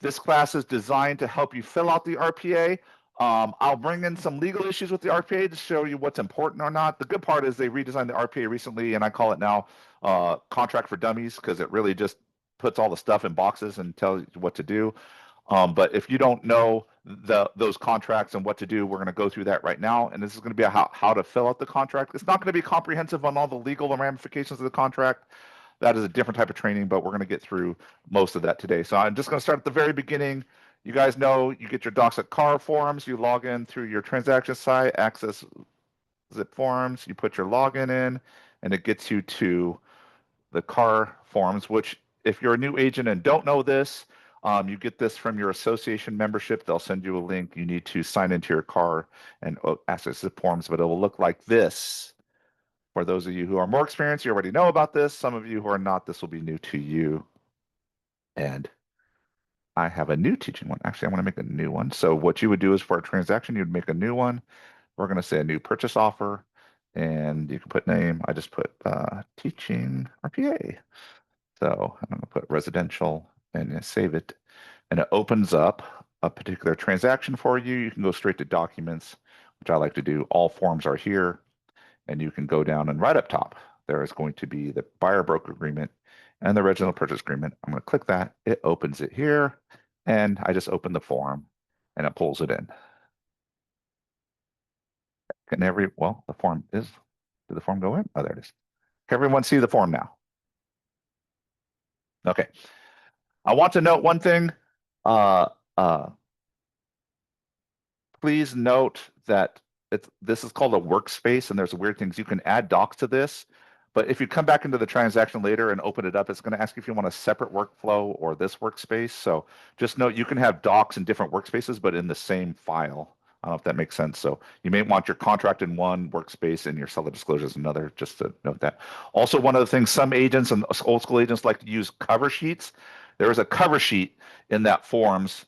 This class is designed to help you fill out the RPA. I'll bring in some legal issues with the RPA to show you what's important or not. The good part is they redesigned the RPA recently, and I call it now Contract for Dummies because it really just puts all the stuff in boxes and tells you what to do. But if you don't know those contracts and what to do, we're going to go through that right now. And this is going to be how to fill out the contract. It's not going to be comprehensive on all the legal and ramifications of the contract. That is a different type of training, but we're going to get through most of that today. So I'm just going to start at the very beginning. You guys know you get your docs at car forms. You log in through your transaction site, access zip forms. You put your login in, and it gets you to the car forms, which if you're a new agent and don't know this, you get this from your association membership. They'll send you a link. You need to sign into your car and access the forms, but it will look like this. For those of you who are more experienced, you already know about this. Some of you who are not, this will be new to you. And I have a new teaching one. Actually, I want to make a new one. So what you would do is for a transaction, you'd make a new one. We're going to say a new purchase offer. And you can put name. I just put teaching RPA. So I'm going to put residential and save it. And it opens up a particular transaction for you. You can go straight to documents, which I like to do. All forms are here. And you can go down and right up top, there is going to be the buyer broker agreement and the original purchase agreement. I'm going to click that. It opens it here. And I just open the form and it pulls it in. Well, the form is, did the form go in? Oh, there it is. Can everyone see the form now? Okay. I want to note one thing. Please note that this is called a workspace, and there's weird things. You can add docs to this, but if you come back into the transaction later and open it up, it's going to ask you if you want a separate workflow or this workspace. So just note you can have docs in different workspaces, but in the same file. I don't know if that makes sense. So you may want your contract in one workspace and your seller disclosures in another, just to note that. Also, one of the things some agents and old school agents like to use cover sheets. There is a cover sheet in that forms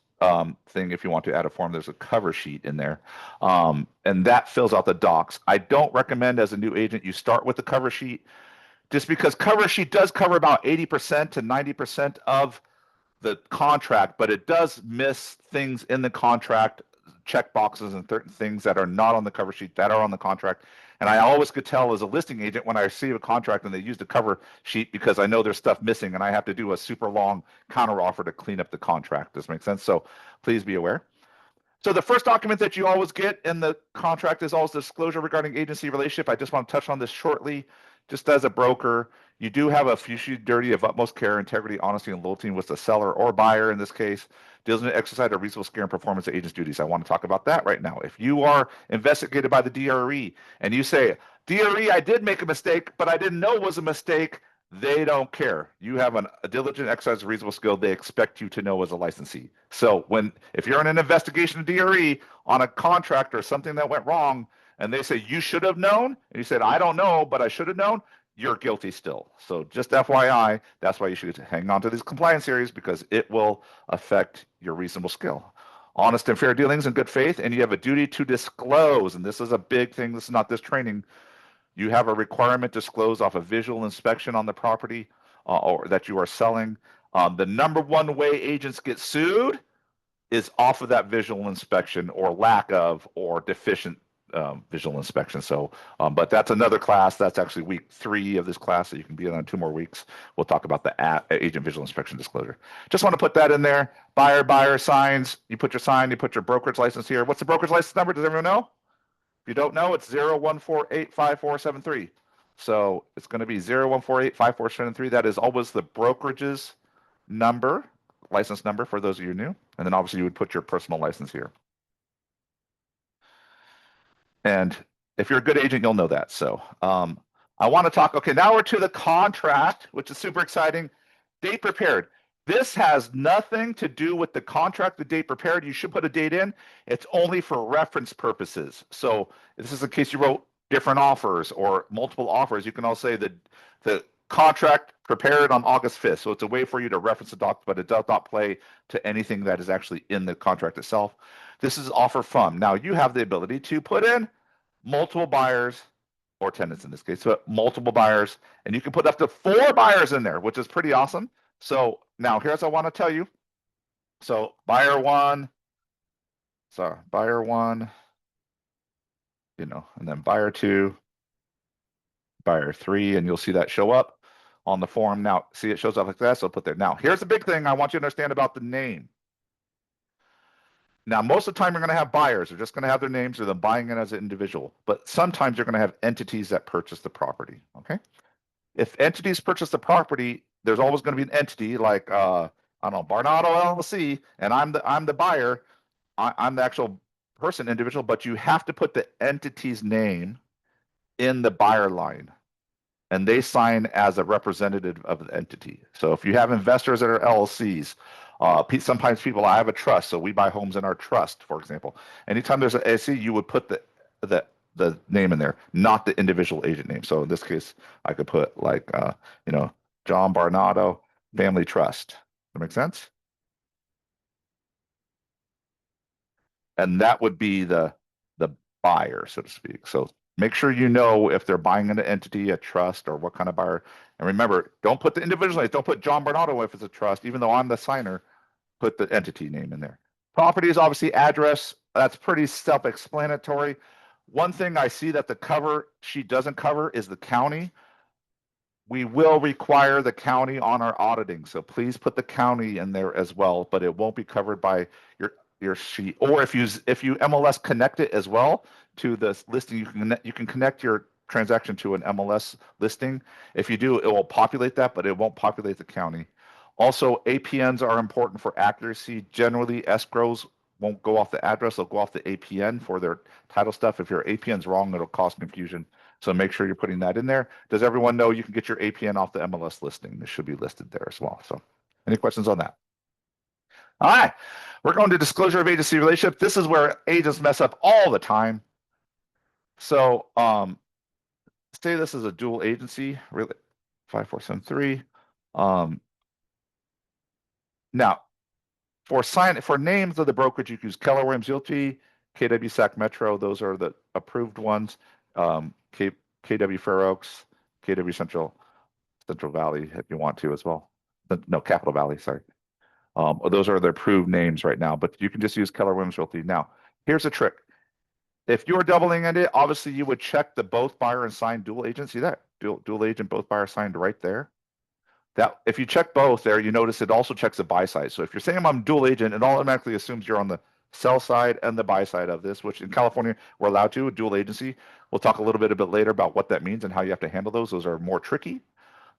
thing. If you want to add a form, there's a cover sheet in there, and that fills out the docs. I don't recommend as a new agent you start with the cover sheet, just because cover sheet does cover about 80% to 90% of the contract, but it does miss things in the contract, check boxes and certain things that are not on the cover sheet that are on the contract. And I always could tell as a listing agent when I receive a contract and they use the cover sheet because I know there's stuff missing and I have to do a super long counter offer to clean up the contract. Does this make sense? So please be aware. So the first document that you always get in the contract is always disclosure regarding agency relationship. I just want to touch on this shortly. Just as a broker, you do have a fiduciary duty of utmost care, integrity, honesty, and loyalty with the seller or buyer in this case. Deals in exercise a reasonable care and performance of agent's duties. I want to talk about that right now. If you are investigated by the DRE and you say, DRE, I did make a mistake, but I didn't know it was a mistake, they don't care. You have a diligent exercise of reasonable skill. They expect you to know as a licensee. So if you're in an investigation of DRE on a contract or something that went wrong, and they say you should have known, and you said I don't know, but I should have known, you're guilty still. So just FYI, that's why you should hang on to these compliance areas because it will affect your reasonable skill. Honest and fair dealings and good faith, and you have a duty to disclose, and this is a big thing. This is not this training. You have a requirement to disclose off a visual inspection on the property or that you are selling. The number one way agents get sued is off of that visual inspection or lack of or deficient visual inspection. So, but that's another class. That's actually week 3 of this class. So you can be on 2 more weeks. We'll talk about the agent visual inspection disclosure. Just want to put that in there. Buyer signs. You put your sign. You put your brokerage license here. What's the brokerage license number? Does everyone know? If you don't know, it's 014854473. So it's going to be 014854473. That is always the brokerage's number, license number for those of you new. And then obviously you would put your personal license here. And if you're a good agent, you'll know that. So I want to talk, okay, now we're to the contract, which is super exciting. Date prepared. This has nothing to do with the contract, the date prepared. You should put a date in. It's only for reference purposes. So this is in case you wrote different offers or multiple offers. You can all say that the contract prepared on August 5th. So it's a way for you to reference the doc, but it does not play to anything that is actually in the contract itself. This is offer from. Now you have the ability to put in multiple buyers or tenants in this case, so multiple buyers, and you can put up to 4 buyers in there, which is pretty awesome. So Now, here's what I want to tell you. So buyer one, buyer one, and then buyer two, buyer three, and you'll see that show up on the form. Now, see, it shows up like that, so I'll put there. Now, here's the big thing I want you to understand about the name. Now, most of the time, you're going to have buyers. They're just going to have their names or they're buying it as an individual. But sometimes you're going to have entities that purchase the property. Okay. If entities purchase the property, there's always going to be an entity like I don't know, Barnado LLC, and I'm the buyer. I'm the actual person, individual, but you have to put the entity's name in the buyer line, and they sign as a representative of the entity. So if you have investors that are LLCs, sometimes people, I have a trust, so we buy homes in our trust, for example. Anytime there's an LLC, you would put the the name in there, not the individual agent name. So in this case, I could put like John Barnado Family Trust. That make sense? And that would be the buyer, so to speak. So make sure you know if they're buying an entity, a trust, or what kind of buyer. And remember, don't put the individual name. Don't put John Bernardo if it's a trust, even though I'm the signer. Put the entity name in there. Property is obviously address. That's pretty self-explanatory. One thing I see that the cover sheet doesn't cover is the county. We will require the county on our auditing, so please put the county in there as well, but it won't be covered by your sheet. Or if you MLS connect it as well to the listing, you can connect your transaction to an MLS listing. If you do, it will populate that, but it won't populate the county. Also, APNs are important for accuracy. Generally, escrows won't go off the address; they'll go off the APN for their title stuff. If your APN's wrong, it'll cause confusion. So make sure you're putting that in there. Does everyone know you can get your APN off the MLS listing? This should be listed there as well. So any questions on that? All right. We're going to disclosure of agency relationship. This is where agents mess up all the time. So say this is a dual agency, really 5473. Now for names of the brokerage, you can use Keller Williams Realty, KW Sac Metro. Those are the approved ones. KW Fair Oaks, KW Central Valley, if you want to as well. No, Capital Valley, sorry. Those are the approved names right now, but you can just use Keller Williams Realty. Now, here's a trick. If you're doubling in it, obviously you would check the both buyer and signed dual agent. See that? Dual agent, both buyer signed right there. That if you check both there, you notice it also checks the buy side. So if you're saying I'm dual agent, it automatically assumes you're on the sell side and the buy side of this, which in California we're allowed to, a dual agency. We'll talk a bit later about what that means and how you have to handle those. Those are more tricky.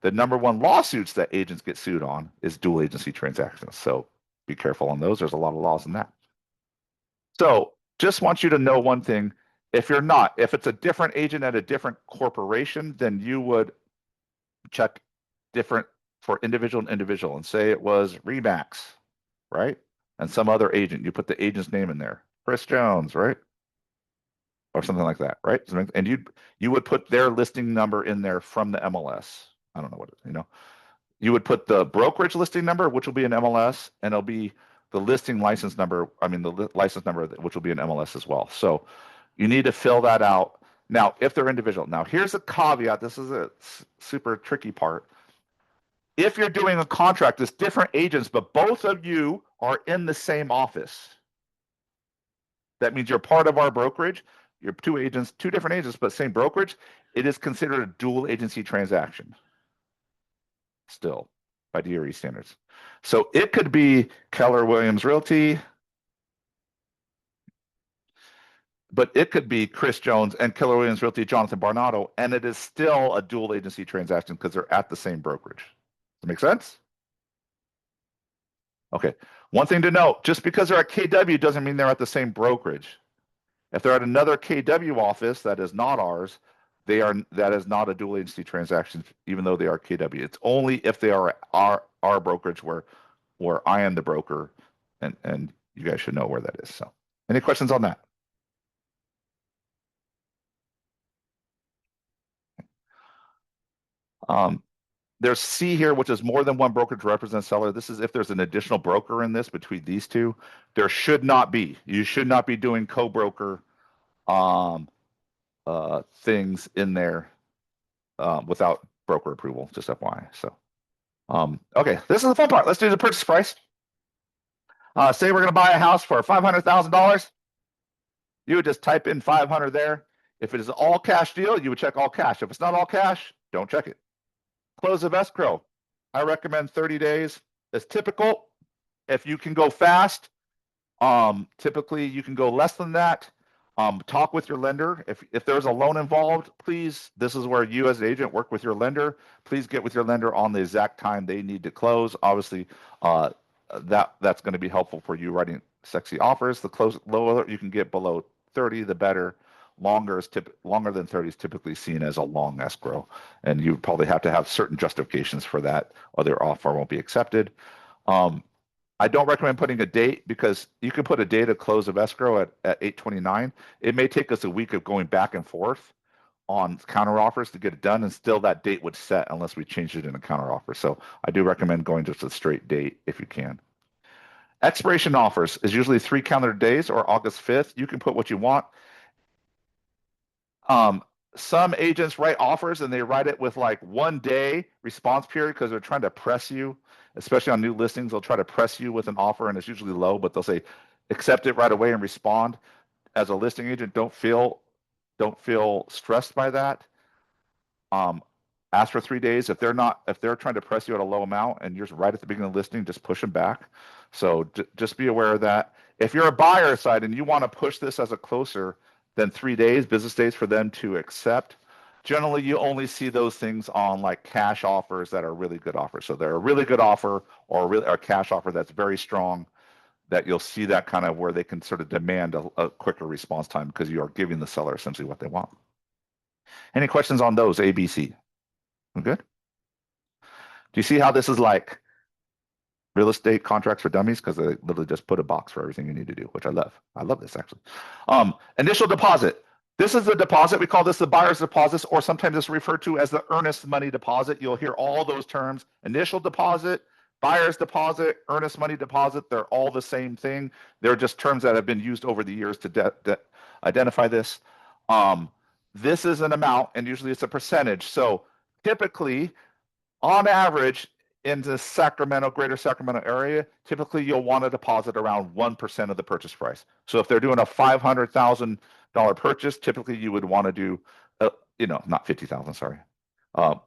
The number one lawsuits that agents get sued on is dual agency transactions. So be careful on those. There's a lot of laws in that. So just want you to know one thing. If it's a different agent at a different corporation, then you would check different for individual and say it was Remax, right? And some other agent, you put the agent's name in there, Chris Jones, right? Or something like that, right? And you would put their listing number in there from the MLS. I don't know what you would put the brokerage listing number, which will be an MLS, and it'll be the listing license number. I mean, the license number, which will be an MLS as well. So you need to fill that out. Now, if they're individual. Now, here's a caveat. This is a super tricky part. If you're doing a contract, it's different agents, but both of you are in the same office. That means you're part of our brokerage. You're two different agents, but same brokerage. It is considered a dual agency transaction still by DRE standards. So it could be Keller Williams Realty, but it could be Chris Jones and Keller Williams Realty, Jonathan Barnado, and it is still a dual agency transaction because they're at the same brokerage. Does that make sense? Okay. One thing to note, just because they're at KW doesn't mean they're at the same brokerage. If they're at another KW office that is not ours, that is not a dual agency transaction, even though they are KW. It's only if they are our brokerage where I am the broker, and you guys should know where that is. So, any questions on that? There's C here, which is more than one broker to represent seller. This is if there's an additional broker in this between these two. There should not be. You should not be doing co-broker things in there without broker approval, just FYI. So Okay, this is the fun part. Let's do the purchase price. Say we're going to buy a house for $500,000. You would just type in 500 there. If it is an all cash deal, you would check all cash. If it's not all cash, don't check it. Close of escrow. I recommend 30 days. It's typical. If you can go fast, typically you can go less than that. Talk with your lender. If there's a loan involved, please, this is where you as an agent work with your lender. Please get with your lender on the exact time they need to close. Obviously, that's going to be helpful for you writing sexy offers. The lower you can get below 30, the better. Longer than 30 is typically seen as a long escrow, and you probably have to have certain justifications for that, or their offer won't be accepted. I don't recommend putting a date because you can put a date of close of escrow at 8/29. It may take us a week of going back and forth on counter offers to get it done, and still that date would set unless we changed it in a counter offer. So I do recommend going just a straight date if you can. Expiration offers is usually 3 calendar days or August 5th. You can put what you want. Some agents write offers and they write it with like 1 day response period because they're trying to press you, especially on new listings. They'll try to press you with an offer and it's usually low, but they'll say accept it right away and respond. As a listing agent, don't feel stressed by that. Ask for 3 days. If they're trying to press you at a low amount and you're right at the beginning of the listing, just push them back. So just be aware of that. If you're a buyer side and you want to push this as a closer than 3 days, business days for them to accept, generally you only see those things on like cash offers that are really good offers. So they're a really good offer or a cash offer that's very strong, that you'll see that kind of where they can sort of demand a quicker response time because you are giving the seller essentially what they want. Any questions on those, A, B, C? Good. Do you see how this is like real estate contracts for dummies? Because they literally just put a box for everything you need to do, which I love. I love this actually. Initial deposit. This is the deposit. We call this the buyer's deposit, or sometimes it's referred to as the earnest money deposit. You'll hear all those terms: initial deposit, buyer's deposit, earnest money deposit. They're all the same thing. They're just terms that have been used over the years to identify this. This is an amount, and usually it's a percentage. So typically, on average, in the greater Sacramento area, typically you'll want to deposit around 1% of the purchase price. So if they're doing a $500,000 purchase, typically you would want to do, not 50,000, sorry,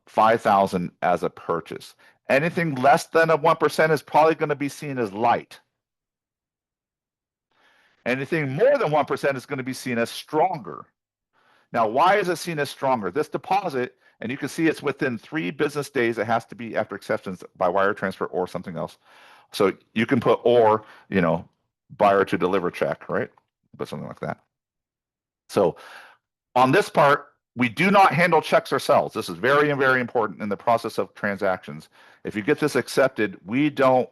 5,000 as a purchase. Anything less than a 1% is probably going to be seen as light. Anything more than 1% is going to be seen as stronger. Now, why is it seen as stronger? This deposit, and you can see it's within 3 business days. It has to be after acceptance by wire transfer or something else. So you can put or, buyer to deliver check, right? Put something like that. So on this part, we do not handle checks ourselves. This is very, very important in the process of transactions. If you get this accepted, we don't.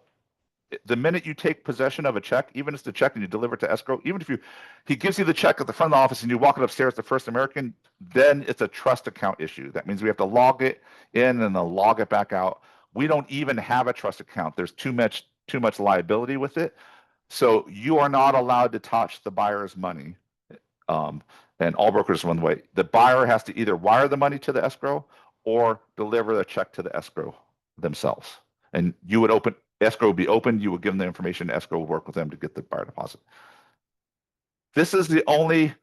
The minute you take possession of a check, even if it's the check and you deliver it to escrow, even if he gives you the check at the front of the office and you walk it upstairs to First American, then it's a trust account issue. That means we have to log it in and then log it back out. We don't even have a trust account. There's too much liability with it. So you are not allowed to touch the buyer's money. And all brokers one way. The buyer has to either wire the money to the escrow or deliver the check to the escrow themselves. And you would escrow would be open. You would give them the information. Escrow will work with them to get the buyer deposit. This is the only,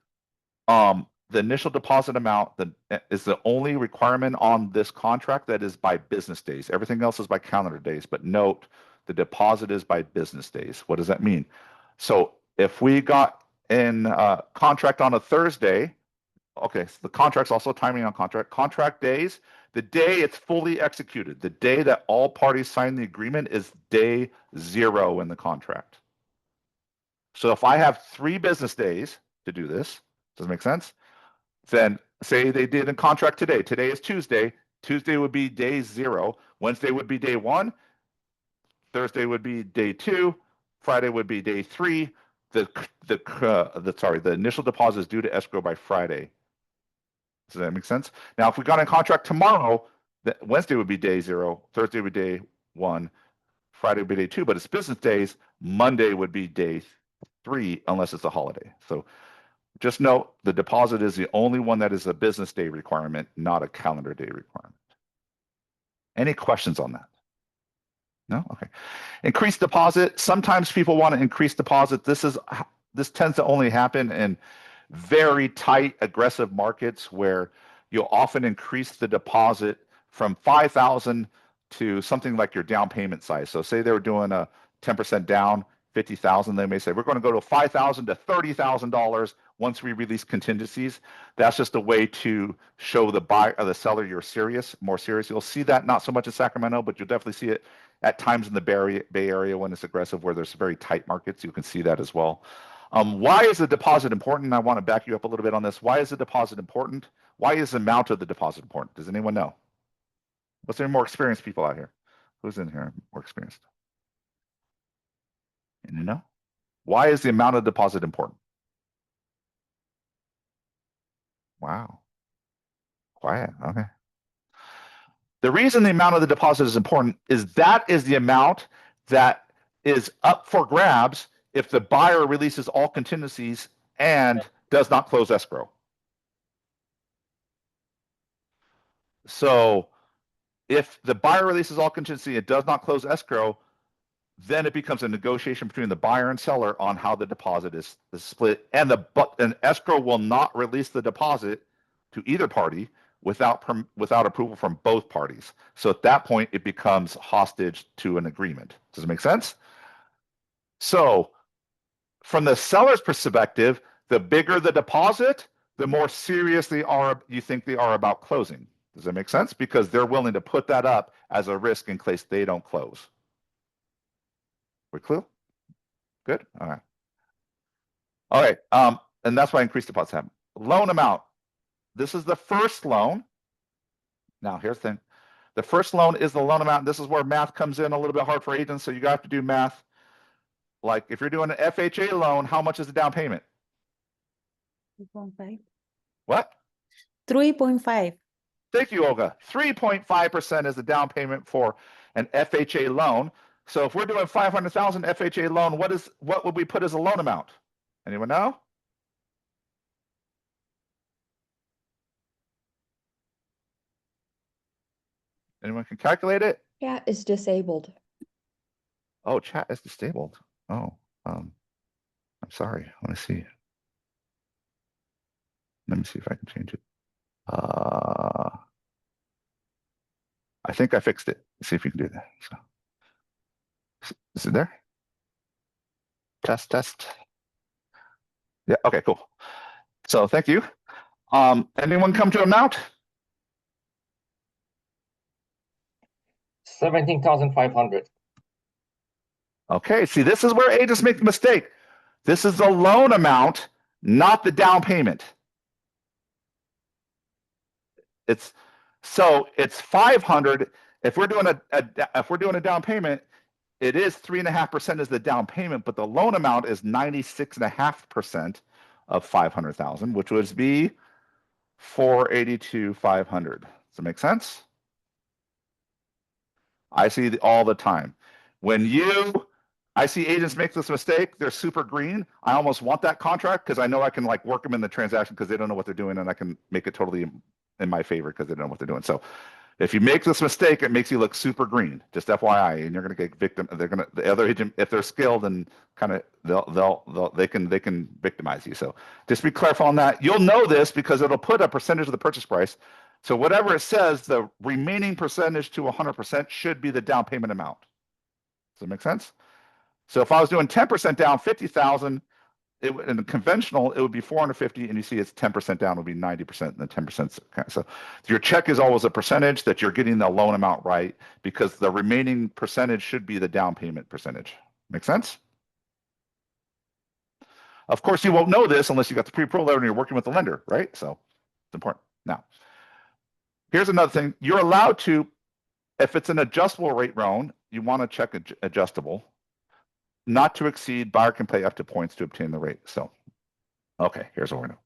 the initial deposit amount that is the only requirement on this contract that is by business days. Everything else is by calendar days. But note, the deposit is by business days. What does that mean? So if we got in contract on a Thursday, okay, so the contract's also timing on contract days. The day it's fully executed, the day that all parties sign the agreement is day 0 in the contract. So if I have 3 business days to do this, does it make sense? Then say they did a contract today. Today is Tuesday. Tuesday would be day 0. Wednesday would be day 1. Thursday would be day 2. Friday would be day 3. The initial deposit is due to escrow by Friday. Does that make sense? Now, if we got in contract tomorrow, Wednesday would be day 0, Thursday would be day 1, Friday would be day 2, but it's business days. Monday would be day 3 unless it's a holiday. So just note the deposit is the only one that is a business day requirement, not a calendar day requirement. Any questions on that? No? Okay. Increased deposit. Sometimes people want to increase deposit. This tends to only happen in very tight, aggressive markets where you'll often increase the deposit from 5,000 to something like your down payment size. So say they were doing a 10% down, 50,000, they may say, we're going to go to 5,000 to $30,000 once we release contingencies. That's just a way to show the buyer or the seller you're serious, more serious. You'll see that not so much in Sacramento, but you'll definitely see it at times in the Bay Area when it's aggressive, where there's very tight markets. You can see that as well. Why is the deposit important? I want to back you up a little bit on this. Why is the deposit important? Why is the amount of the deposit important? Does anyone know? What's there more experienced people out here? Who's in here more experienced? And you know? Why is the amount of deposit important? Wow. Quiet. Okay. The reason the amount of the deposit is important is that is the amount that is up for grabs if the buyer releases all contingencies and does not close escrow. So if the buyer releases all contingency, it does not close escrow, then it becomes a negotiation between the buyer and seller on how the deposit is split. And an escrow will not release the deposit to either party without approval from both parties. So at that point, it becomes hostage to an agreement. Does it make sense? So from the seller's perspective, the bigger the deposit, the more serious you think they are about closing. Does that make sense? Because they're willing to put that up as a risk in case they don't close. We clear? Good. All right. All right. And that's why increased deposits happen. Loan amount. This is the first loan. Now, here's the thing. The first loan is the loan amount. This is where math comes in a little bit hard for agents, so you have to do math. Like if you're doing an FHA loan, how much is the down payment? 3.5. What? 3.5. Thank you, Olga. 3.5% is the down payment for an FHA loan. So if we're doing 500,000 FHA loan, what would we put as a loan amount? Anyone know? Anyone can calculate it? Chat is disabled. Oh, chat is disabled. Oh, I'm sorry. Let me see. Let me see if I can change it. I think I fixed it. Let's see if you can do that. So, is it there? Test. Yeah, okay, cool. So thank you. Anyone come to amount? 17,500. Okay, see, this is where agents make the mistake. This is the loan amount, not the down payment. It's 500. If we're doing a down payment, it is 3.5% is the down payment, but the loan amount is 96.5% of 500,000, which would be 482,500. Does that make sense? I see all the time. I see agents make this mistake. They're super green. I almost want that contract because I know I can like work them in the transaction because they don't know what they're doing, and I can make it totally in my favor because they don't know what they're doing. So if you make this mistake, it makes you look super green. Just FYI, and you're going to get victim. The other agent, if they're skilled and kind of they can victimize you. So just be careful on that. You'll know this because it'll put a percentage of the purchase price. So whatever it says, the remaining percentage to 100% should be the down payment amount. Does that make sense? So if I was doing 10% down, 50,000, in the conventional, it would be 450, and you see it's 10% down, it would be 90%, and then 10%. So your check is always a percentage that you're getting the loan amount right, because the remaining percentage should be the down payment percentage. Make sense? Of course, you won't know this unless you got the pre-approval letter and you're working with the lender, right? So it's important. Now, here's another thing. You're allowed to, if it's an adjustable rate loan, you want to check adjustable. Not to exceed, buyer can pay up to points to obtain the rate. So, okay, here's what we're doing.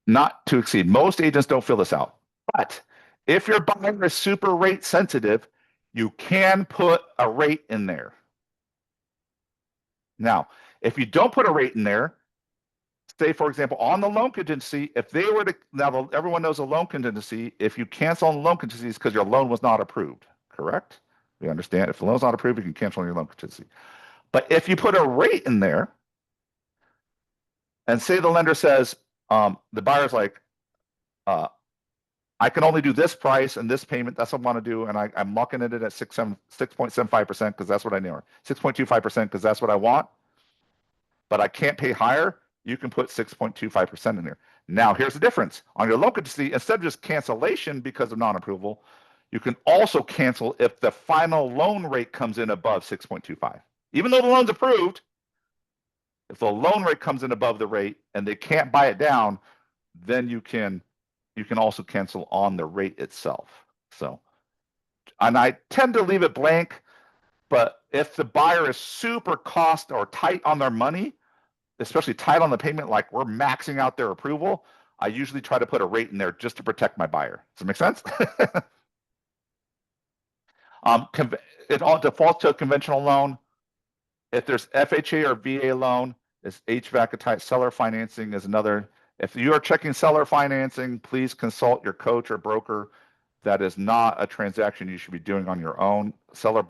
Not to exceed. Most agents don't fill this out. But if your buyer is super rate sensitive, you can put a rate in there. Now, if you don't put a rate in there, say, for example, on the loan contingency, if they were to, now everyone knows a loan contingency, if you cancel on the loan contingency, it's because your loan was not approved, correct? You understand? If the loan's not approved, you can cancel on your loan contingency. But if you put a rate in there, and say the lender says, the buyer's like, I can only do this price and this payment. That's what I want to do. And I'm locking it at 6.75% because that's what I know. 6.25% because that's what I want. But I can't pay higher. You can put 6.25% in there. Now, here's the difference. On your loan contingency, instead of just cancellation because of non-approval, you can also cancel if the final loan rate comes in above 6.25. Even though the loan's approved, if the loan rate comes in above the rate and they can't buy it down, then you can also cancel on the rate itself. So, and I tend to leave it blank, but if the buyer is super cost or tight on their money, especially tight on the payment, like we're maxing out their approval, I usually try to put a rate in there just to protect my buyer. Does that make sense? It all defaults to a conventional loan. If there's FHA or VA loan, it's HVAC type. Seller financing is another. If you are checking seller financing, please consult your coach or broker. That is not a transaction you should be doing on your own. Seller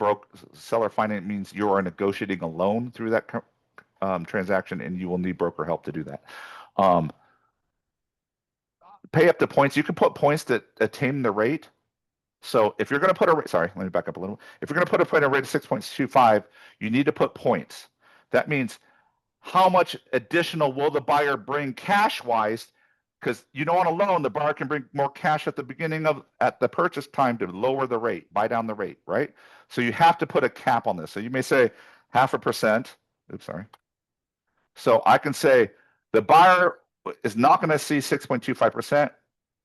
finance means you are negotiating a loan through that transaction, and you will need broker help to do that. Pay up the points. You can put points that attain the rate. So if you're going to put a rate, sorry, let me back up a little. If you're going to put a rate of 6.25, you need to put points. That means how much additional will the buyer bring cash wise? Because on a loan, the buyer can bring more cash at the purchase time to lower the rate, buy down the rate, right? So you have to put a cap on this. So you may say 0.5%. Oops, sorry. So I can say the buyer is not going to see 6.25%,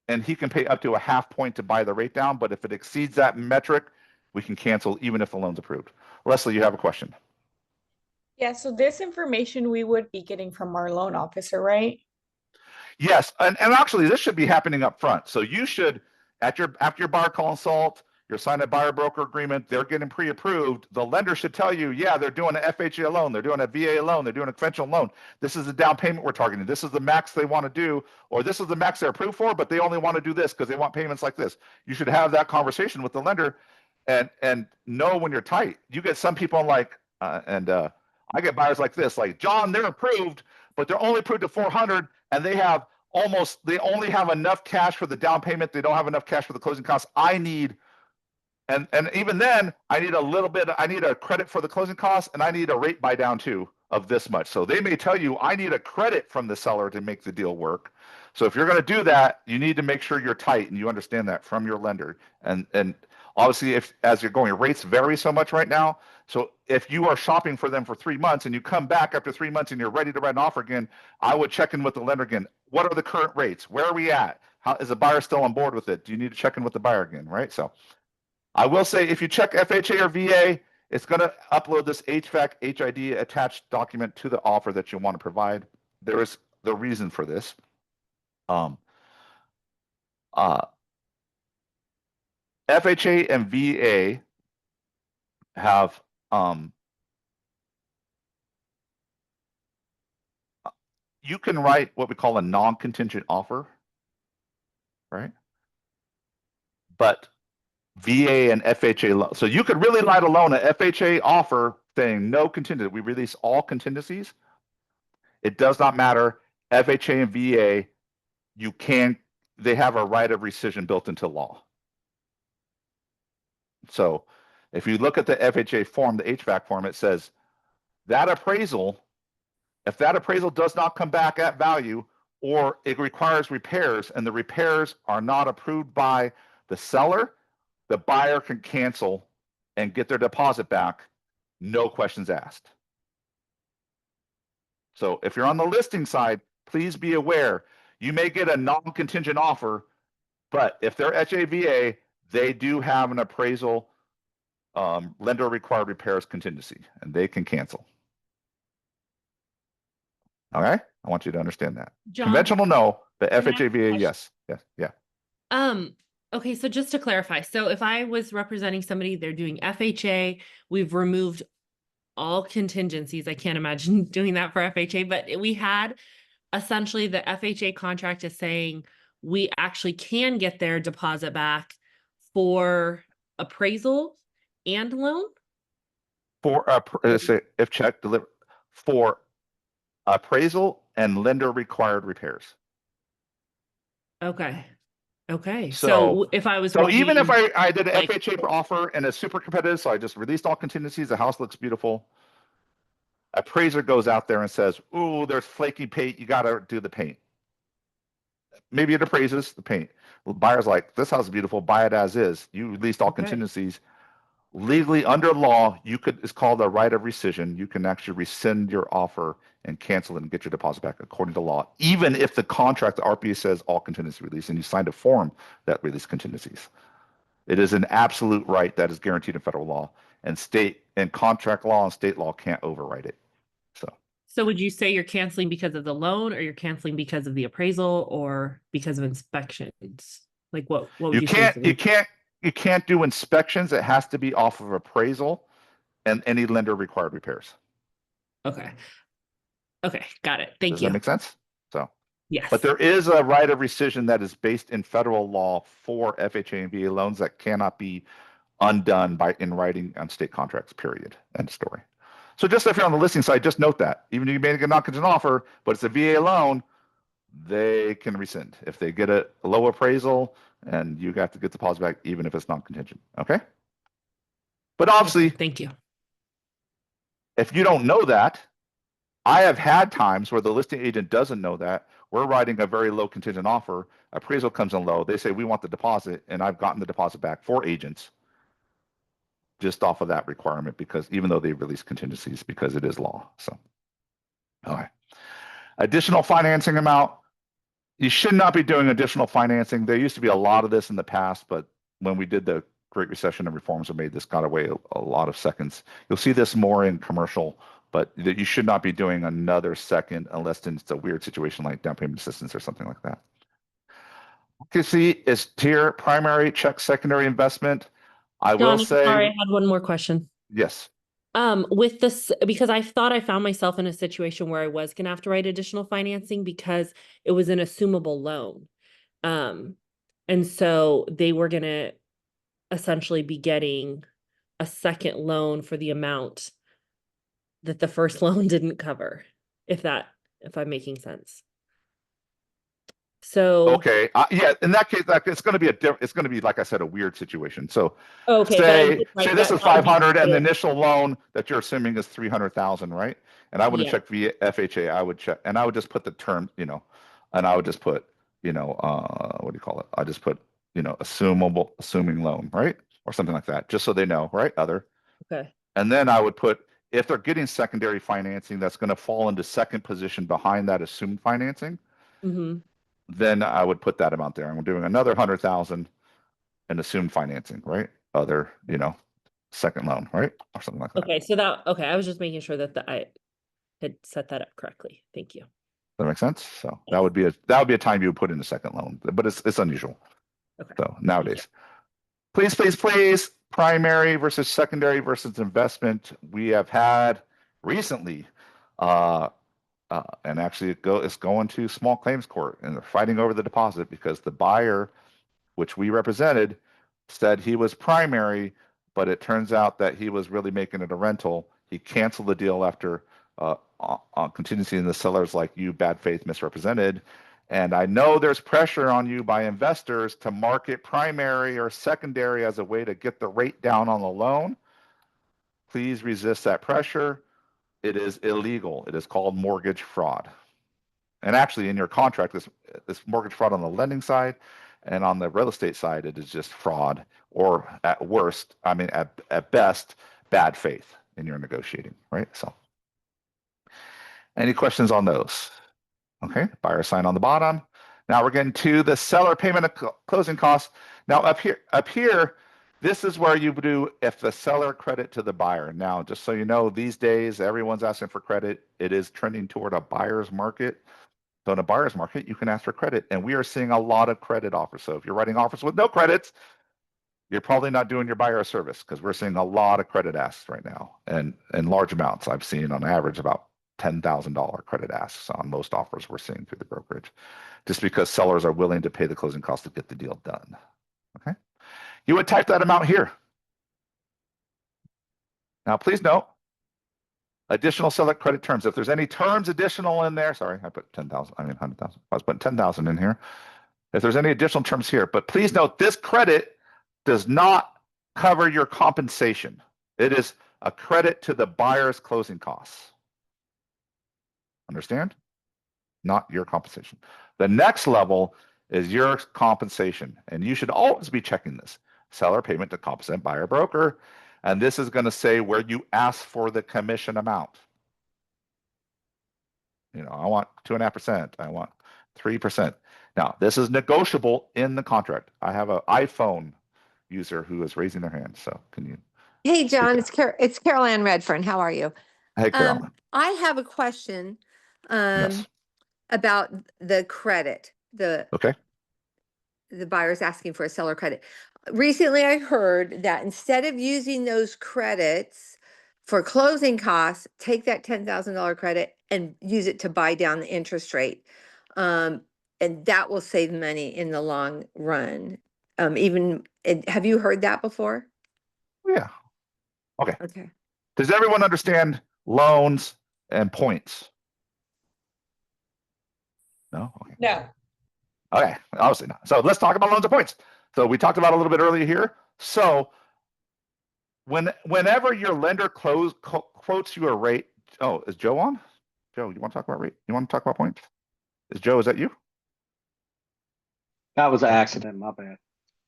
and he can pay up to a 0.5 point to buy the rate down. But if it exceeds that metric, we can cancel even if the loan's approved. Leslie, you have a question. Yeah, so this information we would be getting from our loan officer, right? Yes, and actually this should be happening up front. So you should, after your buyer consult, you're signing a buyer broker agreement, they're getting pre-approved. The lender should tell you, yeah, they're doing an FHA loan, they're doing a VA loan, they're doing a conventional loan. This is the down payment we're targeting. This is the max they want to do, or this is the max they're approved for, but they only want to do this because they want payments like this. You should have that conversation with the lender and know when you're tight. You get some people like, I get buyers like this, like, John, they're approved, but they're only approved to 400, and they only have enough cash for the down payment. They don't have enough cash for the closing costs. I need, and even then, I need a credit for the closing costs, and I need a rate buy down too of this much. So they may tell you, I need a credit from the seller to make the deal work. So if you're going to do that, you need to make sure you're tight and you understand that from your lender. And obviously, as you're going, rates vary so much right now. So if you are shopping for them for 3 months and you come back after 3 months and you're ready to write an offer again, I would check in with the lender again. What are the current rates? Where are we at? How is the buyer still on board with it? Do you need to check in with the buyer again? Right. So I will say, if you check FHA or VA, it's going to upload this HVAC HID attached document to the offer that you want to provide. There is the reason for this. FHA and VA have you can write what we call a non-contingent offer, right? But VA and FHA, so you could really write a loan, an FHA offer saying no contingent. We release all contingencies. It does not matter. FHA and VA, they have a right of rescission built into law. So if you look at the FHA form, the HVAC form, it says that appraisal, if that appraisal does not come back at value, or it requires repairs and the repairs are not approved by the seller, the buyer can cancel and get their deposit back, no questions asked. So if you're on the listing side, please be aware, you may get a non-contingent offer, but if they're HAVA, they do have an appraisal lender required repairs contingency, and they can cancel. All right, I want you to understand that. John, conventional, no, but can I ask a FHA, yes, yeah. Okay, so just to clarify, so if I was representing somebody, they're doing FHA, we've removed all contingencies. I can't imagine doing that for FHA, but we had essentially the FHA contract is saying we actually can get their deposit back for appraisal and loan? For if check deliver for appraisal and lender required repairs. Okay. Okay. So- So if I was So even if writing, I did an like- FHA for offer and it's super competitive, so I just released all contingencies, the house looks beautiful. Appraiser goes out there and says, "Ooh, there's flaky paint. You got to do the paint." Maybe it appraises the paint. Buyer's like, "This house is beautiful. Buy it as is." You released all Okay. contingencies. Legally, under law, it's called a right of rescission. You can actually rescind your offer and cancel it and get your deposit back according to law, even if the contract, the RPA says all contingency release, and you signed a form that released contingencies. It is an absolute right that is guaranteed in federal law, and state and contract law and state law can't override it. so would you say you're canceling because of the loan, or you're canceling because of the appraisal, or because of inspections? Like what would You you say? is the- you can't do inspections. It has to be off of appraisal and any lender required repairs. Okay. Okay, got it. Thank Does you. that make sense? So, Yes. but there is a right of rescission that is based in federal law for FHA and VA loans that cannot be undone by in writing on state contracts, period. End story. So just if you're on the listing side, just note that. Even if you make a non-contingent offer, but it's a VA loan, they can rescind. If they get a low appraisal and you have to get the deposit back, even if it's non-contingent, okay? But obviously, Thank you. if you don't know that, I have had times where the listing agent doesn't know that. We're writing a very low contingent offer. Appraisal comes in low. They say, we want the deposit. And I've gotten the deposit back for agents just off of that requirement, because even though they release contingencies, because it is law. So, all right. Additional financing amount. You should not be doing additional financing. There used to be a lot of this in the past, but when we did the Great Recession and reforms were made, this got away a lot of seconds. You'll see this more in commercial, but that you should not be doing another second unless it's a weird situation like down payment assistance or something like that. You can see is tier primary, check secondary investment. I will John, say, sorry, I had one more question. yes. With this, because I thought I found myself in a situation where I was gonna have to write additional financing because it was an assumable loan. And so they were gonna essentially be getting a second loan for the amount that the first loan didn't cover, if I'm making sense. So, Okay. Yeah. In that case, it's going to be it's going to be, like I said, a weird situation. So okay, but I say did write this that is down 500 and the because- initial loan that you're assuming is 300,000, right? And I wouldn't Yeah. check via FHA. I would check, and I would just put the term, and I would just put, what do you call it? I just put, assuming loan, right? Or something like that, just so they know, right? Okay, And then I would put, if they're getting secondary financing, that's going to fall into second position behind that assumed financing, mm-hmm. then I would put that amount there. I'm doing another 100,000 in assumed financing, right? Other, second loan, right? Or something like that. Okay, okay, I was just making sure that I had set that up correctly. Thank you. Does that make sense? So that would be a time you would put in a second loan, but it's unusual. Okay. So nowadays, please, primary versus secondary versus investment. We have had recently, and actually it's going to small claims court, and they're fighting over the deposit because the buyer, which we represented, said he was primary, but it turns out that he was really making it a rental. He canceled the deal after on contingency, and the seller's like, you bad faith misrepresented. And I know there's pressure on you by investors to market primary or secondary as a way to get the rate down on the loan. Please resist that pressure. It is illegal. It is called mortgage fraud. And actually, in your contract, this mortgage fraud on the lending side and on the real estate side, it is just fraud, or at worst, at best, bad faith in your negotiating, right? So, any questions on those? Okay, buyer sign on the bottom. Now we're getting to the seller payment of closing costs. Now up here, this is where you do if the seller credit to the buyer. Now, just so you know, these days everyone's asking for credit. It is trending toward a buyer's market. So in a buyer's market, you can ask for credit, and we are seeing a lot of credit offers. So if you're writing offers with no credits, you're probably not doing your buyer a service, because we're seeing a lot of credit asks right now, and in large amounts. I've seen on average about $10,000 credit asks on most offers we're seeing through the brokerage, just because sellers are willing to pay the closing costs to get the deal done. Okay, you would type that amount here. Now, please note, additional select credit terms. If there's any terms additional in there, sorry, I put 10,000, I mean 100,000. I was putting 10,000 in here. If there's any additional terms here, but please note this credit does not cover your compensation. It is a credit to the buyer's closing costs. Understand? Not your compensation. The next level is your compensation, and you should always be checking this. Seller payment to compensate buyer broker, and this is going to say where you ask for the commission amount. You know, I want 2.5%. I want 3%. Now, this is negotiable in the contract. I have an iPhone user who is raising their hand. So can you? Hey, John, it's Carol Ann Redfern. How are you? Hey, Carolyn. I have a question Yes. about the credit, Okay. the buyer's asking for a seller credit. Recently, I heard that instead of using those credits for closing costs, take that $10,000 credit and use it to buy down the interest rate. And that will save money in the long run. Have you heard that before? Yeah. Okay. Okay. Does everyone understand loans and points? No? Okay. No. Okay. Obviously not. So let's talk about loans and points. So we talked about a little bit earlier here. So whenever your lender quotes you a rate, oh, is Joe on? Joe, you want to talk about rate? You want to talk about points? Is that you? That was an accident, my bad.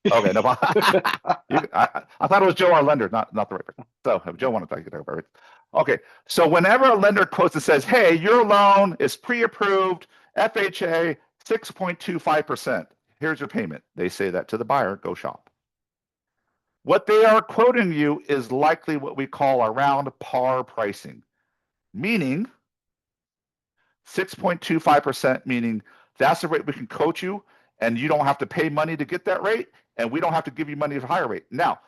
Okay, no problem. I thought it was Joe, our lender, not the right person. So if Joe wanted to talk about it. Okay, so whenever a lender quotes and says, hey, your loan is pre-approved, FHA, 6.25%. Here's your payment. They say that to the buyer, go shop. What they are quoting you is likely what we call around par pricing, meaning 6.25%, meaning that's the rate we can quote you, and you don't have to pay money to get that rate, and we don't have to give you money at a higher rate. Now,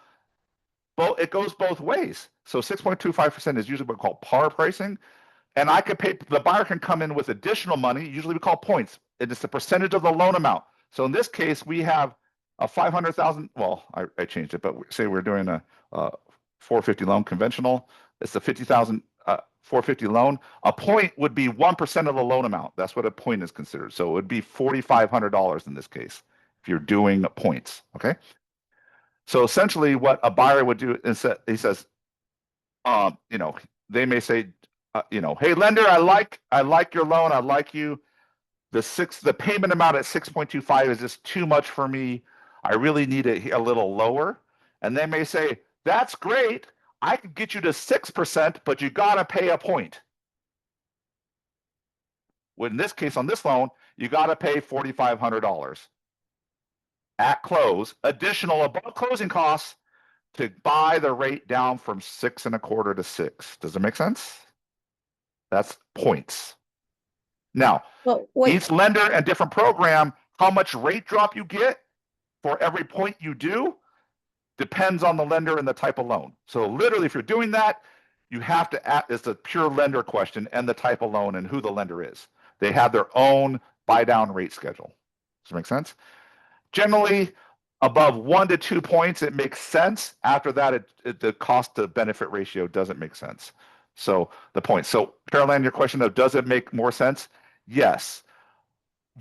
it goes both ways. So 6.25% is usually what we call par pricing, and I could pay, the buyer can come in with additional money, usually we call points. It is the percentage of the loan amount. So in this case, we have a 500,000, well, I changed it, but say we're doing a 450 loan conventional. It's a 50,000 450 loan. A point would be 1% of the loan amount. That's what a point is considered. So it would be $4,500 in this case if you're doing points. Okay. So essentially, what a buyer would do is he says, you know, they may say, you know, hey lender, I like your loan. I like you. The payment amount at 6.25 is just too much for me. I really need it a little lower. And they may say, that's great. I could get you to 6%, but you got to pay a point. In this case, on this loan, you got to pay $4,500 at close, additional above closing costs to buy the rate down from 6.25 to 6. Does it make sense? That's points. Now, each lender and different program, how much rate drop you get for every point you do depends on the lender and the type of loan. So literally, if you're doing that, you have to ask, it's a pure lender question and the type of loan and who the lender is. They have their own buy down rate schedule. Does that make sense? Generally, above 1 to 2 points, it makes sense. After that, the cost to benefit ratio doesn't make sense. So the point. So Caroline, your question of does it make more sense? Yes.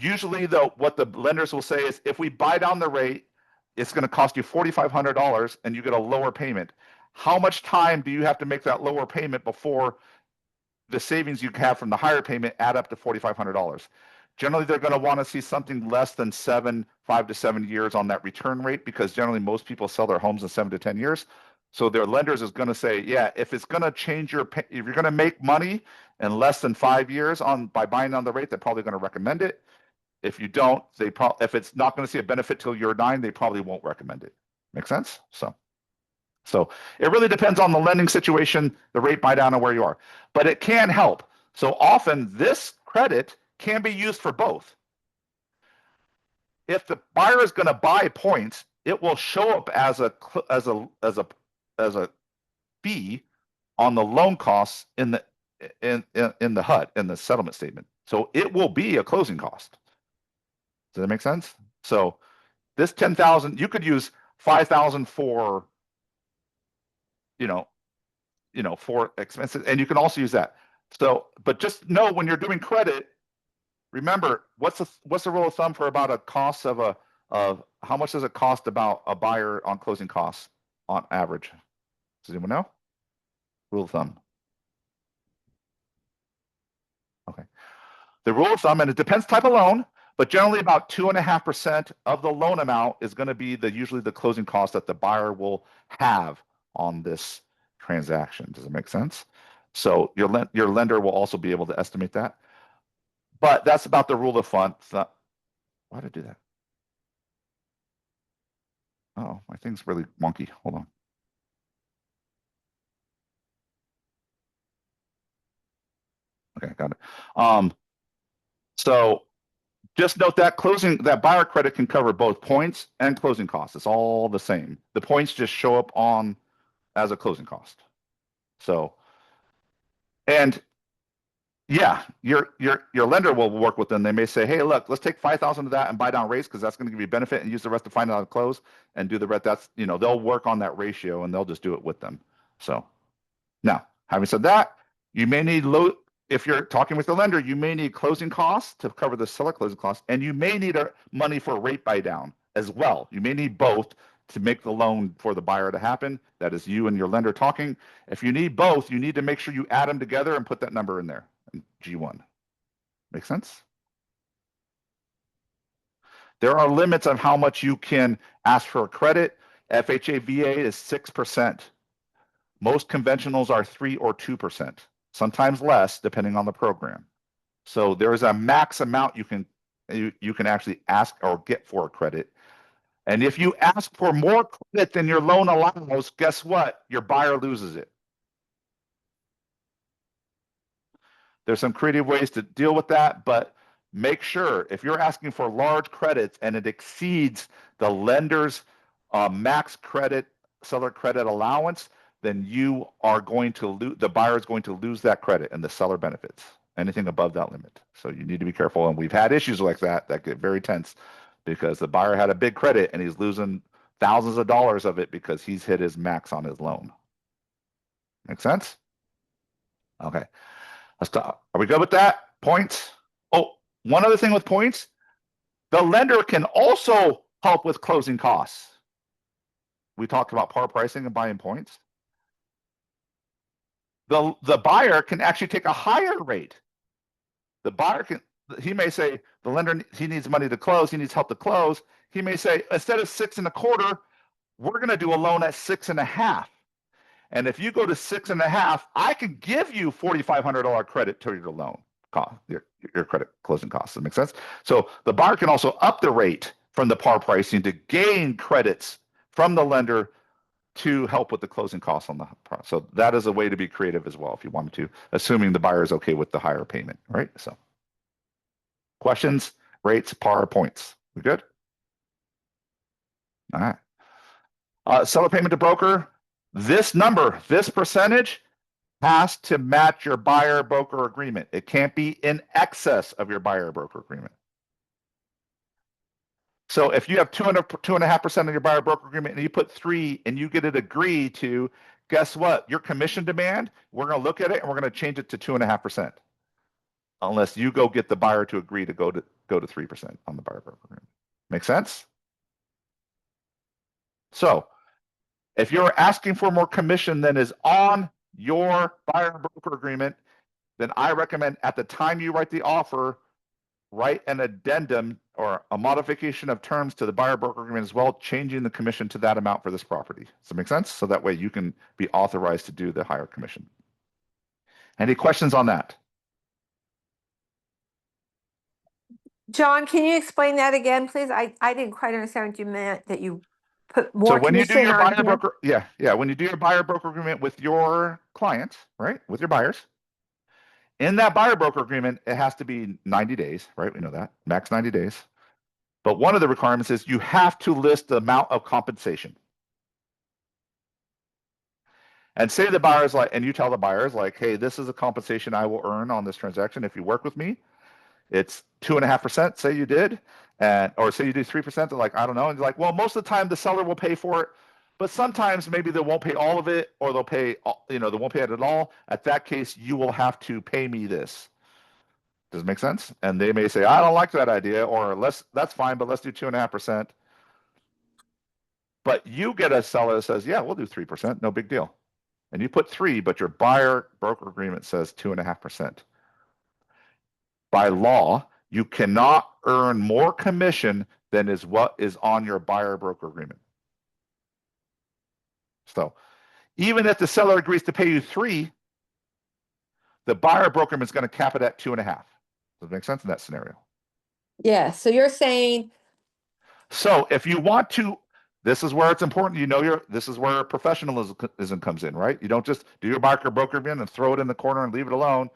Usually, though, what the lenders will say is if we buy down the rate, it's going to cost you $4,500 and you get a lower payment. How much time do you have to make that lower payment before the savings you have from the higher payment add up to $4,500? Generally, they're going to want to see something less than 5 to 7 years on that return rate, because generally most people sell their homes in 7 to 10 years. So their lenders is going to say, yeah, if it's going to change if you're going to make money in less than 5 years by buying on the rate, they're probably going to recommend it. If you don't, if it's not going to see a benefit till year 9, they probably won't recommend it. Make sense? So it really depends on the lending situation, the rate buy down, and where you are. But it can help. So often this credit can be used for both. If the buyer is going to buy points, it will show up as a fee on the loan costs in the HUD, in the settlement statement. So it will be a closing cost. Does that make sense? So this 10,000, you could use 5,000 for, for expenses, and you can also use that. So, but just know when you're doing credit, remember what's the rule of thumb for about a cost of how much does it cost about a buyer on closing costs on average? Does anyone know? Rule of thumb. Okay. The rule of thumb, and it depends type of loan, but generally about 2.5% of the loan amount is going to be usually the closing cost that the buyer will have on this transaction. Does it make sense? So your lender will also be able to estimate that. But that's about the rule of thumb. Why did I do that? Oh, my thing's really wonky. Hold on. Okay, got it. So just note that that buyer credit can cover both points and closing costs. It's all the same. The points just show up as a closing cost. So, and yeah, your lender will work with them. They may say, hey, look, let's take 5,000 of that and buy down rates because that's going to give you benefit, and use the rest to find out how to close and do the rest. That's, they'll work on that ratio and they'll just do it with them. So now, having said that, you may need if you're talking with the lender, you may need closing costs to cover the seller closing costs, and you may need money for rate buy down as well. You may need both to make the loan for the buyer to happen. That is you and your lender talking. If you need both, you need to make sure you add them together and put that number in there. G1. Make sense? There are limits on how much you can ask for a credit. FHA VA is 6%. Most conventionals are 3 or 2%, sometimes less depending on the program. So there is a max amount you can actually ask or get for a credit. And if you ask for more credit than your loan allows, guess what? Your buyer loses it. There's some creative ways to deal with that, but make sure if you're asking for large credits and it exceeds the lender's max credit, seller credit allowance, then you are going to the buyer is going to lose that credit and the seller benefits anything above that limit. So you need to be careful. And we've had issues like that get very tense because the buyer had a big credit and he's losing thousands of dollars of it because he's hit his max on his loan. Make sense? Okay. Let's talk. Are we good with that? Points? Oh, one other thing with points, the lender can also help with closing costs. We talked about par pricing and buying points. The buyer can actually take a higher rate. The buyer he may say, the lender, he needs money to close, he needs help to close. He may say, instead of 6.25%, we're going to do a loan at 6.5%. And if you go to 6.5%, I can give you $4,500 credit to your loan cost, your credit closing costs. Does that make sense? So the buyer can also up the rate from the par pricing to gain credits from the lender to help with the closing costs on the product. So that is a way to be creative as well if you wanted to, assuming the buyer is okay with the higher payment, right? So questions, rates, par, points. We good? All right. Seller payment to broker. This number, this percentage has to match your buyer broker agreement. It can't be in excess of your buyer broker agreement. So if you have 2.5% of your buyer broker agreement and you put 3 and you get it agreed to, guess what? Your commission demand, we're going to look at it and we're going to change it to 2.5%. Unless you go get the buyer to agree to go to 3% on the buyer broker agreement. Make sense? So if you're asking for more commission than is on your buyer broker agreement, then I recommend at the time you write the offer, write an addendum or a modification of terms to the buyer broker agreement as well, changing the commission to that amount for this property. Does that make sense? So that way you can be authorized to do the higher commission. Any questions on that? John, can you explain that again, please? I didn't quite understand what you meant, that you put more So when you do commission your on buyer here. broker, yeah, when you do your buyer broker agreement with your clients, right, with your buyers, in that buyer broker agreement, it has to be 90 days, right? We know that, max 90 days. But one of the requirements is you have to list the amount of compensation. And say the buyer's like, and you tell the buyers like, hey, this is the compensation I will earn on this transaction if you work with me. It's 2.5%, say you did, or say you do 3%, they're like, I don't know. And you're like, well, most of the time the seller will pay for it. But sometimes maybe they won't pay all of it, or they'll pay, they won't pay it at all. At that case, you will have to pay me this. Does it make sense? And they may say, I don't like that idea, or that's fine, but let's do 2.5%. But you get a seller that says, yeah, we'll do 3%, no big deal. And you put 3, but your buyer broker agreement says 2.5%. By law, you cannot earn more commission than is what is on your buyer broker agreement. So even if the seller agrees to pay you 3, the buyer broker is going to cap it at 2.5. Does it make sense in that scenario? Yeah, so you're saying, So if you want to, this is where it's important. This is where professionalism comes in, right? You don't just do your buyer broker agreement and throw it in the corner and leave it alone.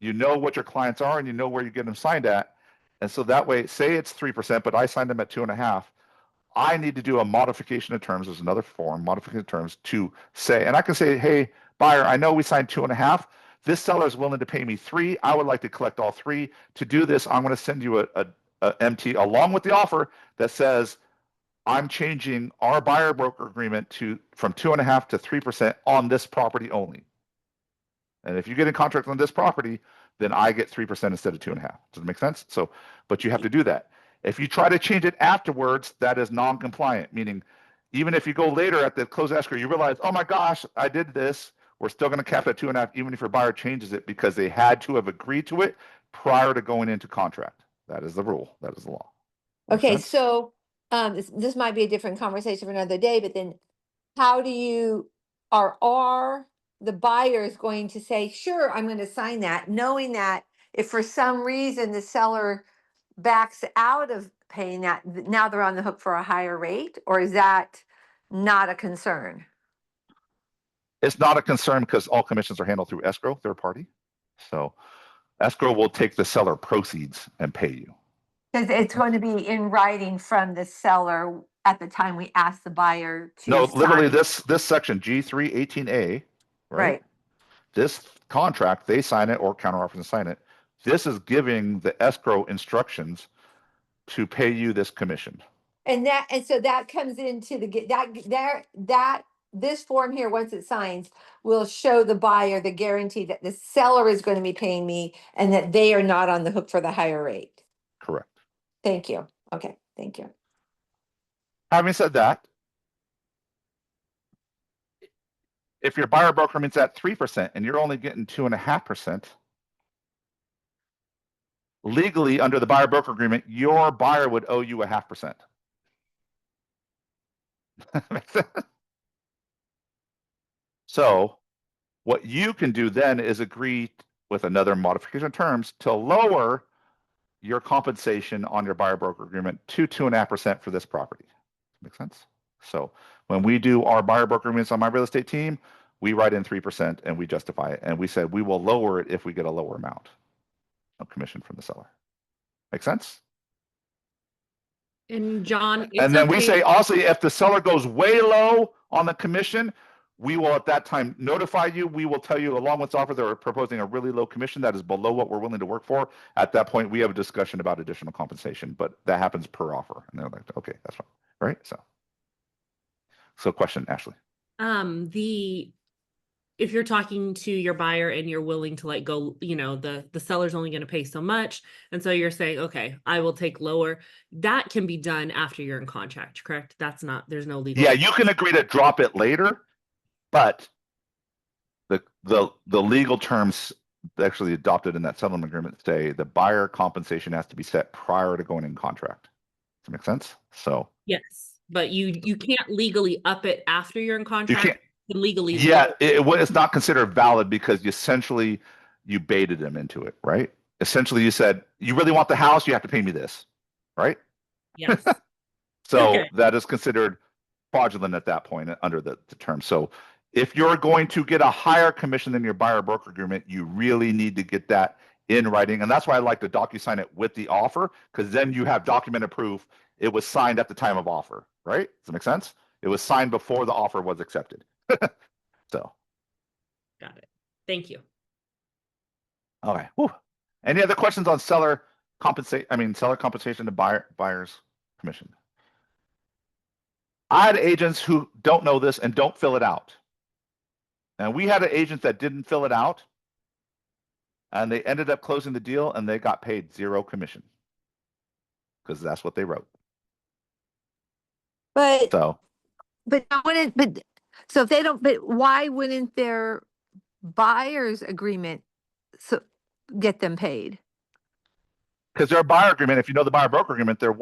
You know what your clients are and you know where you get them signed at. And so that way, say it's 3%, but I signed them at 2.5. I need to do a modification of terms. There's another form, modification of terms, to say, and I can say, hey, buyer, I know we signed 2.5. This seller is willing to pay me 3. I would like to collect all 3. To do this, I'm going to send you a MT along with the offer that says I'm changing our buyer broker agreement from 2.5 to 3% on this property only. And if you get in contract on this property, then I get 3% instead of 2.5. Does it make sense? So, but you have to do that. If you try to change it afterwards, that is non-compliant, meaning even if you go later at the close escrow, you realize, oh my gosh, I did this. We're still going to cap it at 2.5, even if your buyer changes it, because they had to have agreed to it prior to going into contract. That is the rule. That is the law. Make okay, sense? so this might be a different conversation for another day, but then how do you, are the buyers going to say, sure, I'm going to sign that, knowing that if for some reason the seller backs out of paying that, now they're on the hook for a higher rate? Or is that not a concern? It's not a concern because all commissions are handled through escrow, third party. So escrow will take the seller proceeds and pay you. Because it's going to be in writing from the seller at the time we ask the buyer to No, literally sign. this section G3 18A, right? Right. This contract, they sign it or counteroffer and sign it. This is giving the escrow instructions to pay you this commission. And so that comes into this form here, once it signs, will show the buyer the guarantee that the seller is going to be paying me and that they are not on the hook for the higher rate. Correct. Thank you. Okay, thank you. Having said that, if your buyer broker means at 3% and you're only getting 2.5%, legally under the buyer broker agreement, your buyer would owe you 0.5%. So what you can do then is agree with another modification of terms to lower your compensation on your buyer broker agreement to 2.5% for this property. Make sense? So when we do our buyer broker agreements on my real estate team, we write in 3% and we justify it. And we said we will lower it if we get a lower amount of commission from the seller. Make sense? And John, it's And then we okay. say also, if the seller goes way low on the commission, we will at that time notify you. We will tell you along with the offer they're proposing a really low commission that is below what we're willing to work for. At that point, we have a discussion about additional compensation, but that happens per offer. And they're like, okay, that's fine. Right? So question, Ashley. If you're talking to your buyer and you're willing to go, the seller's only going to pay so much. And so you're saying, okay, I will take lower. That can be done after you're in contract, correct? There's no legal. Yeah, you can agree to drop it later, but the legal terms actually adopted in that settlement agreement say the buyer compensation has to be set prior to going in contract. Does that make sense? So Yes, but you can't legally up it after you're in contract. can't. You can legally. Yeah, it's not considered valid because you baited them into it, right? Essentially, you said, you really want the house, you have to pay me this, right? Yes. So Okay. that is considered fraudulent at that point under the term. So if you're going to get a higher commission than your buyer broker agreement, you really need to get that in writing. And that's why I like to DocuSign it with the offer, because then you have documented proof it was signed at the time of offer, right? Does that make sense? It was signed before the offer was accepted. So. Got it. Thank you. Okay. Whew. Any other questions on seller compensation to buyer's commission? I had agents who don't know this and don't fill it out. And we had an agent that didn't fill it out. And they ended up closing the deal and they got paid 0 commission. Because that's what they wrote. But, So so if they don't, but why wouldn't their buyer's agreement so get them paid? because their buyer agreement, if you know the buyer broker agreement, there's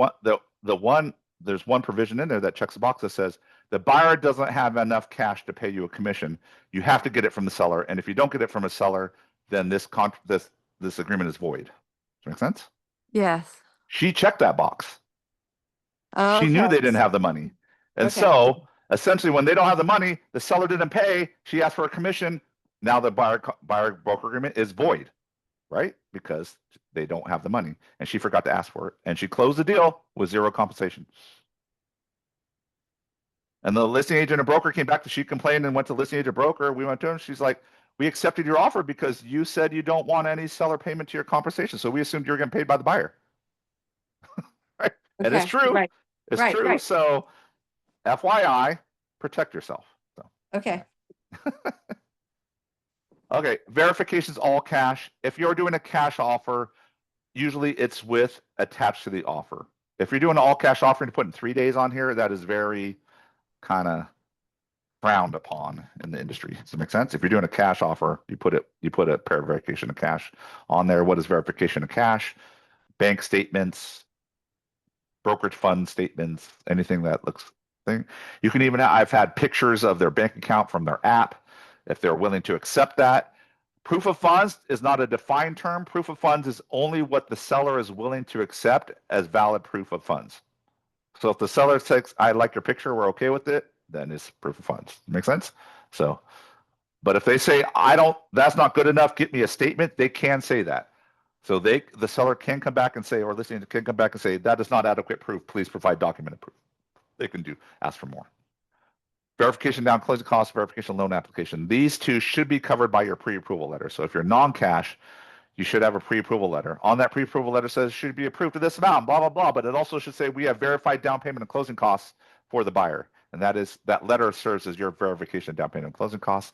one provision in there that checks the box that says the buyer doesn't have enough cash to pay you a commission. You have to get it from the seller. And if you don't get it from a seller, then this agreement is void. Does that make sense? Yes. She checked that box. She knew Okay. they didn't have the money. And Okay. so essentially when they don't have the money, the seller didn't pay, she asked for a commission. Now the buyer broker agreement is void, right? Because they don't have the money and she forgot to ask for it. And she closed the deal with 0 compensation. And the listing agent and broker came back she complained and went to listing agent broker. We went to him. She's like, we accepted your offer because you said you don't want any seller payment to your compensation. So we assumed you're getting paid by the buyer. Right. And it's Okay. true. Right. It's Right, true. right. So FYI, protect yourself. So, Okay. okay. Verification's all cash. If you're doing a cash offer, usually it's with attached to the offer. If you're doing an all cash offer and putting 3 days on here, that is very kind of frowned upon in the industry. Does that make sense? If you're doing a cash offer, you put a pair of verification of cash on there. What is verification of cash? Bank statements, brokerage fund statements, anything that looks thing. You can even, I've had pictures of their bank account from their app if they're willing to accept that. Proof of funds is not a defined term. Proof of funds is only what the seller is willing to accept as valid proof of funds. So if the seller says, I like your picture, we're okay with it, then it's proof of funds. Make sense? So, but if they say, that's not good enough, get me a statement, they can say that. So the seller can come back and say, or listening can come back and say, that is not adequate proof. Please provide documented proof. They can ask for more. Verification down closing costs, verification loan application. These two should be covered by your pre-approval letter. So if you're non-cash, you should have a pre-approval letter. On that pre-approval letter says should be approved to this amount, blah, blah, blah. But it also should say we have verified down payment and closing costs for the buyer. And that letter serves as your verification down payment and closing costs.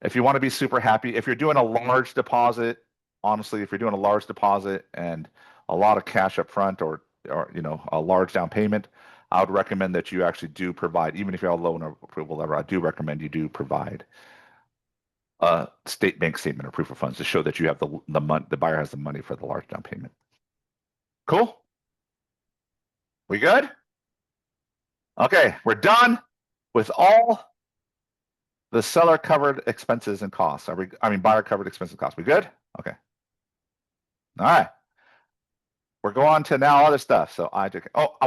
If you want to be super happy, if you're doing a large deposit, honestly, if you're doing a large deposit and a lot of cash up front or a large down payment, I would recommend that you actually do provide, even if you have a loan approval letter, I do recommend you do provide a bank statement or proof of funds to show that you have the money, the buyer has the money for the large down payment. Cool. We good? Okay, we're done with all the seller covered expenses and costs. Buyer covered expenses and costs. We good? Okay. All right. We're going to now other stuff. So I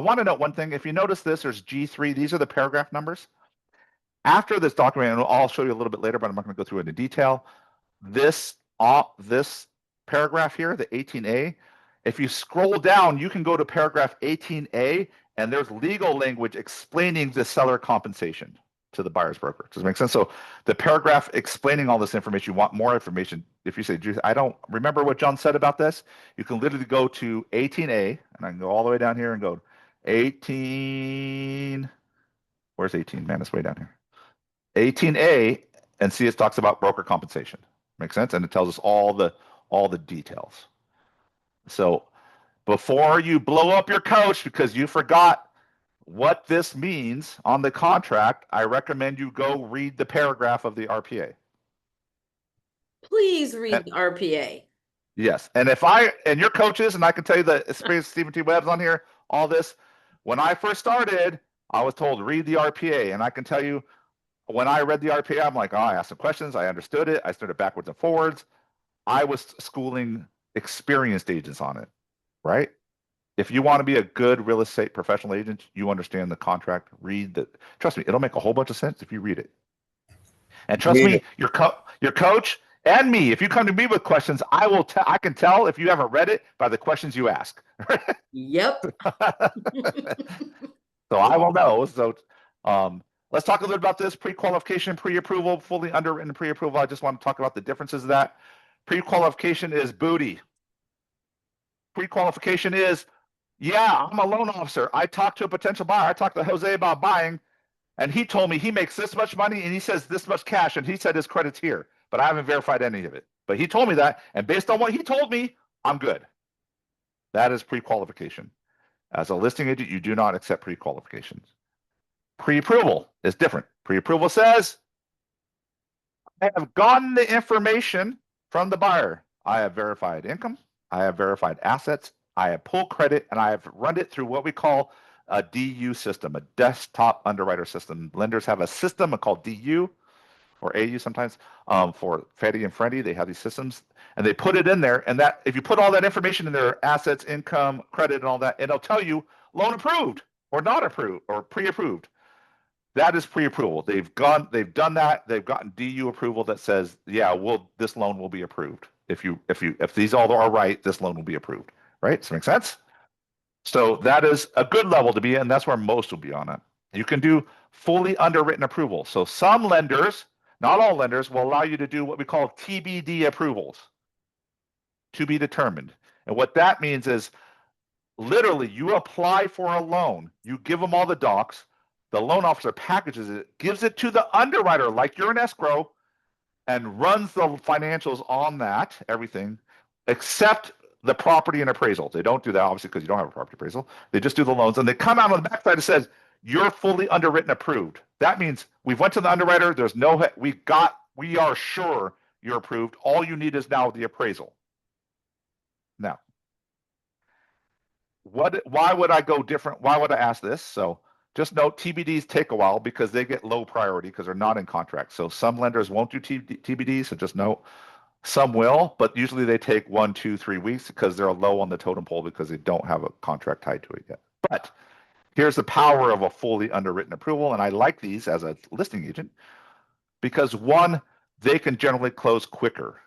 want to note one thing. If you notice this, there's G3. These are the paragraph numbers. After this document, and I'll show you a little bit later, but I'm not going to go through it in detail. This paragraph here, the 18A, if you scroll down, you can go to paragraph 18A, and there's legal language explaining the seller compensation to the buyer's broker. Does it make sense? So the paragraph explaining all this information, you want more information. If you say, I don't remember what John said about this, you can literally go to 18A, and I can go all the way down here and go 18. Where's 18? Man, it's way down here. 18A, and see it talks about broker compensation. Make sense? And it tells us all the details. So before you blow up your coach because you forgot what this means on the contract, I recommend you go read the paragraph of the RPA. Please read the RPA. Yes. And your coaches, and I can tell you the experience Stephen T. Webb's on here, all this, when I first started, I was told read the RPA. And I can tell you, when I read the RPA, I'm like, I asked some questions. I understood it. I started backwards and forwards. I was schooling experienced agents on it, right? If you want to be a good real estate professional agent, you understand the contract, trust me, it'll make a whole bunch of sense if you read it. And trust me, your coach and me, if you come to me with questions, I can tell if you haven't read it by the questions you ask. Yep. So I will know. So let's talk a little about this pre-qualification, pre-approval, fully underwritten pre-approval. I just want to talk about the differences of that. Pre-qualification is booty. Pre-qualification is, yeah, I'm a loan officer. I talked to a potential buyer. I talked to Jose about buying. and he told me he makes this much money and he says this much cash and he said his credit's here, but I haven't verified any of it. But he told me that, and based on what he told me, I'm good. That is pre-qualification. As a listing agent, you do not accept pre-qualifications. Pre-approval is different. Pre-approval says, I have gotten the information from the buyer. I have verified income. I have verified assets. I have pulled credit, and I have run it through what we call a DU system, a desktop underwriter system. Lenders have a system called DU or AU sometimes for Fannie and Freddie. They have these systems, and they put it in there. And that if you put all that information in there, assets, income, credit, and all that, it'll tell you loan approved or not approved or pre-approved. That is pre-approval. They've done that. They've gotten DU approval that says, yeah, this loan will be approved. If these all are right, this loan will be approved. Right? Does that make sense? So that is a good level to be in. That's where most will be on it. You can do fully underwritten approval. So some lenders, not all lenders, will allow you to do what we call TBD approvals, to be determined. And what that means is literally you apply for a loan, you give them all the docs, the loan officer packages it, gives it to the underwriter like you're an escrow, and runs the financials on that, everything, except the property and appraisal. They don't do that, obviously, because you don't have a property appraisal. They just do the loans, and they come out on the backside and says, you're fully underwritten approved. That means we've went to the underwriter, there's no, we are sure you're approved. All you need is now the appraisal. Now, why would I go different? Why would I ask this? So just note TBDs take a while because they get low priority because they're not in contract. So some lenders won't do TBDs, so just note some will, but usually they take 1, 2, 3 weeks because they're low on the totem pole because they don't have a contract tied to it yet. But here's the power of a fully underwritten approval, and I like these as a listing agent because one, they can generally close quicker.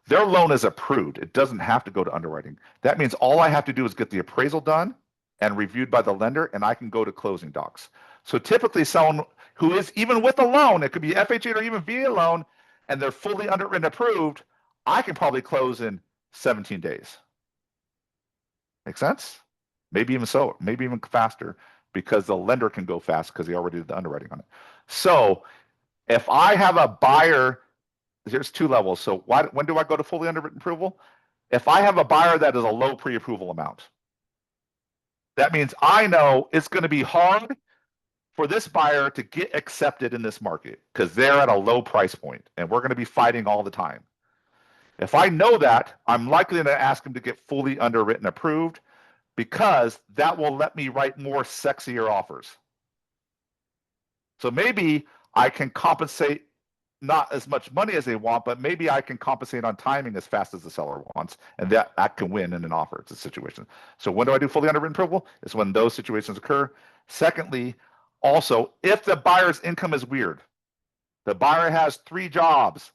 Their loan is approved. It doesn't have to go to underwriting. That means all I have to do is get the appraisal done and reviewed by the lender, and I can go to closing docs. So typically someone who is even with a loan, it could be FHA or even VA loan, and they're fully underwritten approved, I can probably close in 17 days. Make sense? Maybe even so, maybe even faster because the lender can go fast because they already did the underwriting on it. So if I have a buyer, there's 2 levels. So when do I go to fully underwritten approval? If I have a buyer that is a low pre-approval amount, that means I know it's going to be hard for this buyer to get accepted in this market because they're at a low price point and we're going to be fighting all the time. If I know that, I'm likely to ask him to get fully underwritten approved because that will let me write more sexier offers. So maybe I can compensate not as much money as they want, but maybe I can compensate on timing as fast as the seller wants, and that can win in an offer. It's a situation. So when do I do fully underwritten approval? It's when those situations occur. Secondly, also, if the buyer's income is weird, the buyer has 3 jobs,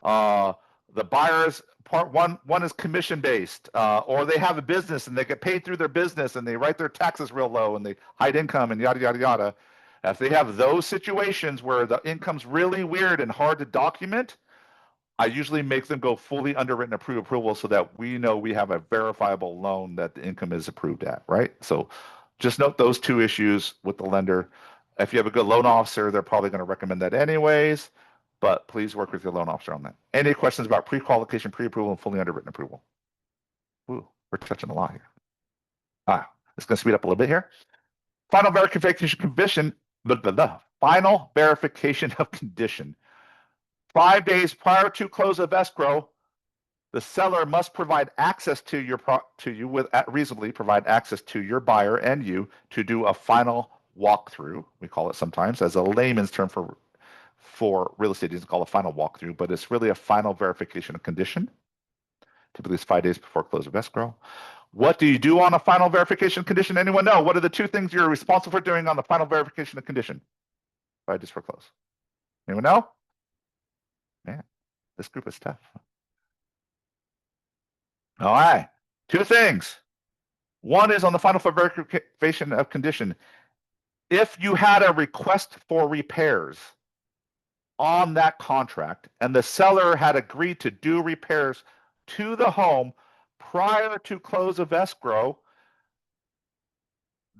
the buyer's one is commission based, or they have a business and they get paid through their business and they write their taxes real low and they hide income and yada, yada, yada. If they have those situations where the income's really weird and hard to document, I usually make them go fully underwritten approval so that we know we have a verifiable loan that the income is approved at, right? So just note those 2 issues with the lender. If you have a good loan officer, they're probably going to recommend that anyways, but please work with your loan officer on that. Any questions about pre-qualification, pre-approval, and fully underwritten approval? Ooh, we're touching a lot here. It's going to speed up a little bit here. Final verification condition. Final verification of condition. 5 days prior to close of escrow, the seller must provide access to you reasonably provide access to your buyer and you to do a final walkthrough. We call it sometimes as a layman's term for real estate agents called a final walkthrough, but it's really a final verification of condition. Typically it's 5 days before close of escrow. What do you do on a final verification condition? Anyone know? What are the 2 things you're responsible for doing on the final verification of condition? 5 days before close. Anyone know? Man, this group is tough. All right, 2 things. One is on the final verification of condition. If you had a request for repairs on that contract and the seller had agreed to do repairs to the home prior to close of escrow,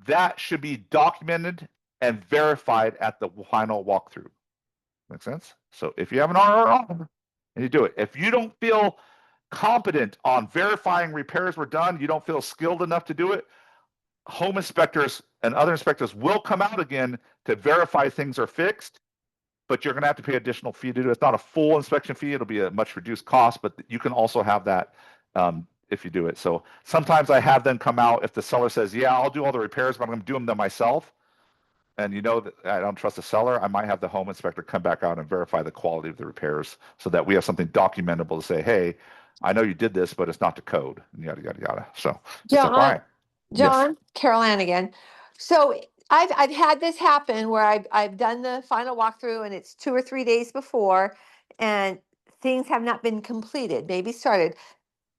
that should be documented and verified at the final walkthrough. Make sense? So if you have an RRR and you do it, if you don't feel competent on verifying repairs were done, you don't feel skilled enough to do it, home inspectors and other inspectors will come out again to verify things are fixed, but you're going to have to pay additional fee to do it. It's not a full inspection fee. It'll be a much reduced cost, but you can also have that if you do it. So sometimes I have them come out if the seller says, yeah, I'll do all the repairs, but I'm going to do them myself. And you know that I don't trust the seller, I might have the home inspector come back out and verify the quality of the repairs so that we have something documentable to say, hey, I know you did this, but it's not to code, and yada, yada, yada. So it's John, FYI. John, Carol Ann again. So I've had this happen where I've done the final walkthrough and it's 2 or 3 days before and things have not been completed, maybe started.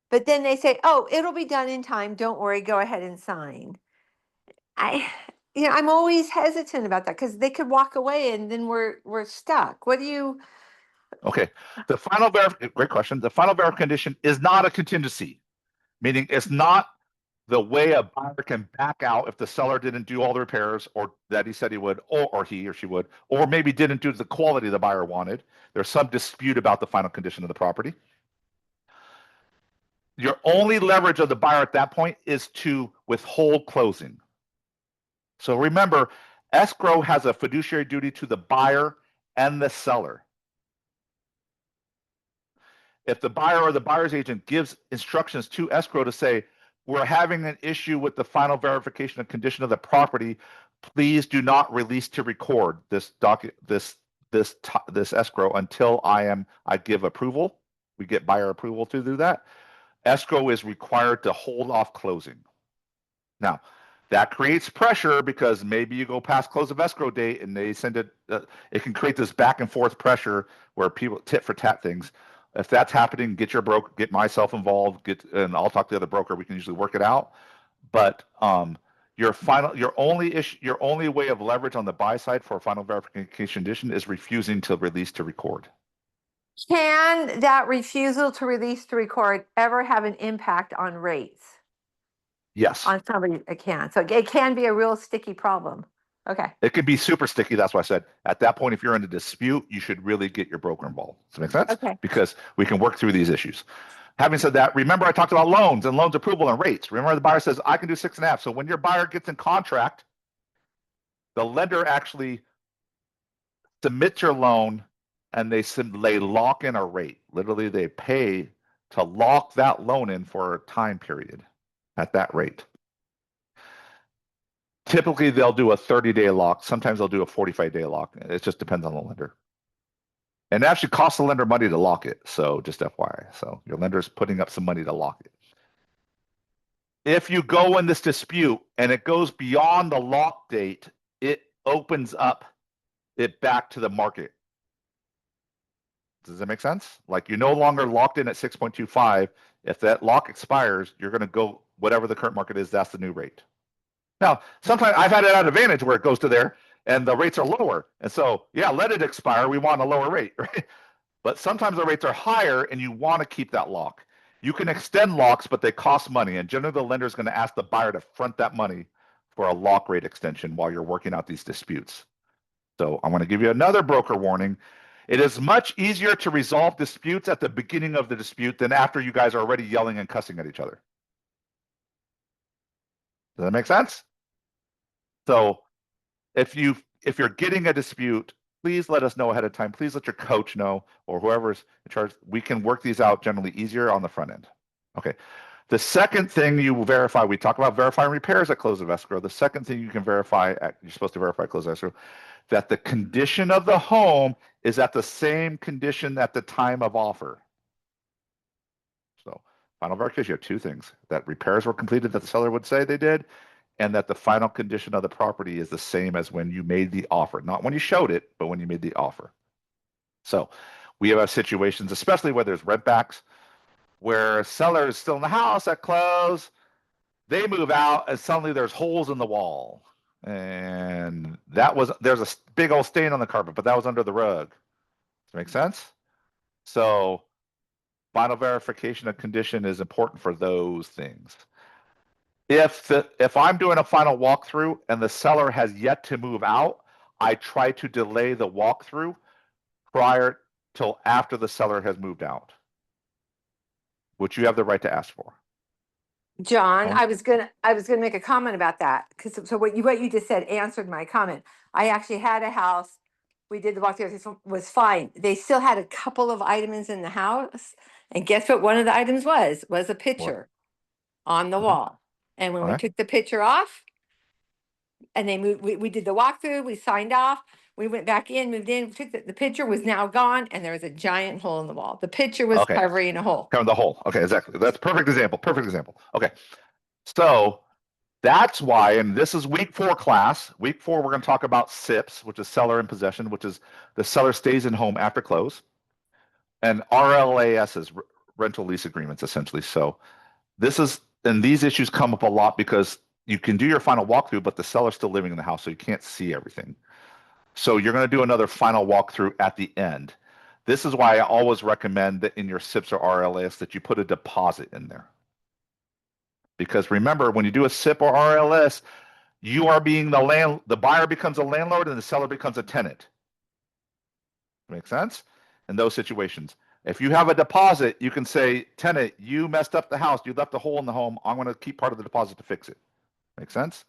But then they say, oh, it'll be done in time. Don't worry, go ahead and sign. I'm always hesitant about that because they could walk away and then we're stuck. What do you? Okay. The final great question. The final verify condition is not a contingency, meaning it's not the way a buyer can back out if the seller didn't do all the repairs or that he said he would, or he or she would, or maybe didn't do the quality the buyer wanted. There's some dispute about the final condition of the property. Your only leverage of the buyer at that point is to withhold closing. So remember, escrow has a fiduciary duty to the buyer and the seller. If the buyer or the buyer's agent gives instructions to escrow to say, we're having an issue with the final verification and condition of the property, please do not release to record this escrow until I give approval. We get buyer approval to do that. Escrow is required to hold off closing. Now, that creates pressure because maybe you go past close of escrow date and they send it. It can create this back and forth pressure where people tit for tat things. If that's happening, get your broker, get myself involved, and I'll talk to the other broker. We can usually work it out. But your only way of leverage on the buy side for a final verification condition is refusing to release to record. Can that refusal to release to record ever have an impact on rates? Yes. On somebody, it can. So it can be a real sticky problem. Okay. It can be super sticky. That's why I said at that point, if you're in a dispute, you should really get your broker involved. Does that make sense? Okay. Because we can work through these issues. Having said that, remember I talked about loans and loans approval and rates. Remember the buyer says, I can do 6.5. So when your buyer gets in contract, the lender actually submits your loan and they lock in a rate. Literally, they pay to lock that loan in for a time period at that rate. Typically, they'll do a 30-day lock. Sometimes they'll do a 45-day lock. It just depends on the lender. And it actually costs the lender money to lock it. So just FYI. So your lender's putting up some money to lock it. If you go in this dispute and it goes beyond the lock date, it opens up it back to the market. Does that make sense? Like you're no longer locked in at 6.25. If that lock expires, you're going to go whatever the current market is. That's the new rate. Now, sometimes I've had it at advantage where it goes to there and the rates are lower. And so, yeah, let it expire. We want a lower rate, right? But sometimes the rates are higher and you want to keep that lock. You can extend locks, but they cost money. And generally, the lender is going to ask the buyer to front that money for a lock rate extension while you're working out these disputes. So I'm going to give you another broker warning. It is much easier to resolve disputes at the beginning of the dispute than after you guys are already yelling and cussing at each other. Does that make sense? So if you're getting a dispute, please let us know ahead of time. Please let your coach know or whoever's in charge. We can work these out generally easier on the front end. Okay. The second thing you verify, we talk about verifying repairs at close of escrow. The second thing you can verify, you're supposed to verify close of escrow, that the condition of the home is at the same condition at the time of offer. So final verification, you have two things: that repairs were completed that the seller would say they did, and that the final condition of the property is the same as when you made the offer. Not when you showed it, but when you made the offer. So we have situations, especially where there's rent backs, where a seller is still in the house at close, they move out, and suddenly there's holes in the wall. And there's a big old stain on the carpet, but that was under the rug. Does that make sense? So final verification of condition is important for those things. If I'm doing a final walkthrough and the seller has yet to move out, I try to delay the walkthrough prior till after the seller has moved out, which you have the right to ask for. John, Oh. I was gonna make a comment about that, because so what you just said answered my comment. I actually had a house, we did the walkthrough, it was fine. They still had a couple of items in the house, and guess what one of the items was a picture on the Mhm. wall. And when we Alright. took the picture off, and they moved, we did the walkthrough, we signed off, we went back in, moved in, took the picture was now gone, and there was a giant hole in the wall. The picture was Okay. covering a hole. Cover the hole. Okay, exactly. That's perfect example. Perfect example. Okay. So that's why, and this is week 4 class. Week 4, we're going to talk about SIPs, which is seller in possession, which is the seller stays in home after close. And RLAS is rental lease agreements, essentially. So this is, and these issues come up a lot because you can do your final walkthrough, but the seller's still living in the house, so you can't see everything. So you're going to do another final walkthrough at the end. This is why I always recommend that in your SIPs or RLAS that you put a deposit in there. Because remember, when you do a SIP or RLS, you are being the buyer becomes a landlord and the seller becomes a tenant. Make sense? In those situations. If you have a deposit, you can say, tenant, you messed up the house. You left a hole in the home. I'm going to keep part of the deposit to fix it. Make sense?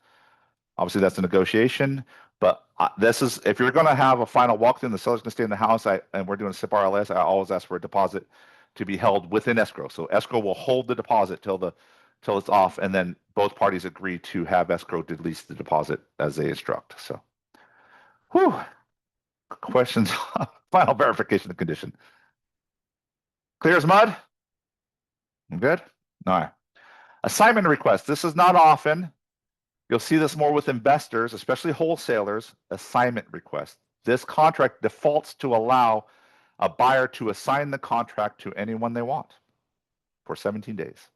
Obviously, that's a negotiation. But this is, if you're going to have a final walkthrough and the seller's going to stay in the house, and we're doing a SIP RLS, I always ask for a deposit to be held within escrow. So escrow will hold the deposit till it's off, and then both parties agree to have escrow release the deposit as they instruct. So, whew. Questions? Final verification of condition. Clear as mud? Good? All right. Assignment request. This is not often. You'll see this more with investors, especially wholesalers. Assignment request. This contract defaults to allow a buyer to assign the contract to anyone they want for 17 days.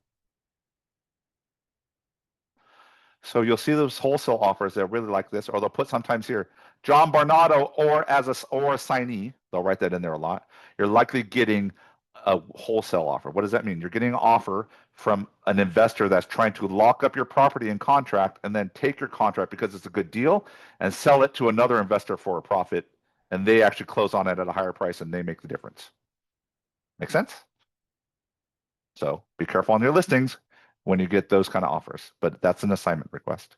So you'll see those wholesale offers that really like this, or they'll put sometimes here, John Barnado or assignee. They'll write that in there a lot. You're likely getting a wholesale offer. What does that mean? You're getting an offer from an investor that's trying to lock up your property in contract and then take your contract because it's a good deal and sell it to another investor for a profit, and they actually close on it at a higher price and they make the difference. Make sense? So be careful on your listings when you get those kind of offers, but that's an assignment request.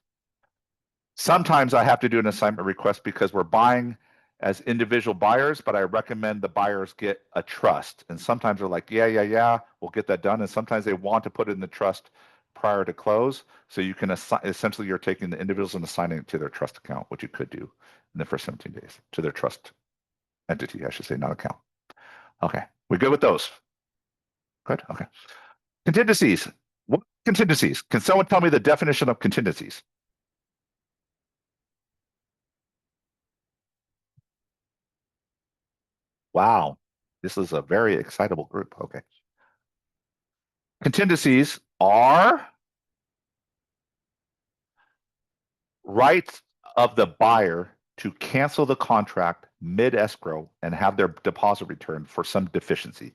Sometimes I have to do an assignment request because we're buying as individual buyers, but I recommend the buyers get a trust. And sometimes they're like, yeah, we'll get that done. And sometimes they want to put it in the trust prior to close. So you can essentially, you're taking the individuals and assigning it to their trust account, which you could do in the first 17 days, to their trust entity, I should say, not account. Okay, we good with those? Good, okay. Contingencies. What contingencies? Can someone tell me the definition of contingencies? Wow, this is a very excitable group. Okay. Contingencies are rights of the buyer to cancel the contract mid-escrow and have their deposit returned for some deficiency.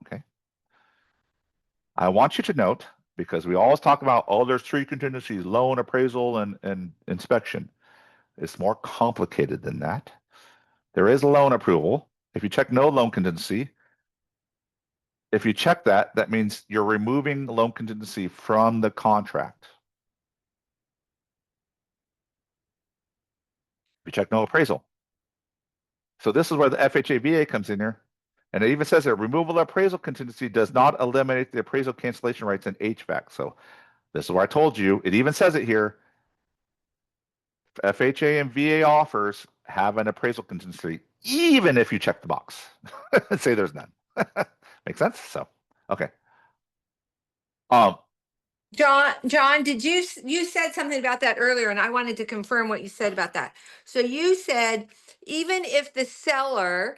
Okay. I want you to note, because we always talk about, oh, there's 3 contingencies, loan, appraisal, and inspection. It's more complicated than that. There is loan approval. If you check no loan contingency, if you check that, that means you're removing loan contingency from the contract. If you check no appraisal. So this is where the FHA VA comes in here. And it even says that removal of appraisal contingency does not eliminate the appraisal cancellation rights in HVAC. So this is where I told you, it even says it here. FHA and VA offers have an appraisal contingency, even if you check the box and say there's none. Make sense? So, okay. John, did you said something about that earlier, and I wanted to confirm what you said about that. So you said even if the seller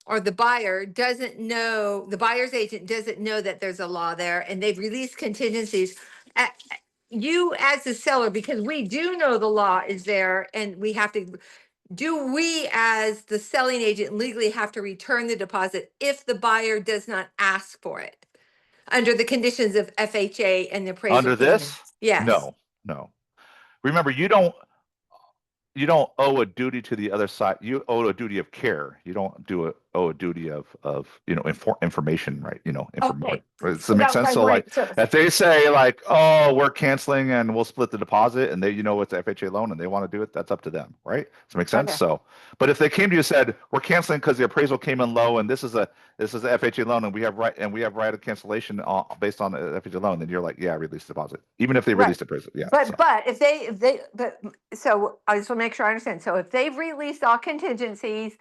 or the buyer doesn't know, the buyer's agent doesn't know that there's a law there, and they've released contingencies, you as the seller, because we do know the law is there, and we have to. Do we, as the selling agent, legally have to return the deposit if the buyer does not ask for it? under the conditions of FHA and the appraisal. Under came in. this? Yes. No. Remember, you don't owe a duty to the other side. You owe a duty of care. You don't owe a duty of information, right? Okay. Does that make sense? So like, if they say like, oh, we're canceling and we'll split the deposit, and it's a FHA loan and they want to do it, that's up to them, right? Does that make sense? Okay. So, but if they came to you and said, we're canceling because the appraisal came in low and this is a FHA loan and we have right of cancellation based on the FHA loan, then you're like, yeah, release the deposit, even if they Right. released appraisal. Yeah. But so. so I just want to make sure I understand. So if they've released all contingencies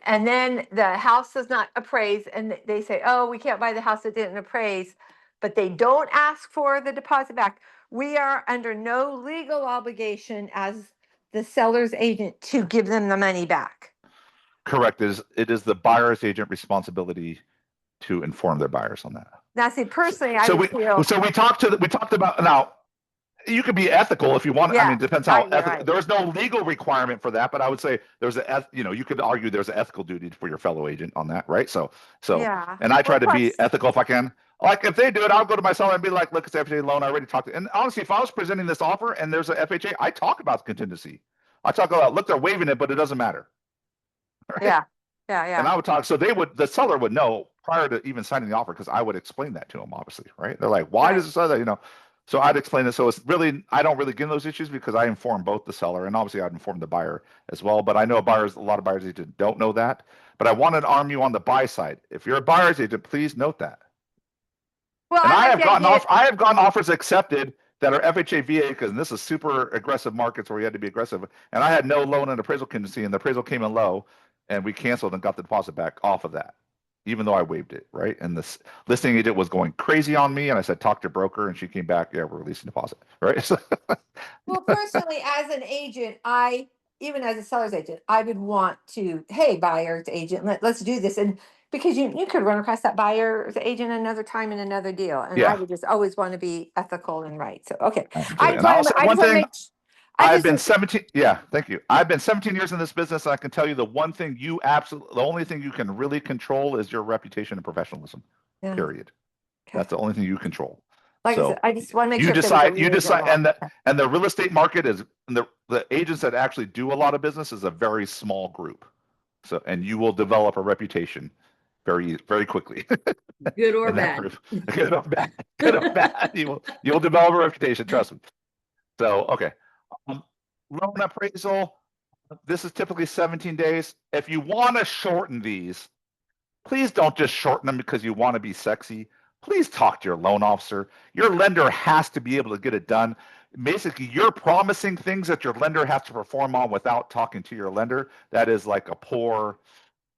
and then the house does not appraise and they say, oh, we can't buy the house that didn't appraise, but they don't ask for the deposit back, we are under no legal obligation as the seller's agent to give them the money back. Correct. It is the buyer's agent responsibility to inform their buyers on that. Now, see, personally, I So would feel. we talked about now. You could be ethical if you want. I Yeah, mean, it depends how you're right. There's no legal requirement for that, but I would say there's you could argue there's an ethical duty for your fellow agent on that, right? So Yeah. and I try Well, to be plus- ethical if I can. Like if they do it, I'll go to my seller and be like, look, it's FHA loan. I already talked to. And honestly, if I was presenting this offer and there's a FHA, I talk about the contingency. I talk about, look, they're waiving it, but it doesn't matter. Right? Yeah. And I would talk, so the seller would know prior to even signing the offer, because I would explain that to them, obviously, right? They're like, why does it say that? So I'd explain it. So it's really, I don't really get in those issues because I inform both the seller and obviously I'd inform the buyer as well. But I know a lot of buyer's agents don't know that. But I want to arm you on the buy side. If you're a buyer's agent, please note that. Well, And I like have gotten offers accepted that are FHA VA, because this is super aggressive markets where you had to be aggressive. And I had no loan and appraisal contingency, and the appraisal came in low, and we canceled and got the deposit back off of that, even though I waived it, right? And this listing agent was going crazy on me, and I said, talk to your broker, and she came back, yeah, we're releasing deposit, right? So, Well, personally, as an agent, even as a seller's agent, I would want to, hey, buyer's agent, let's do this. And because you could run across that buyer's agent another time in another deal. And I Yeah. would just always want to be ethical and right. So, okay. absolutely. And also one thing, I've been 17. Yeah, thank you. I've been 17 years in this business, and I can tell you the only thing you can really control is your reputation and professionalism. Yeah. Period. Okay. That's the only thing you control. Like So, I said, I just want to make you sure. decide, and the real estate market is, and the agents that actually do a lot of business is a very small group. So, and you will develop a reputation very, very quickly. Good or in that bad. group. Good or bad. Good or bad. You'll develop a reputation. Trust me. So, okay. Loan appraisal. This is typically 17 days. If you want to shorten these, please don't just shorten them because you want to be sexy. Please talk to your loan officer. Your lender has to be able to get it done. Basically, you're promising things that your lender has to perform on without talking to your lender. That is like a poor,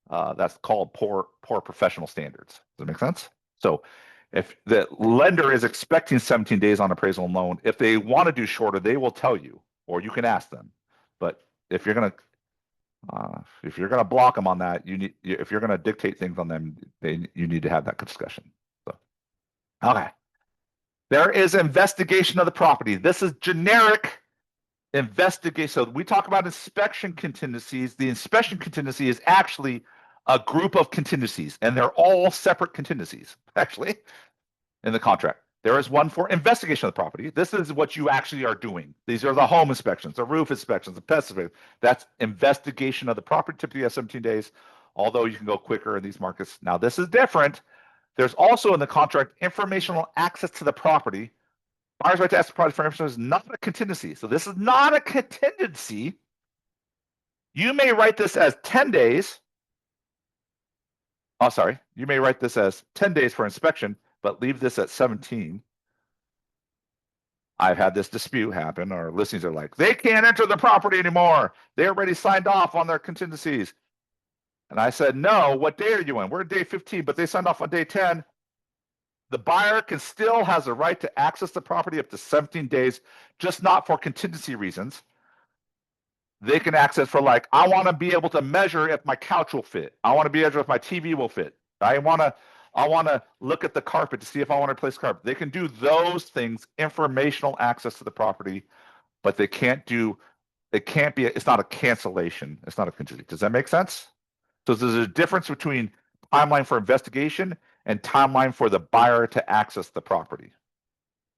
that's called poor professional standards. Does that make sense? So if the lender is expecting 17 days on appraisal and loan, if they want to do shorter, they will tell you, or you can ask them. But if you're gonna block them on that, if you're gonna dictate things on them, you need to have that discussion. So, okay. There is investigation of the property. This is generic investigation. So we talk about inspection contingencies. The inspection contingency is actually a group of contingencies, and they're all separate contingencies, actually, in the contract. There is one for investigation of the property. This is what you actually are doing. These are the home inspections, the roof inspections, the pest inspections. That's investigation of the property. Typically, you have 17 days, although you can go quicker in these markets. Now, this is different. There's also in the contract informational access to the property. Buyer's right to ask the property for information is not a contingency. So this is not a contingency. You may write this as 10 days. Oh, sorry. You may write this as 10 days for inspection, but leave this at 17. I've had this dispute happen. Our listings are like, they can't enter the property anymore. They already signed off on their contingencies. And I said, no, what day are you in? We're at day 15, but they signed off on day 10. The buyer still has the right to access the property up to 17 days, just not for contingency reasons. They can access for like, I want to be able to measure if my couch will fit. I want to be able to if my TV will fit. I want to look at the carpet to see if I want to replace carpet. They can do those things, informational access to the property, but it's not a cancellation. It's not a contingency. Does that make sense? So there's a difference between timeline for investigation, and timeline for the buyer to access the property.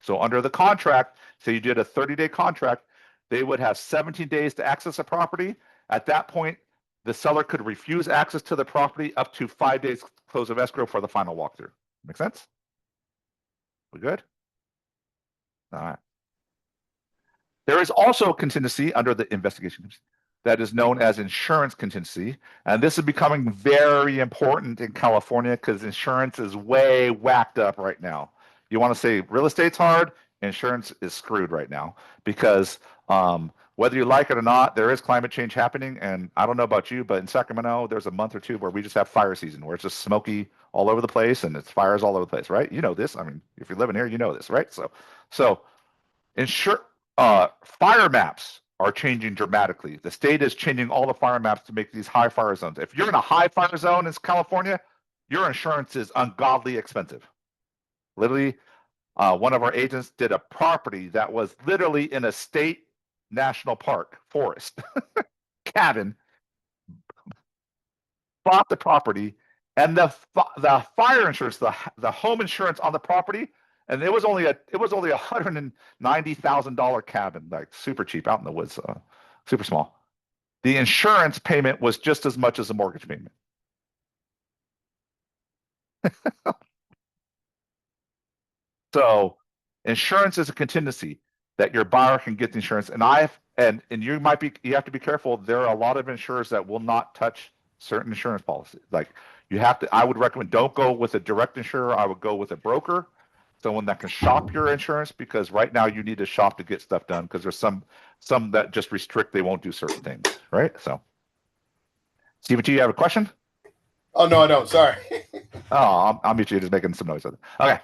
So under the contract, say you did a 30-day contract, they would have 17 days to access a property. At that point, the seller could refuse access to the property up to 5 days close of escrow for the final walkthrough. Make sense? We good? All right. There is also a contingency under the investigation that is known as insurance contingency. And this is becoming very important in California because insurance is way whacked up right now. You want to say real estate's hard, insurance is screwed right now because whether you like it or not, there is climate change happening. And I don't know about you, but in Sacramento, there's a month or two where we just have fire season where it's just smoky all over the place and it's fires all over the place, right? You know this. I mean, if you're living here, you know this, right? So fire maps are changing dramatically. The state is changing all the fire maps to make these high fire zones. If you're in a high fire zone in California, your insurance is ungodly expensive. Literally, one of our agents did a property that was literally in a state national park forest cabin, bought the property, and the fire insurance, the home insurance on the property, and it was only a $190,000 cabin, like super cheap out in the woods, super small. The insurance payment was just as much as a mortgage payment. So insurance is a contingency that your buyer can get the insurance. And you have to be careful. There are a lot of insurers that will not touch certain insurance policies. Like I would recommend, don't go with a direct insurer. I would go with a broker, someone that can shop your insurance, because right now you need to shop to get stuff done because there's some that just restrict, they won't do certain things, right? So Stephen T, you have a question? Oh, no, I don't. Sorry. Oh, I'm usually just making some noise with it. Okay.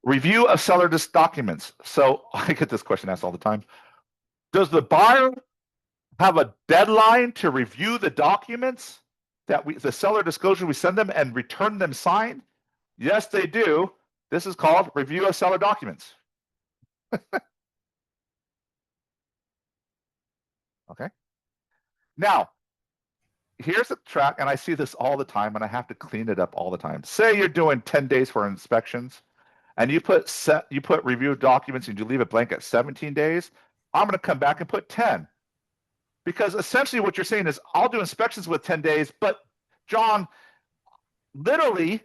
Review of seller documents. So I get this question asked all the time. Does the buyer have a deadline to review the documents that the seller disclosure we send them and return them signed? Yes, they do. This is called review of seller documents. Okay. Now, here's a track, and I see this all the time, and I have to clean it up all the time. Say you're doing 10 days for inspections, and you put review documents and you leave it blank at 17 days. I'm going to come back and put 10. Because essentially what you're saying is, I'll do inspections with 10 days, but John, literally,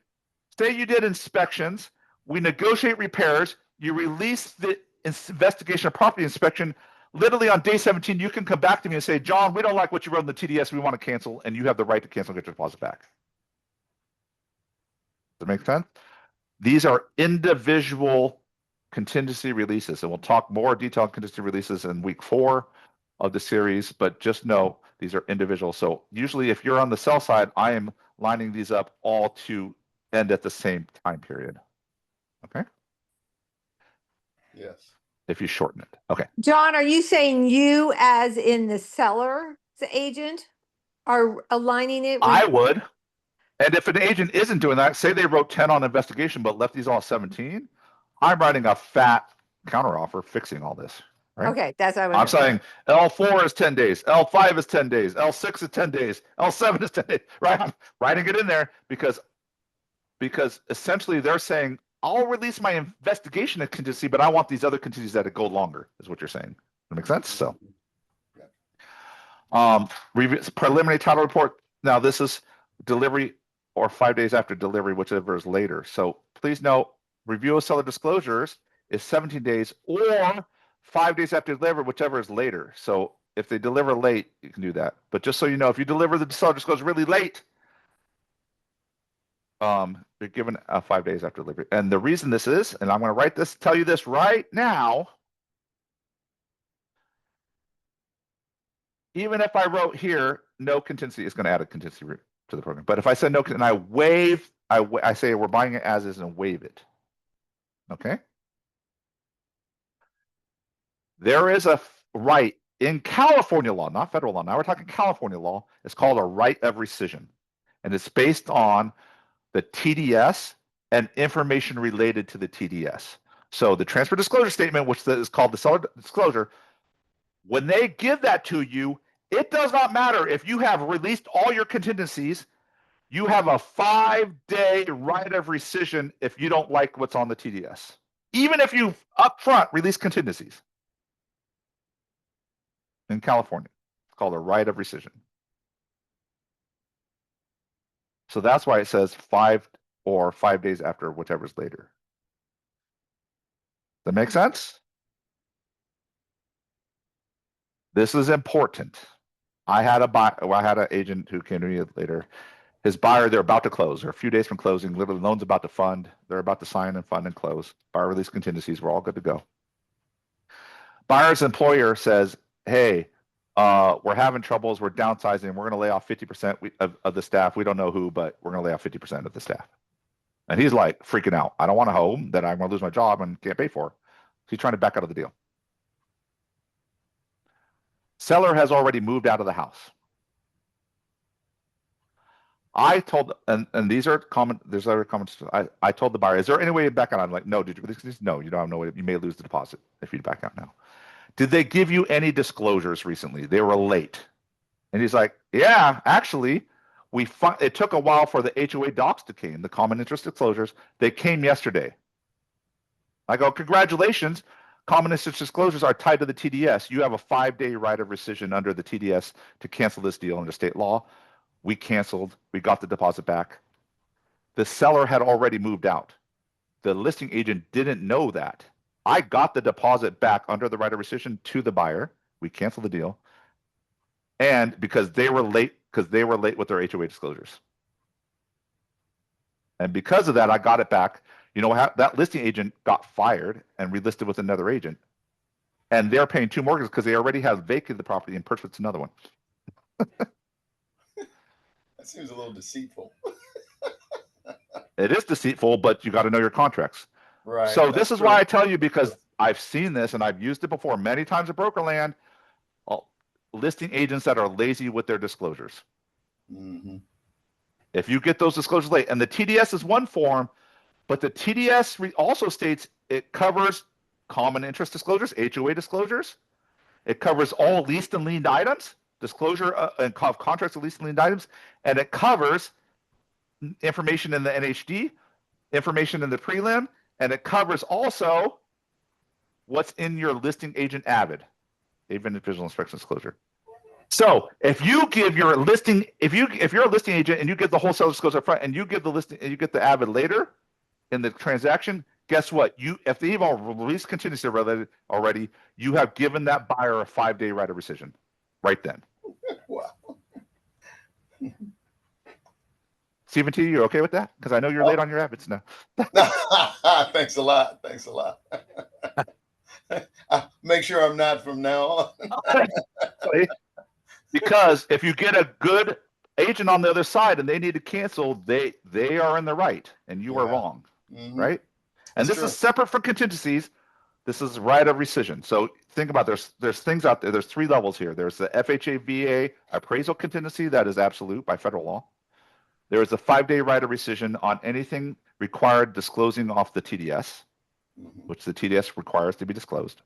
say you did inspections, we negotiate repairs, you release the investigation of property inspection, literally on day 17, you can come back to me and say, John, we don't like what you wrote in the TDS, we want to cancel, and you have the right to cancel and get your deposit back. Does that make sense? These are individual contingency releases, and we'll talk more detailed contingency releases in week 4 of the series, but just know these are individual. So usually if you're on the sell side, I am lining these up all to end at the same time period. Okay? Yes. If you shorten it. Okay. John, are you saying you as in the seller's agent are aligning it? I would. And if an agent isn't doing that, say they wrote 10 on investigation but left these all 17, I'm writing a fat counteroffer fixing all this. Right? Okay, that's what I'm saying L4 is 10 days, L5 is 10 days, L6 is 10 days, L7 is 10 days, right? I'm writing it in there because essentially they're saying, I'll release my investigation contingency, but I want these other contingencies that go longer, is what you're saying. That make sense? So, preliminary title report. Now this is delivery or 5 days after delivery, whichever is later. So please note, review of seller disclosures is 17 days or 5 days after delivery, whichever is later. So if they deliver late, you can do that. But just so you know, if you deliver the seller disclosure really late, you're given 5 days after delivery. And the reason this is, and I'm going to tell you this right now. Even if I wrote here, no contingency, is going to add a contingency to the program. But if I said no, and I say we're buying it as is and waive it. Okay. There is a right in California law, not federal law. Now we're talking California law. It's called a right of rescission. And it's based on the TDS and information related to the TDS. So the transfer disclosure statement, which is called the seller disclosure, when they give that to you, it does not matter if you have released all your contingencies, you have a 5-day right of rescission if you don't like what's on the TDS. Even if you upfront release contingencies. In California, it's called a right of rescission. So that's why it says 5 days after, whichever's later. That make sense? This is important. I had an agent who came to me later. His buyer, they're about to close. They're a few days from closing. Literally, loan's about to fund. They're about to sign and fund and close. Buyer release contingencies. We're all good to go. Buyer's employer says, "Hey, we're having troubles. We're downsizing. We're going to lay off 50% of the staff. We don't know who, but we're going to lay off 50% of the staff." And he's like freaking out. I don't want a home that I'm going to lose my job and can't pay for. He's trying to back out of the deal. Seller has already moved out of the house. I told, and these are common, there's other comments. I told the buyer, is there any way to back out? I'm like, no, did you release this? No, you don't have no way. You may lose the deposit if you back out now. Did they give you any disclosures recently? They were late. And he's like, yeah, actually, it took a while for the HOA docs to came, the common interest disclosures. They came yesterday. I go, congratulations. Common interest disclosures are tied to the TDS. You have a 5-day right of rescission under the TDS to cancel this deal under state law. We canceled. We got the deposit back. The seller had already moved out. The listing agent didn't know that. I got the deposit back under the right of rescission to the buyer. We canceled the deal. And because they were late with their HOA disclosures. And because of that, I got it back. You know, that listing agent got fired and relisted with another agent. And they're paying 2 mortgages because they already have vacated the property and purchased another one. That seems a little deceitful. It is deceitful, but you got to know your contracts. Right. So this is why I tell you, because I've seen this and I've used it before many times at Brokerland. Listing agents that are lazy with their disclosures. Mm-hmm. If you get those disclosures late, and the TDS is one form, but the TDS also states it covers common interest disclosures, HOA disclosures. It covers all leased and liened items, disclosure and contracts of leased and liened items, and it covers information in the NHD, information in the prelim, and it covers also what's in your listing agent avid, even visual inspection disclosure. So if you give your listing, if you're a listing agent and you give the wholesale disclosure up front and you give the listing and you get the avid later in the transaction, guess what? If they've all released contingency already, you have given that buyer a 5-day right of rescission right then. Wow. Stephen T, you okay with that? Because I know you're late on your avids now. Thanks a lot. Thanks a lot. Make sure I'm not from now on. Because if you get a good agent on the other side and they need to cancel, they are in the right and you are wrong, right? And this is separate from contingencies. This is right of rescission. So think about there's things out there. There's 3 levels here. There's the FHA VA appraisal contingency that is absolute by federal law. There is a 5-day right of rescission on anything required disclosing off the TDS, which the TDS requires to be disclosed.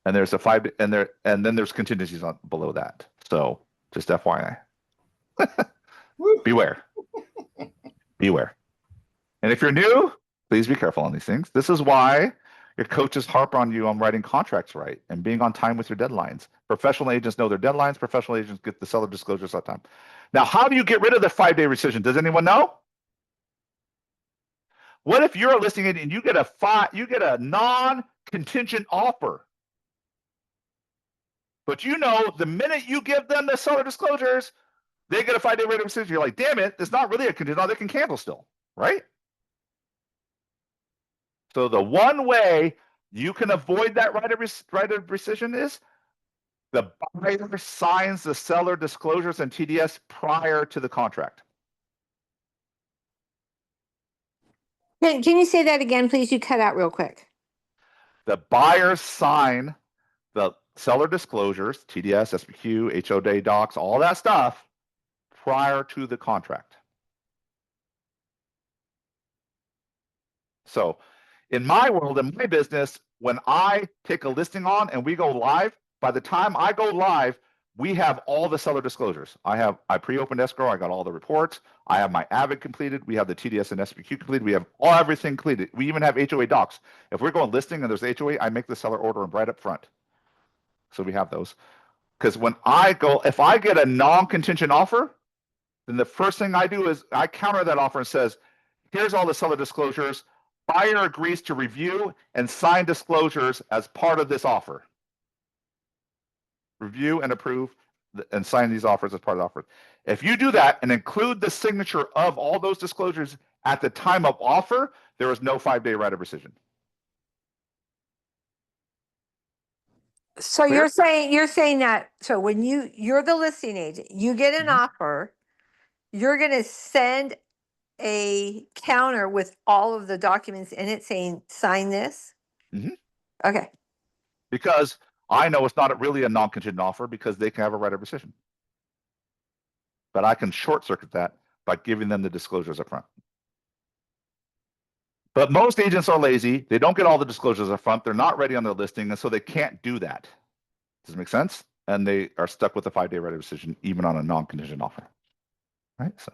And there's and then there's contingencies below that. So just FYI. Beware. Beware. And if you're new, please be careful on these things. This is why your coaches harp on you on writing contracts right and being on time with your deadlines. Professional agents know their deadlines. Professional agents get the seller disclosures on time. Now, how do you get rid of the 5-day rescission? Does anyone know? What if you're a listing agent and you get a non-contingent offer? But you know, the minute you give them the seller disclosures, they get a 5-day rate of rescission. You're like, damn it, it's not really a contingent. They can cancel still, right? So the one way you can avoid that right of rescission is the buyer signs the seller disclosures and TDS prior to the contract. Can you say that again, please? You cut out real quick. The buyers sign the seller disclosures, TDS, SPQ, HOA docs, all that stuff prior to the contract. So in my world, in my business, when I take a listing on and we go live, by the time I go live, we have all the seller disclosures. I pre-opened escrow. I got all the reports. I have my AVID completed. We have the TDS and SPQ completed. We have everything completed. We even have HOA docs. If we're going listing and there's HOA, I make the seller order them right up front. So we have those. Because when if I get a non-contingent offer, then the first thing I do is I counter that offer and says, here's all the seller disclosures. Buyer agrees to review and sign disclosures as part of this offer. Review and approve and sign these offers as part of the offer. If you do that and include the signature of all those disclosures at the time of offer, there is no 5-day right of rescission. So Clear? you're saying that, so when you're the listing agent, you get an offer, you're gonna send a counter with all of the documents in it saying, sign this? Mhm. Okay, Because I know it's not really a non-contingent offer because they can have a right of rescission. But I can short circuit that by giving them the disclosures up front. But most agents are lazy. They don't get all the disclosures up front. They're not ready on their listing, and so they can't do that. Does it make sense? And they are stuck with a 5-day right of rescission, even on a non-contingent offer. Right? So,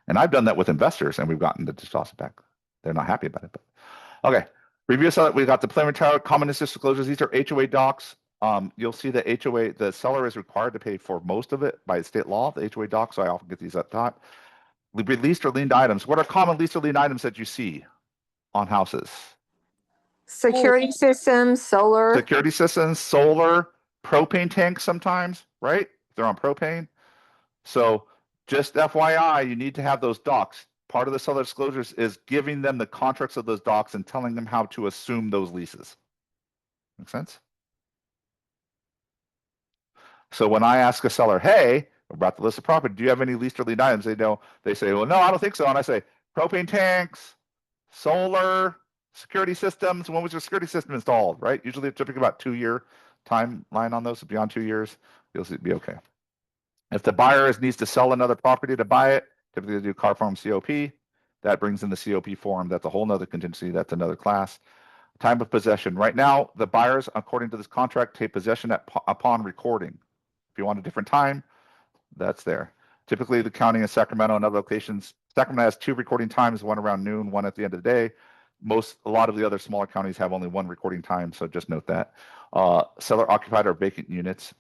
and I've done that with investors, and we've gotten the deposit back. They're not happy about it. But okay. Review seller. We got the preliminary common disclosures. These are HOA docs. You'll see the HOA, the seller is required to pay for most of it by state law, the HOA docs. So I often get these up top. Leased or liened items. What are common leased or liened items that you see on houses? security systems, solar. Security systems, solar, propane tanks sometimes, right? They're on propane. So just FYI, you need to have those docs. Part of the seller disclosures is giving them the contracts of those docs and telling them how to assume those leases. Make sense? So when I ask a seller, hey, about the list of property, do you have any leased or liened items? They say, well, no, I don't think so. And I say, propane tanks, solar, security systems. When was your security system installed, right? Usually it's typically about 2-year timeline on those. So beyond 2 years, you'll be okay. If the buyer needs to sell another property to buy it, typically they do car form COP. That brings in the COP form. That's a whole nother contingency. That's another class. Time of possession. Right now, the buyers, according to this contract, take possession upon recording. If you want a different time, that's there. Typically, the county in Sacramento and other locations, Sacramento has 2 recording times, one around noon, one at the end of the day. A lot of the other smaller counties have only 1 recording time, so just note that. Seller occupied or vacant units.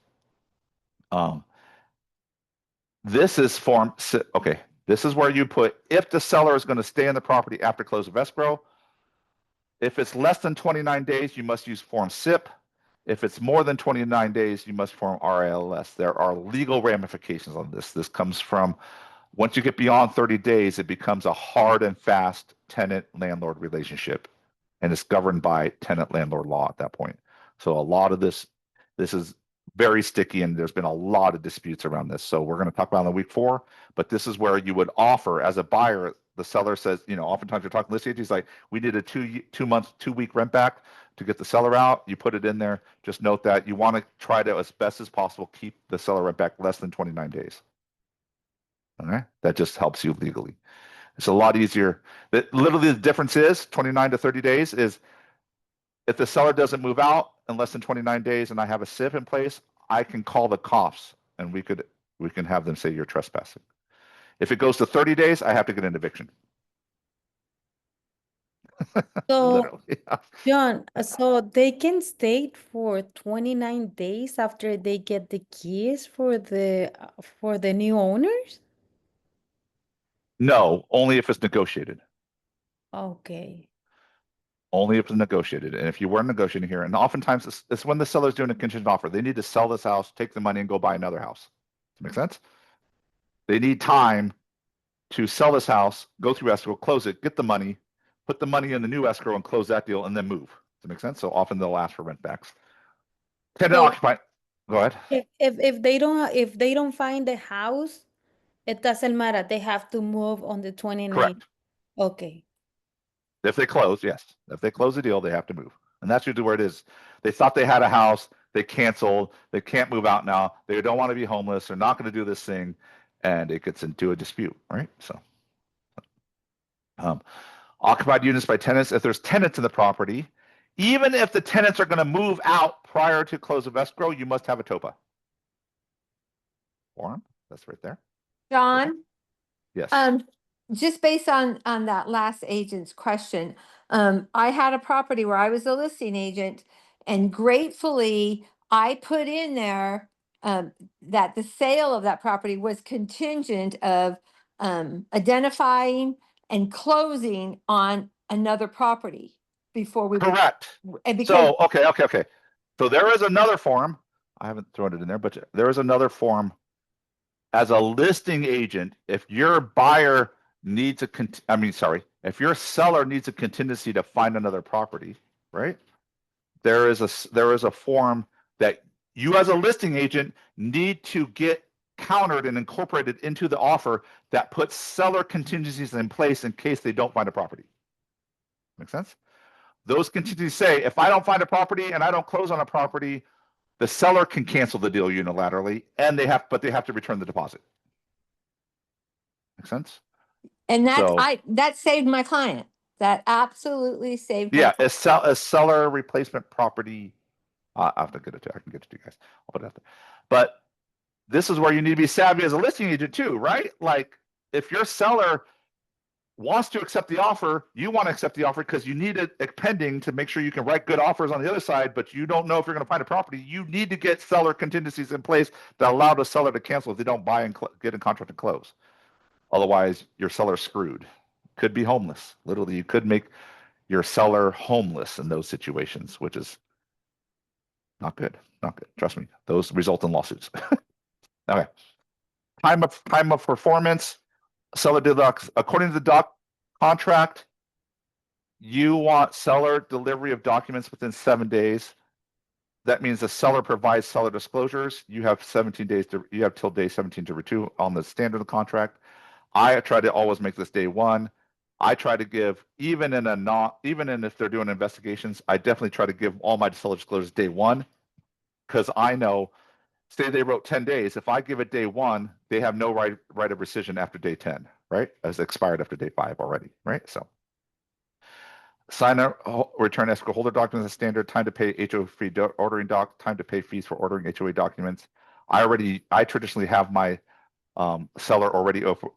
This is okay. This is where you put if the seller is going to stay in the property after close of escrow. If it's less than 29 days, you must use form SIP. If it's more than 29 days, you must form RALS. There are legal ramifications on this. This comes from once you get beyond 30 days, it becomes a hard and fast tenant-landlord relationship, and it's governed by tenant-landlord law at that point. So a lot of this is very sticky, and there's been a lot of disputes around this. So we're going to talk about it in week 4, but this is where you would offer as a buyer. The seller says, oftentimes you're talking listing agents like, we did a 2-week rent back to get the seller out. You put it in there. Just note that you want to try to, as best as possible, keep the seller rent back less than 29 days. Okay, that just helps you legally. It's a lot easier. Literally, the difference is 29 to 30 days is if the seller doesn't move out in less than 29 days and I have a SIP in place, I can call the cops and we can have them say you're trespassing. If it goes to 30 days, I have to get an eviction. So, Literally. John, so they can stay for 29 days after they get the keys for the new owners? No, only if it's negotiated. Okay. Only if it's negotiated. And if you weren't negotiating here, and oftentimes it's when the seller's doing a contingent offer. They need to sell this house, take the money, and go buy another house. Does that make sense? They need time to sell this house, go through escrow, close it, get the money, put the money in the new escrow and close that deal, and then move. Does that make sense? So often they'll ask for rent backs. Tenant So occupied. Go ahead. if they don't find the house, it doesn't matter. They have to move on the 29th. Correct. Okay. If they close, yes. If they close the deal, they have to move. And that's usually where it is. They thought they had a house, they canceled, they can't move out now, they don't want to be homeless, they're not going to do this thing, and it gets into a dispute, right? So occupied units by tenants. If there's tenants in the property, even if the tenants are going to move out prior to close of escrow, you must have a TOPA. form. That's right there. John, Yes. just based on that last agent's question, I had a property where I was a listing agent, and gratefully I put in there that the sale of that property was contingent of identifying and closing on another property before we would, Correct. and because So, okay. So there is another form. I haven't thrown it in there, but there is another form. As a listing agent, if your buyer needs if your seller needs a contingency to find another property, right? There is a form that you as a listing agent need to get countered and incorporated into the offer that puts seller contingencies in place in case they don't find a property. Make sense? Those contingencies say, if I don't find a property and I don't close on a property, the seller can cancel the deal unilaterally, and they have to return the deposit. Make sense? and So- that saved my client. That absolutely saved my Yeah, client. a seller replacement property. I have to get it to. I can get it to you guys. I'll put it out there. But this is where you need to be savvy as a listing agent too, right? Like if your seller wants to accept the offer, you want to accept the offer because you need it pending to make sure you can write good offers on the other side, but you don't know if you're going to find a property. You need to get seller contingencies in place that allow the seller to cancel if they don't buy and get in contract and close. Otherwise, your seller's screwed. Could be homeless. Literally, you could make your seller homeless in those situations, which is not good. Not good. Trust me. Those result in lawsuits. Okay. Time of performance. Seller deducts according to the doc contract. You want seller delivery of documents within 7 days. That means the seller provides seller disclosures. You have 17 days you have till day 17 to return on the standard of the contract. I try to always make this day one. I try to give, even if they're doing investigations, I definitely try to give all my seller disclosures day one. Because I know, say they wrote 10 days. If I give it day one, they have no right of rescission after day 10, right? As expired after day 5 already, right? So sign a return escrow holder documents as standard, time to pay HOA fee ordering doc, time to pay fees for ordering HOA documents. I traditionally have my seller already over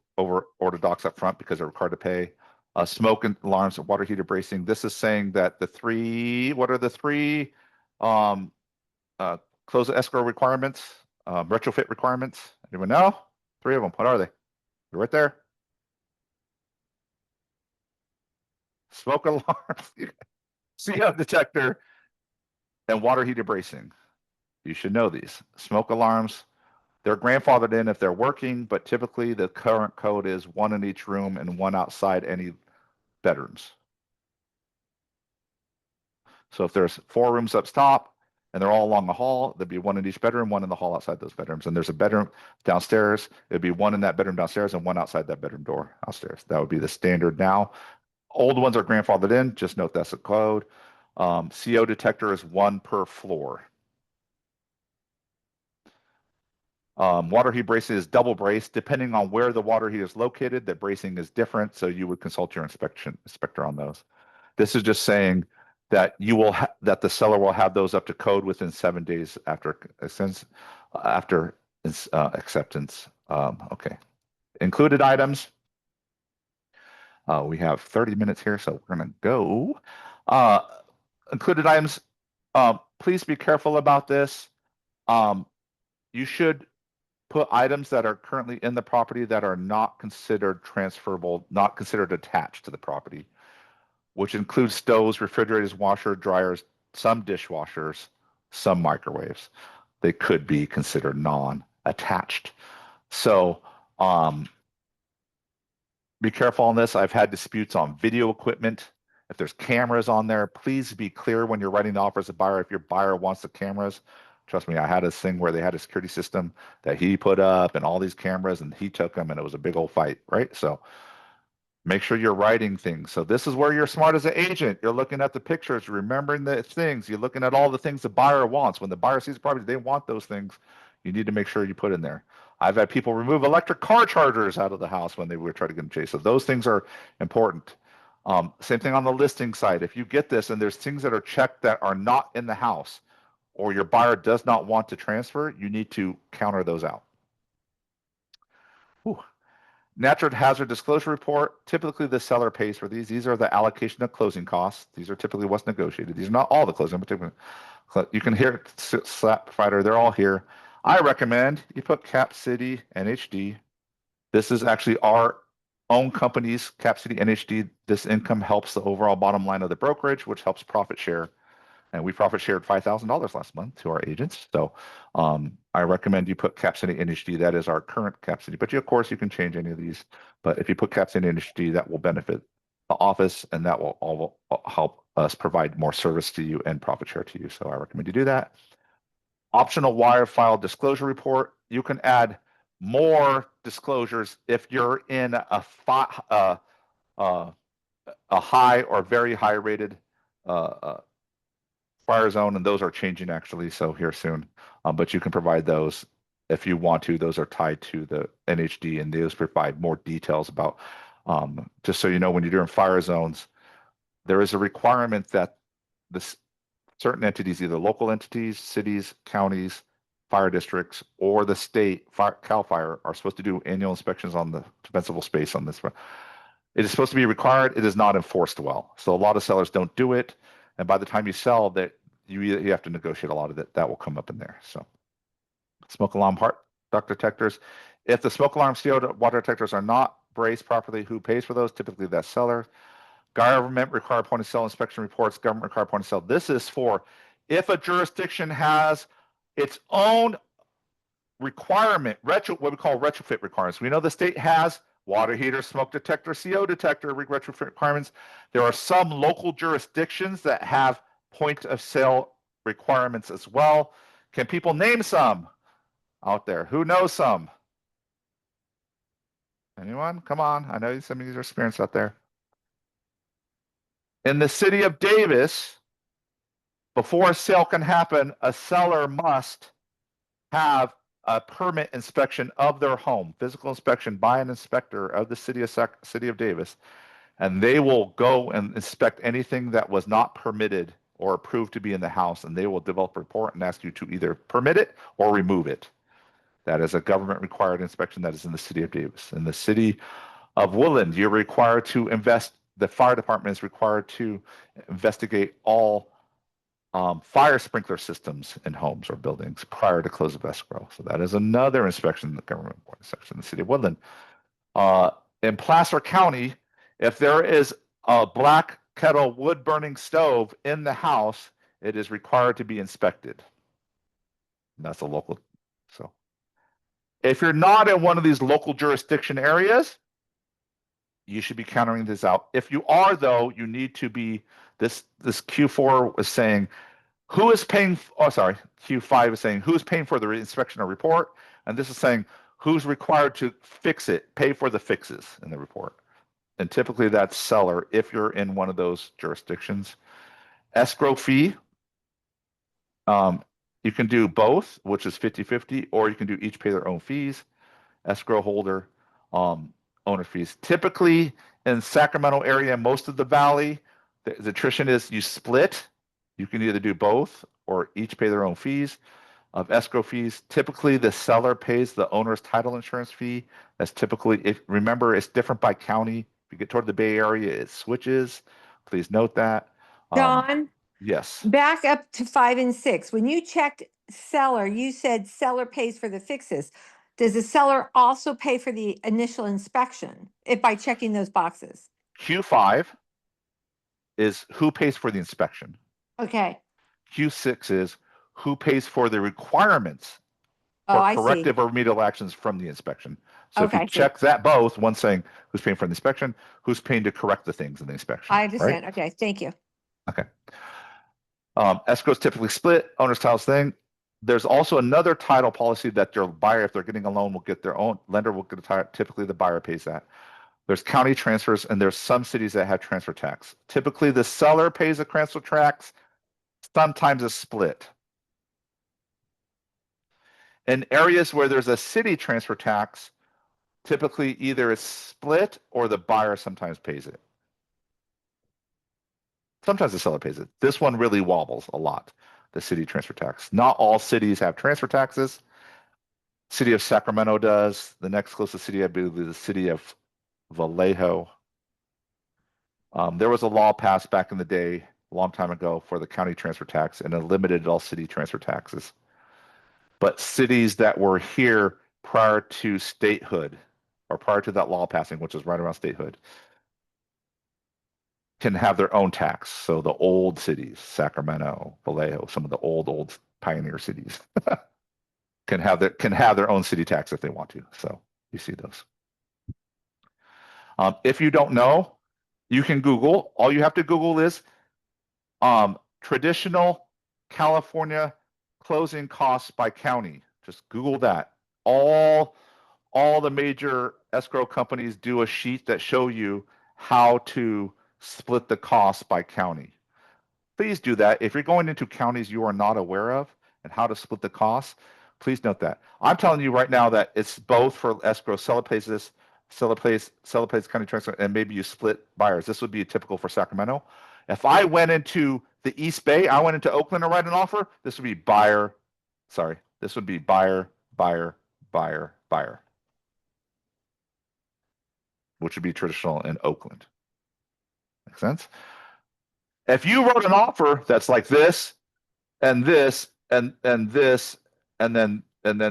order docs up front because they're required to pay. Smoke and alarms, water heater bracing. This is saying that what are the three close escrow requirements, retrofit requirements? Anyone know? 3 of them. What are they? They're right there. Smoke alarms, CO detector, and water heater bracing. You should know these. Smoke alarms, they're grandfathered in if they're working, but typically the current code is 1 in each room and 1 outside any bedrooms. So if there's 4 rooms up top and they're all along the hall, there'd be 1 in each bedroom, 1 in the hall outside those bedrooms. And there's a bedroom downstairs, it'd be 1 in that bedroom downstairs and 1 outside that bedroom door downstairs. That would be the standard now. Old ones are grandfathered in, just note that's a code. CO detector is 1 per floor. Water heat bracing is double brace. Depending on where the water heat is located, the bracing is different. So you would consult your inspector on those. This is just saying that that the seller will have those up to code within 7 days after acceptance. Okay. Included items. We have 30 minutes here, so we're gonna go. Included items. Please be careful about this. You should put items that are currently in the property that are not considered transferable, not considered attached to the property, which includes stoves, refrigerators, washer, dryers, some dishwashers, some microwaves. They could be considered non-attached. So be careful on this. I've had disputes on video equipment. If there's cameras on there, please be clear when you're writing the offer as a buyer. If your buyer wants the cameras, trust me, I had this thing where they had a security system that he put up and all these cameras and he took them and it was a big old fight, right? So make sure you're writing things. So this is where you're smart as an agent. You're looking at the pictures, remembering the things. You're looking at all the things the buyer wants. When the buyer sees the property, they want those things. You need to make sure you put in there. I've had people remove electric car chargers out of the house when they were trying to get them chased. So those things are important. Same thing on the listing side. If you get this and there's things that are checked that are not in the house or your buyer does not want to transfer, you need to counter those out. Natural hazard disclosure report. Typically, the seller pays for these. These are the allocation of closing costs. These are typically what's negotiated. These are not all the closing, but you can hear slap provider. They're all here. I recommend you put Cap City NHD. This is actually our own company's Cap City NHD. This income helps the overall bottom line of the brokerage, which helps profit share. And we profit shared $5,000 last month to our agents. So I recommend you put Cap City NHD. That is our current Cap City. But of course, you can change any of these. But if you put Cap City NHD, that will benefit the office, and that will all help us provide more service to you and profit share to you. So I recommend you do that. Optional wire file disclosure report. You can add more disclosures if you're in a high or very high rated fire zone, and those are changing actually, so here soon. But you can provide those if you want to. Those are tied to the NHD, and those provide more details about, just so you know, when you're doing fire zones, there is a requirement that this certain entities, either local entities, cities, counties, fire districts, or the state CAL FIRE, are supposed to do annual inspections on the defensible space on this. It is supposed to be required. It is not enforced well. So a lot of sellers don't do it. And by the time you sell, that you have to negotiate a lot of it. That will come up in there. So smoke alarm duct detectors. If the smoke alarm CO water detectors are not braced properly, who pays for those? Typically that seller. Government required point of sale inspection reports. Government required point of sale. This is for if a jurisdiction has its own requirement, what we call retrofit requirements. We know the state has water heater, smoke detector, CO detector retrofit requirements. There are some local jurisdictions that have point of sale requirements as well. Can people name some out there? Who knows some? Anyone? Come on. I know some of these are experienced out there. In the city of Davis, before a sale can happen, a seller must have a permit inspection of their home, physical inspection by an inspector of the city of Davis, and they will go and inspect anything that was not permitted or approved to be in the house, and they will develop a report and ask you to either permit it or remove it. That is a government required inspection that is in the city of Davis. In the city of Woodland, you're required to the fire department is required to investigate all fire sprinkler systems in homes or buildings prior to close of escrow. So that is another inspection in the government board section in the city of Woodland. In Placer County, if there is a black kettle wood burning stove in the house, it is required to be inspected. And that's a local. So if you're not in one of these local jurisdiction areas, you should be countering this out. If you are, though, you need to be, this Q4 is saying, who is paying, Q5 is saying, who's paying for the inspection or report? And this is saying, who's required to fix it, pay for the fixes in the report. And typically that's seller if you're in one of those jurisdictions. Escrow fee, you can do both, which is 50-50, or you can do each pay their own fees. Escrow holder, owner fees. Typically in Sacramento area, most of the valley, the attrition is you split. You can either do both or each pay their own fees of escrow fees. Typically, the seller pays the owner's title insurance fee. That's typically, remember, it's different by county. If you get toward the Bay Area, it switches. Please note that. Don, Yes. back up to 5 and 6. When you checked seller, you said seller pays for the fixes. Does the seller also pay for the initial inspection by checking those boxes? Q5 is who pays for the inspection. Okay. Q6 is who pays for the requirements Oh, for I see. corrective or remedial actions from the inspection. So if Okay, I you see. check that both, one saying who's paying for the inspection, who's paying to correct the things in the inspection. I understand. Right? Okay, thank you. Okay. Escrow is typically split, owner's titles thing. There's also another title policy that your buyer, if they're getting a loan, will get their own, lender will get a title. Typically the buyer pays that. There's county transfers, and there's some cities that have transfer tax. Typically the seller pays the transfer tax, sometimes a split. In areas where there's a city transfer tax, typically either it's split or the buyer sometimes pays it. Sometimes the seller pays it. This one really wobbles a lot, the city transfer tax. Not all cities have transfer taxes. City of Sacramento does. The next closest city, I believe, is the city of Vallejo. There was a law passed back in the day, a long time ago, for the county transfer tax, and it limited all city transfer taxes. But cities that were here prior to statehood, or prior to that law passing, which is right around statehood, can have their own tax. So the old cities, Sacramento, Vallejo, some of the old pioneer cities, can have their own city tax if they want to. So you see those. If you don't know, you can Google. All you have to Google is traditional California closing costs by county. Just Google that. All the major escrow companies do a sheet that show you how to split the costs by county. Please do that. If you're going into counties you are not aware of and how to split the costs, please note that. I'm telling you right now that it's both for escrow, seller pays county transfer, and maybe you split buyers. This would be typical for Sacramento. If I went into the East Bay, I went into Oakland to write an offer, this would be buyer, buyer, which would be traditional in Oakland. Make sense? If you wrote an offer that's like this, and this, and this, and then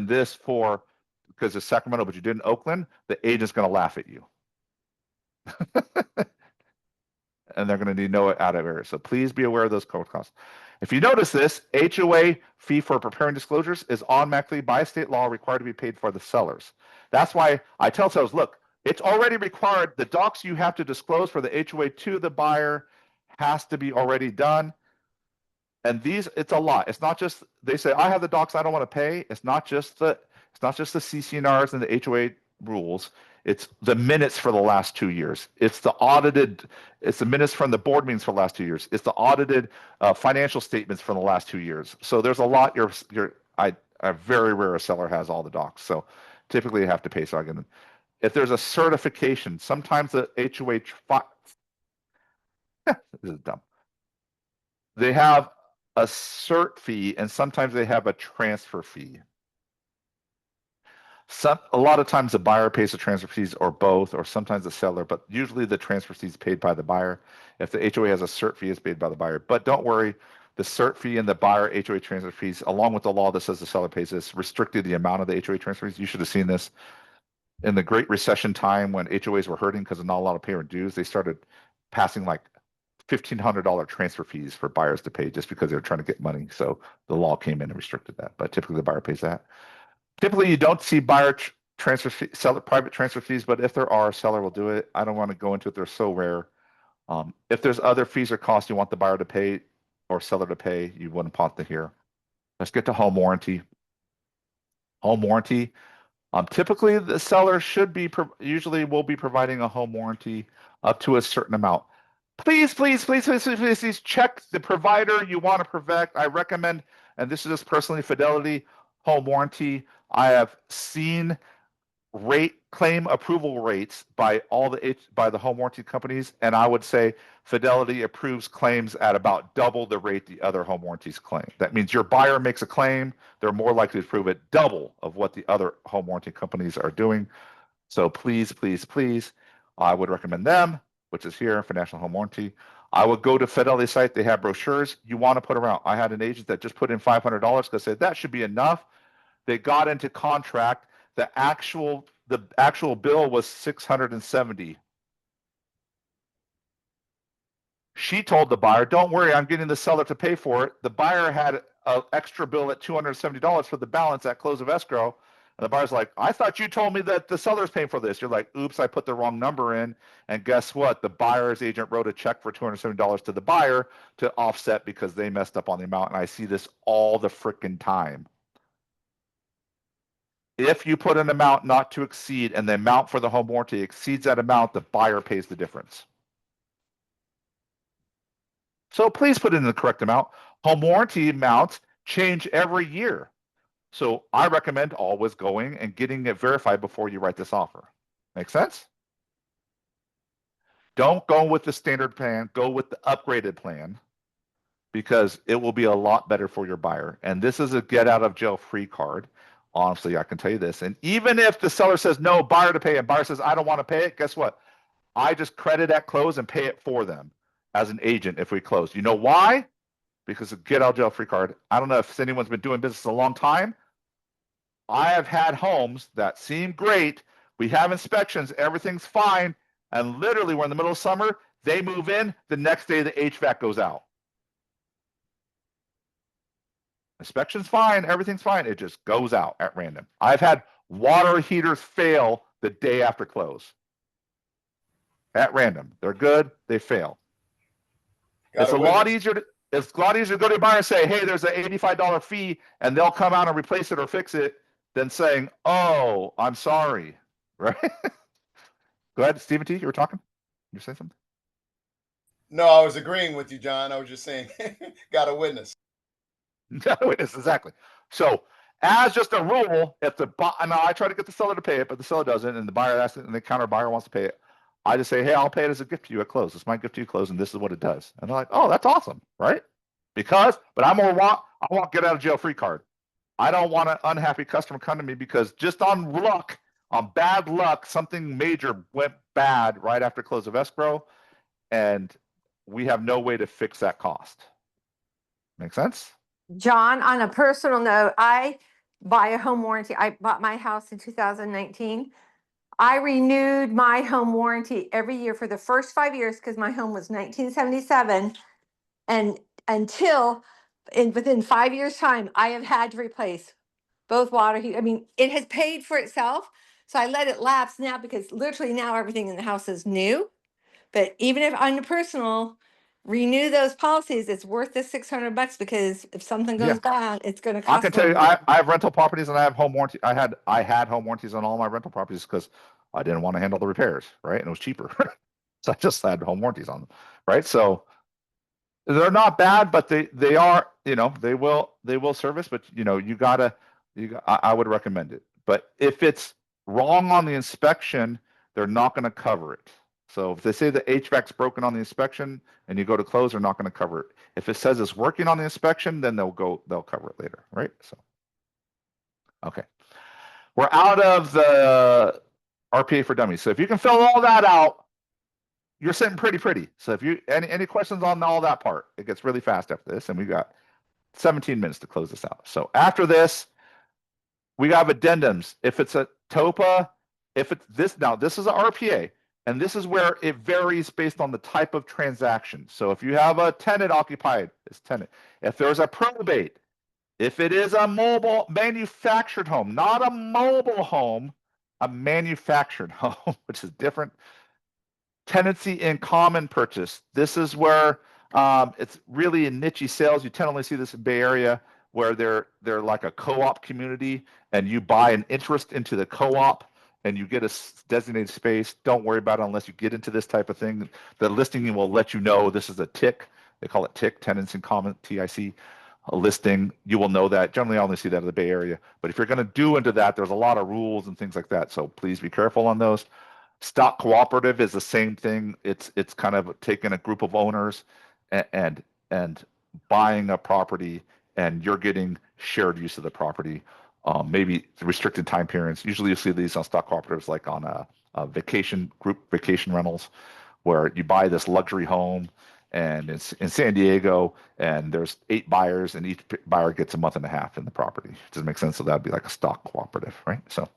this for, because it's Sacramento, but you did in Oakland, the agent's going to laugh at you. And they're going to need no out of area. So please be aware of those costs. If you notice this, HOA fee for preparing disclosures is automatically by state law required to be paid for the sellers. That's why I tell sellers, look, it's already required. The docs you have to disclose for the HOA to the buyer has to be already done. And these, it's a lot. It's not just, they say, I have the docs, I don't want to pay. It's not just the CC&Rs and the HOA rules. It's the minutes for the last 2 years. It's the minutes from the board meetings for the last 2 years. It's the audited financial statements from the last 2 years. So there's a lot. A very rare seller has all the docs. So typically you have to pay. So if there's a certification, sometimes the HOA, this is dumb. They have a cert fee, and sometimes they have a transfer fee. A lot of times the buyer pays the transfer fees, or both, or sometimes the seller, but usually the transfer fee is paid by the buyer. If the HOA has a cert fee, it's paid by the buyer. But don't worry, the cert fee and the buyer HOA transfer fees, along with the law that says the seller pays this, restricted the amount of the HOA transfer fees. You should have seen this in the Great Recession time when HOAs were hurting because of not a lot of payment dues. They started passing like $1,500 transfer fees for buyers to pay just because they were trying to get money. So the law came in and restricted that. But typically the buyer pays that. Typically you don't see buyer transfer fee, seller private transfer fees, but if there are, seller will do it. I don't want to go into it. They're so rare. If there's other fees or costs you want the buyer to pay or seller to pay, you wouldn't want to hear. Let's get to home warranty. Home warranty. Typically the seller usually will be providing a home warranty up to a certain amount. Please check the provider you want to protect. I recommend, and this is just personally, Fidelity home warranty. I have seen claim approval rates by the home warranty companies, and I would say Fidelity approves claims at about double the rate the other home warranties claim. That means your buyer makes a claim, they're more likely to approve it double of what the other home warranty companies are doing. So please, I would recommend them, which is here for National Home Warranty. I would go to Fidelity site. They have brochures. You want to put around. I had an agent that just put in $500 because said that should be enough. They got into contract. The actual bill was $670. She told the buyer, "Don't worry, I'm getting the seller to pay for it." The buyer had an extra bill at $270 for the balance at close of escrow. And the buyer's like, "I thought you told me that the seller's paying for this." You're like, "Oops, I put the wrong number in." And guess what? The buyer's agent wrote a check for $270 to the buyer to offset because they messed up on the amount. And I see this all the frickin' time. If you put an amount not to exceed and the amount for the home warranty exceeds that amount, the buyer pays the difference. So please put in the correct amount. Home warranty amounts change every year. So I recommend always going and getting it verified before you write this offer. Make sense? Don't go with the standard plan, go with the upgraded plan because it will be a lot better for your buyer. And this is a get out of jail free card. honestly, I can tell you this. And even if the seller says no, buyer to pay, and buyer says, I don't want to pay it, guess what? I just credit at close and pay it for them as an agent if we close. You know why? Because of get out of jail free card. I don't know if anyone's been doing business a long time. I have had homes that seem great. We have inspections, everything's fine. And literally, we're in the middle of summer. They move in, the next day the HVAC goes out. Inspection's fine, everything's fine. It just goes out at random. I've had water heaters fail the day after close. At random. They're good, they fail. It's a lot easier to go to a buyer and say, hey, there's an $85 fee, and they'll come out and replace it or fix it, than saying, oh, I'm sorry. Right? Go ahead, Stephen T. You were talking? You say something? No, I was agreeing with you, John. I was just saying, got a witness. Witness, exactly. So, as just a rule, if the now I try to get the seller to pay it, but the seller doesn't, and the buyer asks it, and the counter buyer wants to pay it, I just say, hey, I'll pay it as a gift to you at close. It's my gift to you close, and this is what it does. And they're like, oh, that's awesome, right? But I want get out of jail free card. I don't want an unhappy customer come to me because just on bad luck, something major went bad right after close of escrow, and we have no way to fix that cost. Make sense? John, on a personal note, I buy a home warranty. I bought my house in 2019. I renewed my home warranty every year for the first 5 years because my home was 1977. And within 5 years' time, I have had to replace both water heat. I mean, it has paid for itself. So I let it lapse now because literally now everything in the house is new. But even if on the personal, renew those policies, it's worth the $600 because if something goes bad, it's going to cost. I can tell you, I have rental properties and I have home warranty. I had home warranties on all my rental properties because I didn't want to handle the repairs, right? And it was cheaper. So I just had home warranties on them, right? So they're not bad, but they are, they will service, but I would recommend it. But if it's wrong on the inspection, they're not going to cover it. So if they say the HVAC's broken on the inspection and you go to close, they're not going to cover it. If it says it's working on the inspection, then they'll cover it later, right? So, okay. We're out of the RPA for dummies. So if you can fill all that out, you're sitting pretty. So if you any questions on all that part, it gets really fast after this, and we got 17 minutes to close this out. So after this, we have addendums. If it's a TOPA, if it's this is a RPA, and this is where it varies based on the type of transaction. So if you have a tenant occupied, it's tenant. If there's a probate, if it is a mobile manufactured home, not a mobile home, a manufactured home, which is different. Tenancy in common purchase. This is where it's really in niche sales. You tend to only see this in Bay Area where they're like a co-op community and you buy an interest into the co-op and you get a designated space. Don't worry about it unless you get into this type of thing. The listing will let you know this is a TIC. They call it TIC, tenants in common, TIC. A listing, you will know that. Generally, I only see that in the Bay Area. But if you're going to do into that, there's a lot of rules and things like that. So please be careful on those. Stock cooperative is the same thing. It's kind of taking a group of owners and buying a property, and you're getting shared use of the property. Maybe restricted time periods. Usually, you see these on stock cooperatives, like on a group vacation rentals, where you buy this luxury home, and it's in San Diego, and there's 8 buyers, and each buyer gets a month and a half in the property. Does it make sense? So that'd be like a stock cooperative, right? So.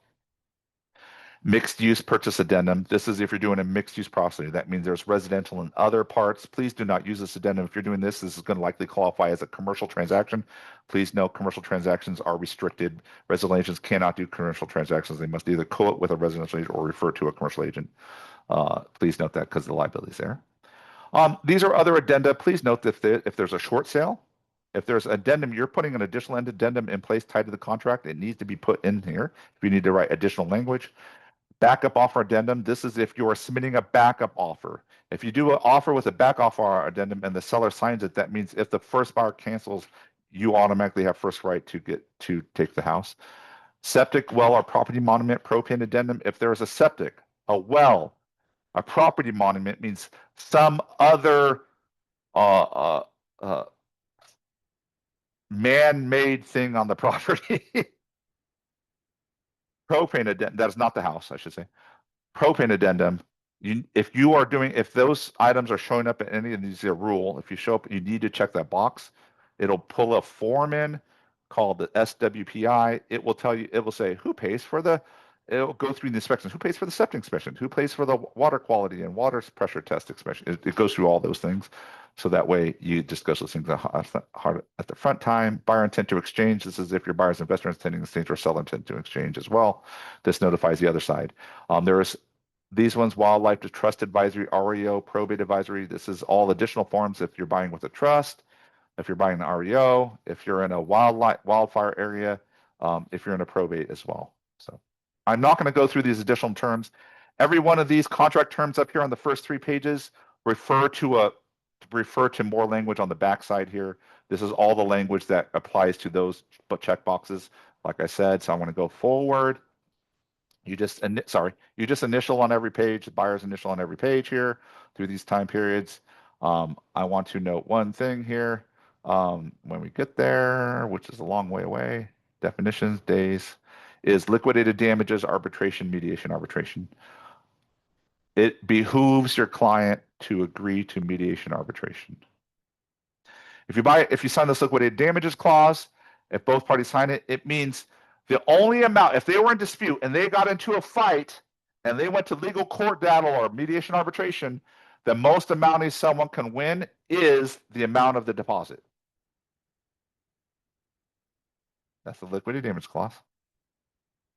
Mixed use purchase addendum. This is if you're doing a mixed use property. That means there's residential and other parts. Please do not use this addendum. If you're doing this is going to likely qualify as a commercial transaction. Please note commercial transactions are restricted. Residential agents cannot do commercial transactions. They must either co-it with a residential agent or refer to a commercial agent. Please note that because the liability is there. These are other addenda. Please note that if there's a short sale, if there's addendum, you're putting an additional addendum in place tied to the contract. It needs to be put in here. If you need to write additional language. Backup offer addendum. This is if you are submitting a backup offer. If you do an offer with a back offer addendum and the seller signs it, that means if the first buyer cancels, you automatically have first right to take the house. Septic, well, or property monument propane addendum. If there is a septic, a well, a property monument means some other man-made thing on the property. propane addendum, that is not the house, I should say. Propane addendum, if those items are showing up in any of these rule, if you show up, you need to check that box. It'll pull a form in called the SWPI. It will tell you, it will say who pays for it'll go through the inspections. Who pays for the septic inspection? Who pays for the water quality and water pressure test inspection? It goes through all those things. So that way you just go through things hard at the front time. Buyer intent to exchange. This is if your buyer's investor intending to exchange or seller intent to exchange as well. This notifies the other side. There's these ones, wildlife to trust advisory, REO, probate advisory. This is all additional forms if you're buying with a trust, if you're buying an REO, if you're in a wildfire area, if you're in a probate as well. So I'm not going to go through these additional terms. Every one of these contract terms up here on the first 3 pages refer to more language on the back side here. This is all the language that applies to those check boxes, like I said. So I want to go forward. You just initial on every page, the buyer's initial on every page here through these time periods. I want to note one thing here. When we get there, which is a long way away, definitions, days, is liquidated damages, arbitration, mediation, arbitration. It behooves your client to agree to mediation, arbitration. If you sign this liquidated damages clause, if both parties sign it, it means the only amount, if they were in dispute and they got into a fight and they went to legal court battle or mediation arbitration, the most amount someone can win is the amount of the deposit. That's the liquidated damage clause.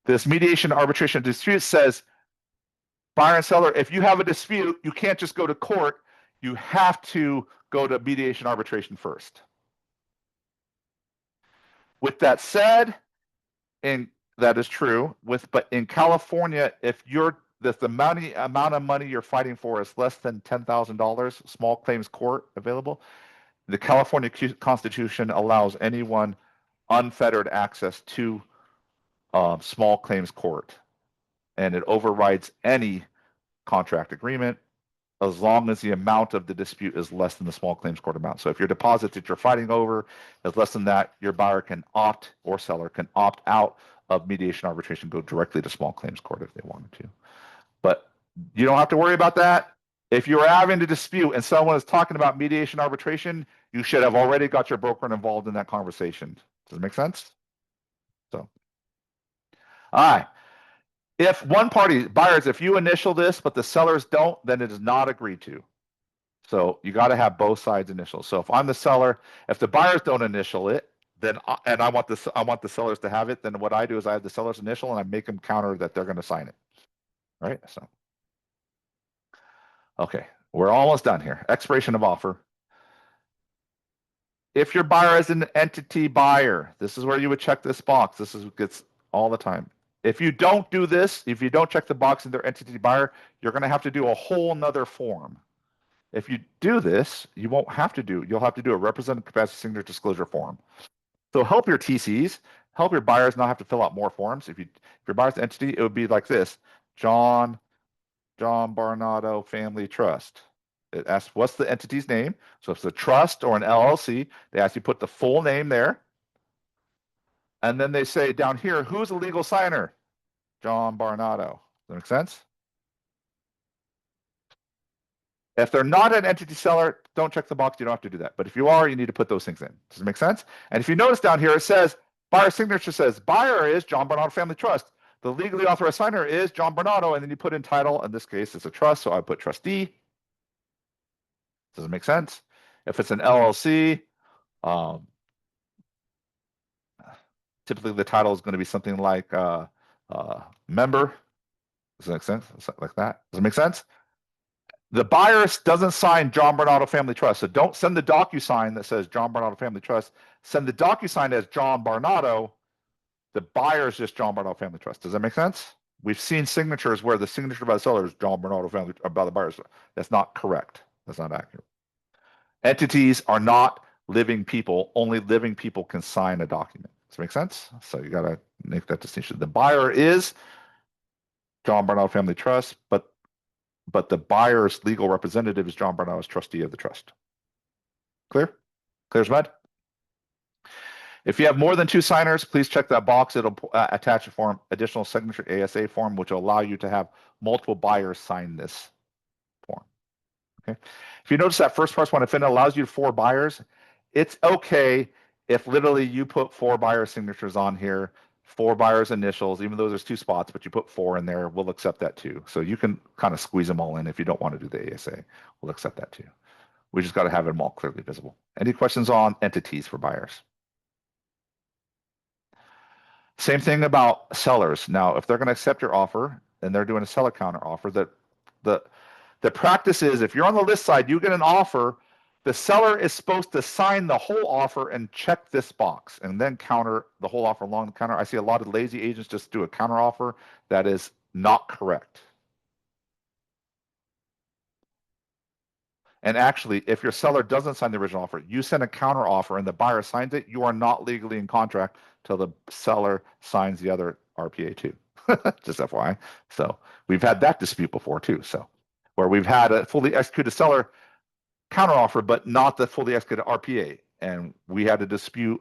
This mediation arbitration dispute says, buyer and seller, if you have a dispute, you can't just go to court. You have to go to mediation arbitration first. With that said, and that is true, but in California, if the amount of money you're fighting for is less than $10,000, small claims court available, the California Constitution allows anyone unfettered access to small claims court, and it overrides any contract agreement as long as the amount of the dispute is less than the small claims court amount. So if your deposit that you're fighting over is less than that, your buyer can opt, or seller can opt out of mediation arbitration, go directly to small claims court if they wanted to. But you don't have to worry about that. If you're having a dispute and someone is talking about mediation arbitration, you should have already got your broker involved in that conversation. Does it make sense? So, all right. If one party, buyers, if you initial this, but the sellers don't, then it is not agreed to. So you got to have both sides initial. So if I'm the seller, if the buyers don't initial it, then and I want the sellers to have it, then what I do is I have the sellers initial and I make them counter that they're going to sign it. Right? So okay, we're almost done here. Expiration of offer. If your buyer is an entity buyer, this is where you would check this box. This is what gets all the time. If you don't do this, if you don't check the box in their entity buyer, you're going to have to do a whole nother form. If you do this, you'll have to do a representative capacity signature disclosure form. So help your TCs, help your buyers not have to fill out more forms. If your buyer's entity, it would be like this: John Barnado Family Trust. It asks what's the entity's name. So if it's a trust or an LLC, they ask you put the full name there. And then they say down here, who's the legal signer? John Barnado. Does that make sense? If they're not an entity seller, don't check the box. You don't have to do that. But if you are, you need to put those things in. Does it make sense? And if you notice down here, it says, buyer signature says, buyer is John Barnado Family Trust. The legally authorized signer is John Barnado. And then you put in title. In this case, it's a trust. So I put trustee. Does it make sense? If it's an LLC, typically the title is going to be something like member. Does that make sense? Something like that. Does it make sense? The buyer doesn't sign John Barnado Family Trust. So don't send the DocuSign that says John Barnado Family Trust. Send the DocuSign as John Barnado. The buyer is just John Barnado Family Trust. Does that make sense? We've seen signatures where the signature by the seller is John Barnado Family by the buyers. That's not correct. That's not accurate. Entities are not living people. Only living people can sign a document. Does that make sense? So you got to make that distinction. The buyer is John Barnado Family Trust, but the buyer's legal representative is John Barnado as trustee of the trust. Clear? Clear as mud? If you have more than 2 signers, please check that box. It'll attach a form, additional signature ASA form, which will allow you to have multiple buyers sign this form. Okay. If you notice that first part, when it allows you 4 buyers, it's okay if literally you put 4 buyer signatures on here, 4 buyers initials, even though there's 2 spots, but you put 4 in there, we'll accept that too. So you can kind of squeeze them all in if you don't want to do the ASA. We'll accept that too. We just got to have them all clearly visible. Any questions on entities for buyers? Same thing about sellers. Now, if they're going to accept your offer and they're doing a seller counter offer, the practice is if you're on the list side, you get an offer, the seller is supposed to sign the whole offer and check this box and then counter the whole offer along the counter. I see a lot of lazy agents just do a counter offer. That is not correct. And actually, if your seller doesn't sign the original offer, you send a counter offer and the buyer signs it, you are not legally in contract till the seller signs the other RPA too. Just FYI. So we've had that dispute before too. So where we've had a fully executed seller counter offer, but not the fully executed RPA. And we had a dispute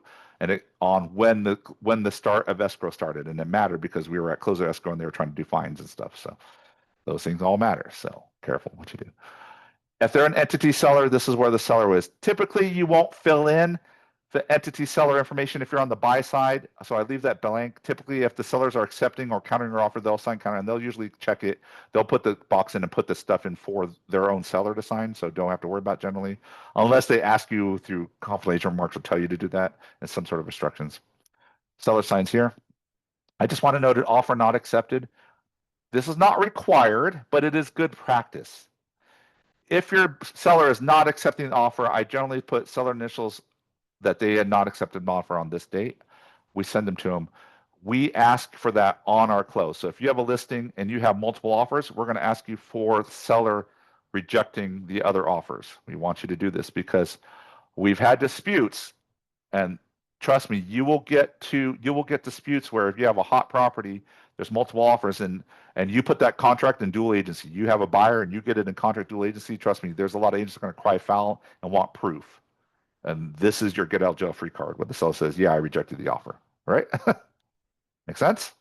on when the start of escrow started. And it mattered because we were at close of escrow and they were trying to do fines and stuff. So those things all matter. So careful what you do. If they're an entity seller, this is where the seller is. Typically, you won't fill in the entity seller information if you're on the buy side. So I leave that blank. Typically, if the sellers are accepting or countering your offer, they'll sign counter and they'll usually check it. They'll put the box in and put the stuff in for their own seller to sign. So don't have to worry about generally, unless they ask you through confirmation remarks will tell you to do that and some sort of instructions. Seller signs here. I just want to note an offer not accepted. This is not required, but it is good practice. If your seller is not accepting an offer, I generally put seller initials that they had not accepted an offer on this date. We send them to them. We ask for that on our close. So if you have a listing and you have multiple offers, we're going to ask you for seller rejecting the other offers. We want you to do this because we've had disputes, and trust me, you will get disputes where if you have a hot property, there's multiple offers and you put that contract in dual agency. You have a buyer and you get it in contract dual agency. Trust me, there's a lot of agents that are going to cry foul and want proof. And this is your get out jail free card when the seller says, yeah, I rejected the offer, right? Make sense?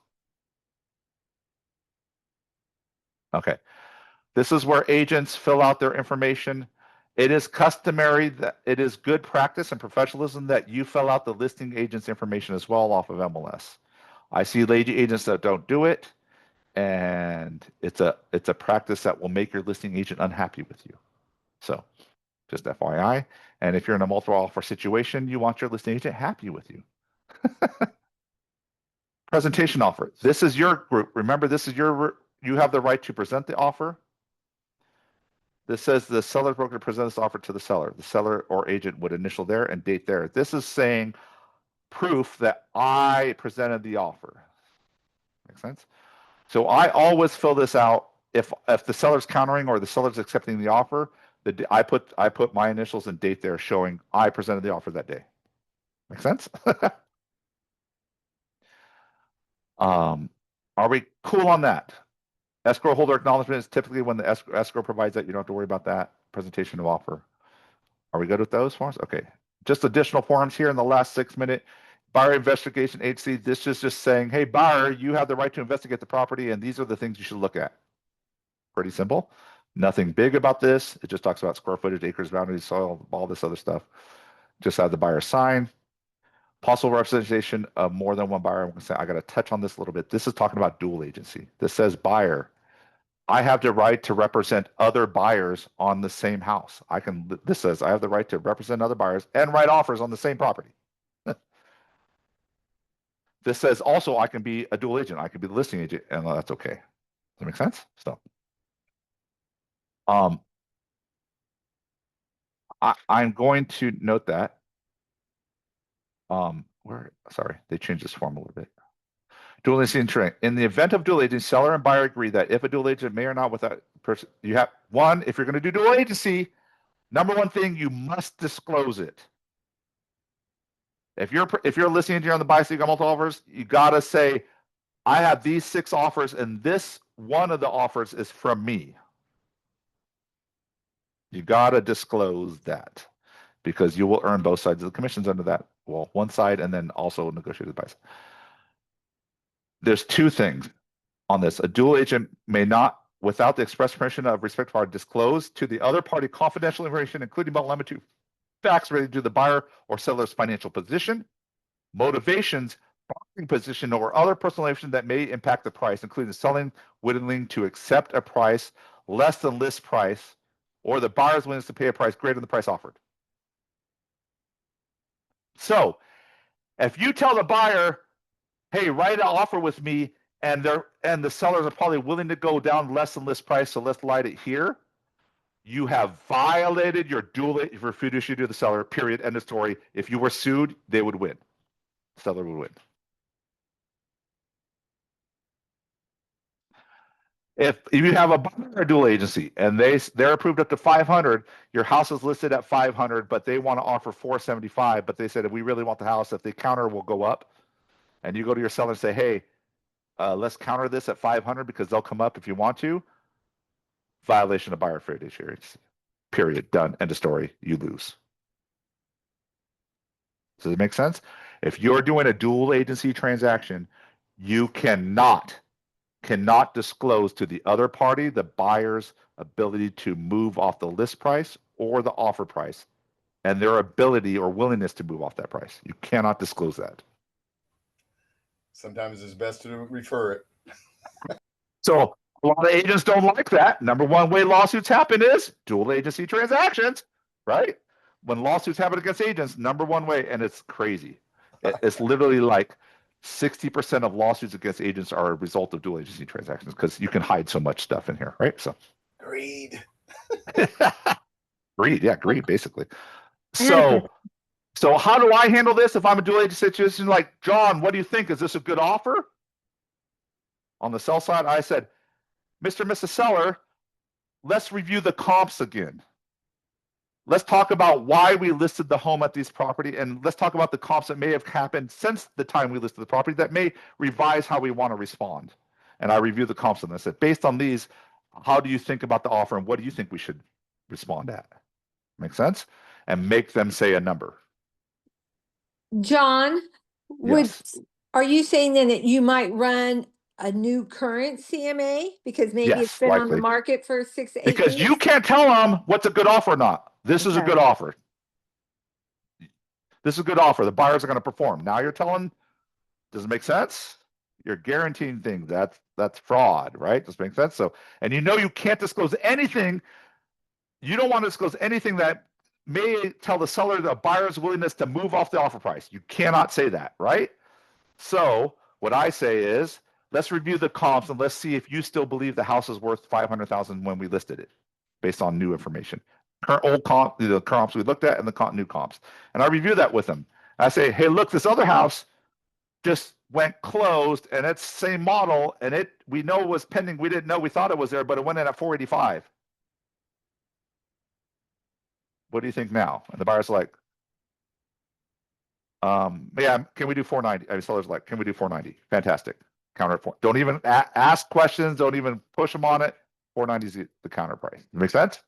Okay. This is where agents fill out their information. It is customary that it is good practice and professionalism that you fill out the listing agent's information as well off of MLS. I see lazy agents that don't do it, and it's a practice that will make your listing agent unhappy with you. So just FYI. And if you're in a multiple offer situation, you want your listing agent happy with you. Presentation offer. This is your group. Remember, you have the right to present the offer. This says the seller broker presents this offer to the seller. The seller or agent would initial there and date there. This is saying proof that I presented the offer. Make sense? So I always fill this out if the seller's countering or the seller's accepting the offer. I put my initials and date there showing I presented the offer that day. Make sense? Are we cool on that? Escrow holder acknowledgement is typically when the escrow provides that. You don't have to worry about that. Presentation of offer. Are we good with those forms? Okay. Just additional forms here in the last 6 minute. Buyer investigation agency. This is just saying, hey, buyer, you have the right to investigate the property, and these are the things you should look at. Pretty simple. Nothing big about this. It just talks about square footage, acres, boundaries, soil, all this other stuff. Just have the buyer sign. Possible representation of more than one buyer. I'm going to say I got to touch on this a little bit. This is talking about dual agency. This says buyer. I have the right to represent other buyers on the same house. This says I have the right to represent other buyers and write offers on the same property. This says also I can be a dual agent. I can be the listing agent, and that's okay. Does that make sense? So, I'm going to note that. Sorry, they changed this form a little bit. Dual agency and training. In the event of dual agency, seller and buyer agree that if a dual agent may or not without person, you have one. If you're going to do dual agency, number one thing, you must disclose it. If you're a listing agent on the buy side, you got multiple offers, you gotta say, I have these 6 offers, and this one of the offers is from me. You gotta disclose that because you will earn both sides of the commissions under that well, one side and then also negotiated by. There's two things on this. A dual agent may not, without the express permission of respective party, disclose to the other party confidential information, including but limited to facts related to the buyer or seller's financial position, motivations, bargaining position, or other personal information that may impact the price, including selling willing to accept a price less than list price, or the buyer's willingness to pay a price greater than the price offered. So if you tell the buyer, hey, write an offer with me, and the sellers are probably willing to go down less than list price, so let's light it here, you have violated your fiduciary to the seller, period, end of story. If you were sued, they would win. The seller would win. If you have a buyer or dual agency and they're approved up to 500, your house is listed at 500, but they want to offer 475, but they said, if we really want the house, if they counter, we'll go up. And you go to your seller and say, hey, let's counter this at 500 because they'll come up if you want to. Violation of buyer fiduciary. Period. Done. End of story. You lose. Does it make sense? If you're doing a dual agency transaction, you cannot disclose to the other party the buyer's ability to move off the list price or the offer price and their ability or willingness to move off that price. You cannot disclose that. Sometimes it's best to refer it. So a lot of agents don't like that. Number one way lawsuits happen is dual agency transactions, right? When lawsuits happen against agents, number one way, and it's crazy. It's literally like 60% of lawsuits against agents are a result of dual agency transactions because you can hide so much stuff in here, right? So Greed. greed, basically. So how do I handle this if I'm a dual agency situation? Like, John, what do you think? Is this a good offer? On the sell side, I said, Mr. and Mrs. Seller, let's review the comps again. Let's talk about why we listed the home at this property, and let's talk about the comps that may have happened since the time we listed the property that may revise how we want to respond. And I reviewed the comps and I said, based on these, how do you think about the offer and what do you think we should respond at? Make sense? And make them say a number. John, Yes. are you saying then that you might run a new current CMA because maybe it's Yes, been on the likely. market for 6 to 8 Because weeks? you can't tell them what's a good offer or not. This is a Okay. good offer. This is a good offer. The buyers are going to perform. Now you're telling, does it make sense? You're guaranteeing things. That's fraud, right? Does it make sense? So, and you know you can't disclose anything. You don't want to disclose anything that may tell the seller the buyer's willingness to move off the offer price. You cannot say that, right? So what I say is, let's review the comps and let's see if you still believe the house is worth 500,000 when we listed it, based on new information. Current old comp, the comps we looked at, and the new comps. And I review that with them. I say, hey, look, this other house just went closed, and it's same model, and we know it was pending. We didn't know, we thought it was there, but it went in at 485. What do you think now? And the buyer's like, yeah, can we do 490? I mean, seller's like, can we do 490? Fantastic. Counter at 4. Don't even ask questions. Don't even push them on it. 490 is the counter price. Make sense?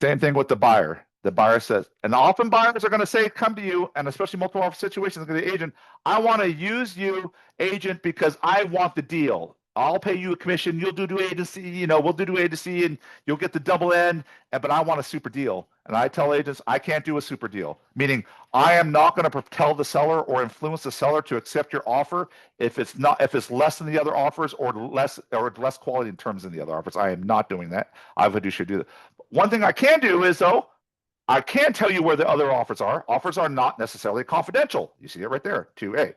Same thing with the buyer. The buyer says, and often buyers are going to say, come to you, and especially multiple offer situations, the agent, I want to use you, agent, because I want the deal. I'll pay you a commission. You'll do agency, we'll do agency, and you'll get the double end, but I want a super deal. And I tell agents, I can't do a super deal, meaning I am not going to tell the seller or influence the seller to accept your offer if it's less than the other offers or less quality in terms than the other offers. I am not doing that. I would should do that. One thing I can do is, though, I can tell you where the other offers are. Offers are not necessarily confidential. You see it right there, 2A.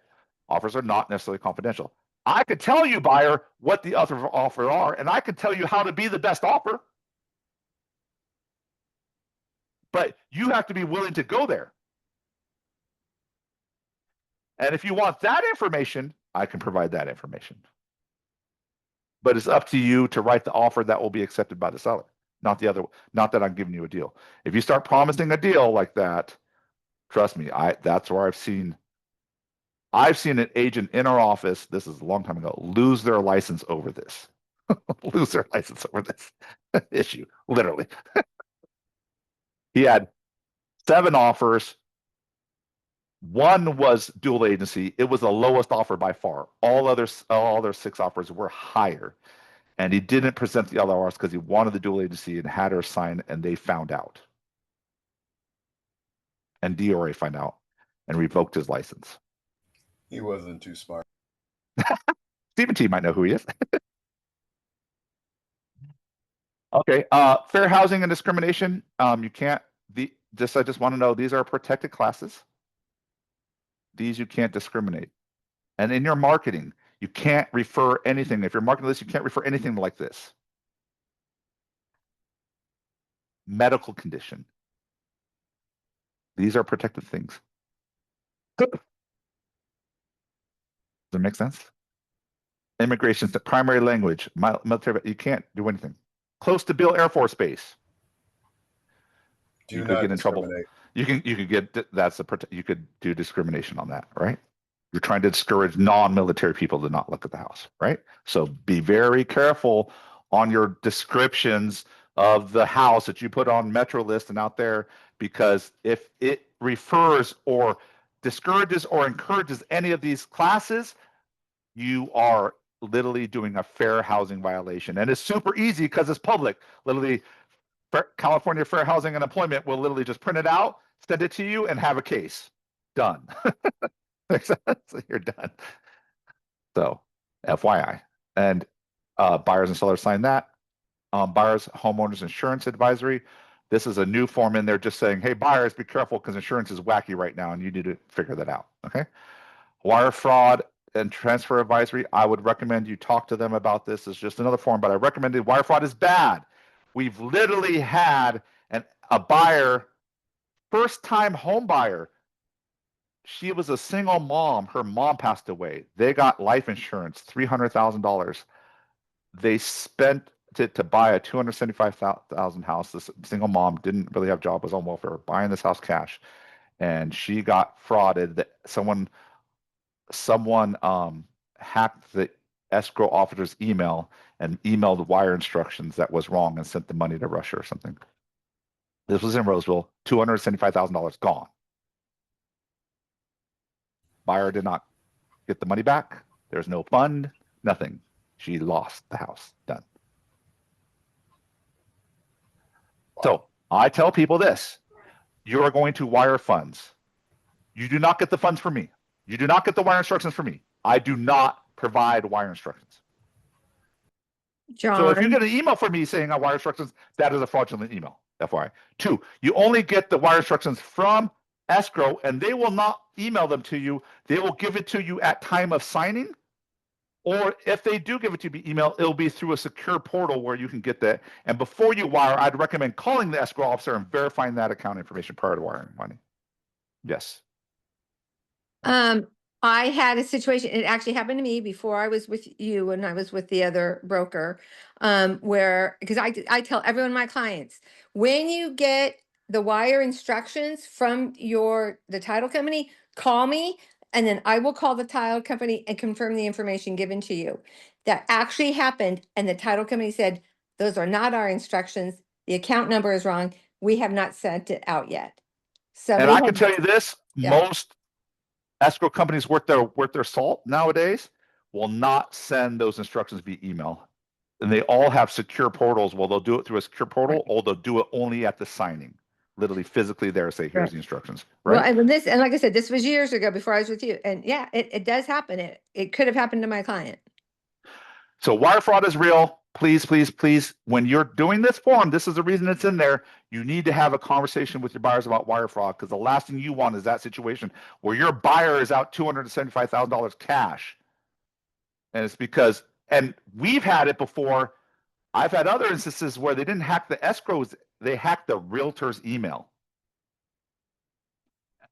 Offers are not necessarily confidential. I could tell you, buyer, what the other offers are, and I could tell you how to be the best offer. But you have to be willing to go there. And if you want that information, I can provide that information. But it's up to you to write the offer that will be accepted by the seller. Not that I'm giving you a deal. If you start promising a deal like that, trust me, that's where I've seen an agent in our office, this is a long time ago, lose their license over this. Lose their license over this issue, literally. He had 7 offers. 1 was dual agency. It was the lowest offer by far. All other 6 offers were higher. And he didn't present the other offers because he wanted the dual agency and had her sign, and they found out. And DRA found out and revoked his license. He wasn't too smart. Stephen T might know who he is. Okay. Fair housing and discrimination. You can't. I just want to know, these are protected classes. These you can't discriminate. And in your marketing, you can't refer anything. If you're marketing this, you can't refer anything like this. Medical condition. These are protected things. Does that make sense? Immigration is the primary language. Military, you can't do anything. Close to Bill Air Force Base. Do You could not get in trouble. discriminate. You could get you could do discrimination on that, right? You're trying to discourage non-military people to not look at the house, right? So be very careful on your descriptions of the house that you put on Metro List and out there, because if it refers or discourages or encourages any of these classes, you are literally doing a fair housing violation. And it's super easy because it's public. Literally, California Fair Housing and Employment will literally just print it out, send it to you, and have a case. Done. So you're done. So FYI. And buyers and sellers sign that. Buyers, homeowners insurance advisory. This is a new form in there just saying, hey, buyers, be careful because insurance is wacky right now and you need to figure that out. Okay. Wire fraud and transfer advisory. I would recommend you talk to them about this. It's just another form, but I recommended wire fraud is bad. We've literally had a buyer, first time home buyer. She was a single mom. Her mom passed away. They got life insurance, $300,000. They spent it to buy a $275,000 house. This single mom didn't really have a job, was on welfare, buying this house cash. And she got frauded. That someone hacked the escrow officer's email and emailed wire instructions that was wrong and sent the money to Russia or something. This was in Roseville. $275,000 gone. Buyer did not get the money back. There's no fund, nothing. She lost the house. Done. So I tell people this: you are going to wire funds. You do not get the funds from me. You do not get the wire instructions from me. I do not provide wire instructions. John. So if you get an email from me saying I wire instructions, that is a fraudulent email. FYI. 2, you only get the wire instructions from escrow, and they will not email them to you. They will give it to you at time of signing. Or if they do give it to you by email, it'll be through a secure portal where you can get that. And before you wire, I'd recommend calling the escrow officer and verifying that account information prior to wiring money. Yes. I had a situation, it actually happened to me before I was with you and I was with the other broker, where, because I tell every one of my clients, when you get the wire instructions from the title company, call me, and then I will call the title company and confirm the information given to you. That actually happened, and the title company said, those are not our instructions. The account number is wrong. We have not sent it out yet. So And I can tell you this, Yeah. most escrow companies worth their salt nowadays will not send those instructions via email. And they all have secure portals. Well, they'll do it through a secure portal, or they'll do it only at the signing. Literally physically there, say, here's Right. the instructions. Well, Right. and like I said, this was years ago before I was with you. And yeah, it does happen. It could have happened to my client. So wire fraud is real. Please, please, please, when you're doing this form, this is the reason it's in there. You need to have a conversation with your buyers about wire fraud, because the last thing you want is that situation where your buyer is out $275,000 cash. And it's because, and we've had it before. I've had other instances where they didn't hack the escrows, they hacked the realtor's email.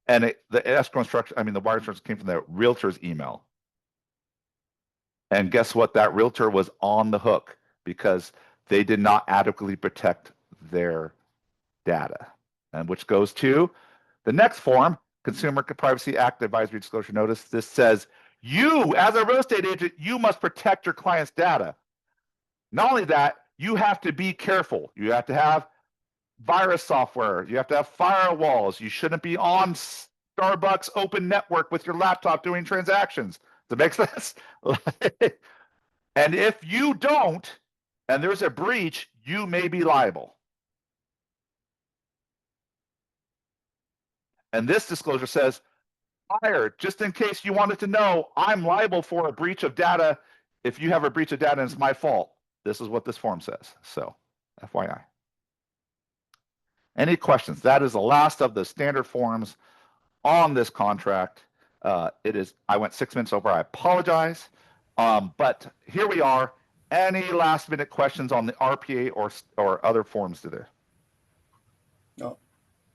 And the escrow instruction, the wire instructions came from the realtor's email. And guess what? That realtor was on the hook because they did not adequately protect their data. And which goes to the next form, Consumer Privacy Act Advisory Disclosure Notice. This says, you, as a real estate agent, you must protect your client's data. Not only that, you have to be careful. You have to have virus software. You have to have firewalls. You shouldn't be on Starbucks open network with your laptop doing transactions. Does that make sense? And if you don't, and there's a breach, you may be liable. And this disclosure says, buyer, just in case you wanted to know, I'm liable for a breach of data. If you have a breach of data and it's my fault, this is what this form says. So, FYI. Any questions? That is the last of the standard forms on this contract. I went 6 minutes over. I apologize. But here we are. Any last minute questions on the RPA or other forms to there? No.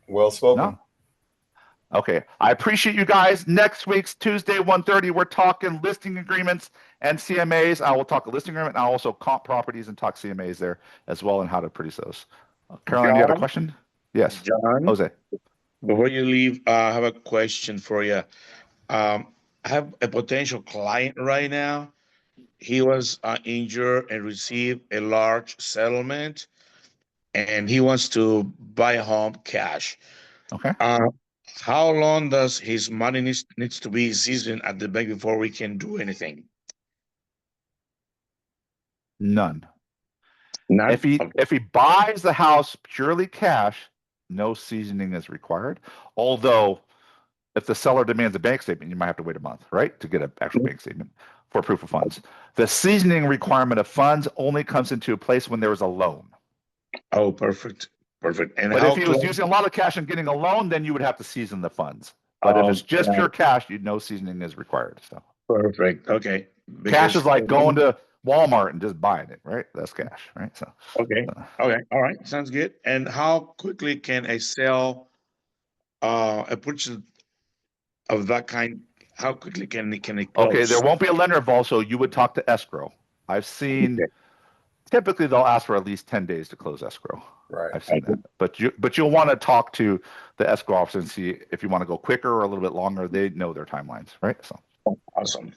Well spoken. No? Okay. I appreciate you guys. Next week's Tuesday, 1:30, we're talking listing agreements and CMAs. I will talk a listing agreement and I'll also comp properties and talk CMAs there as well and how to produce those. Caroline, do you have a John? question? Yes. John, Jose. before you leave, I have a question for you. I have a potential client right now. He was injured and received a large settlement, and he wants to buy a home cash. Okay. How long does his money needs to be seasoned at the bank before we can do anything? None. None? If he Okay. if he buys the house purely cash, no seasoning is required. Although, if the seller demands a bank statement, you might have to wait a month, right, to get an actual bank statement for proof of funds. The seasoning requirement of funds only comes into place when there is a loan. Oh, perfect. Perfect. And But how if he was close? using a lot of cash and getting a loan, then you would have to season the funds. But if it's just got pure it. cash, no seasoning is required. So Perfect. Okay. cash is Because like going to Walmart and just buying it, right? That's cash, right? So okay. Okay. All right. Sounds good. And how quickly can a sale, a purchase of that kind, how quickly can it close? okay, there won't be a lender involved, so you would talk to escrow. I've seen Okay. typically they'll ask for at least 10 days to close escrow. Right. I've seen that. But you'll want to talk to the escrow officer and see if you want to go quicker or a little bit longer. They know their timelines, right? So Awesome.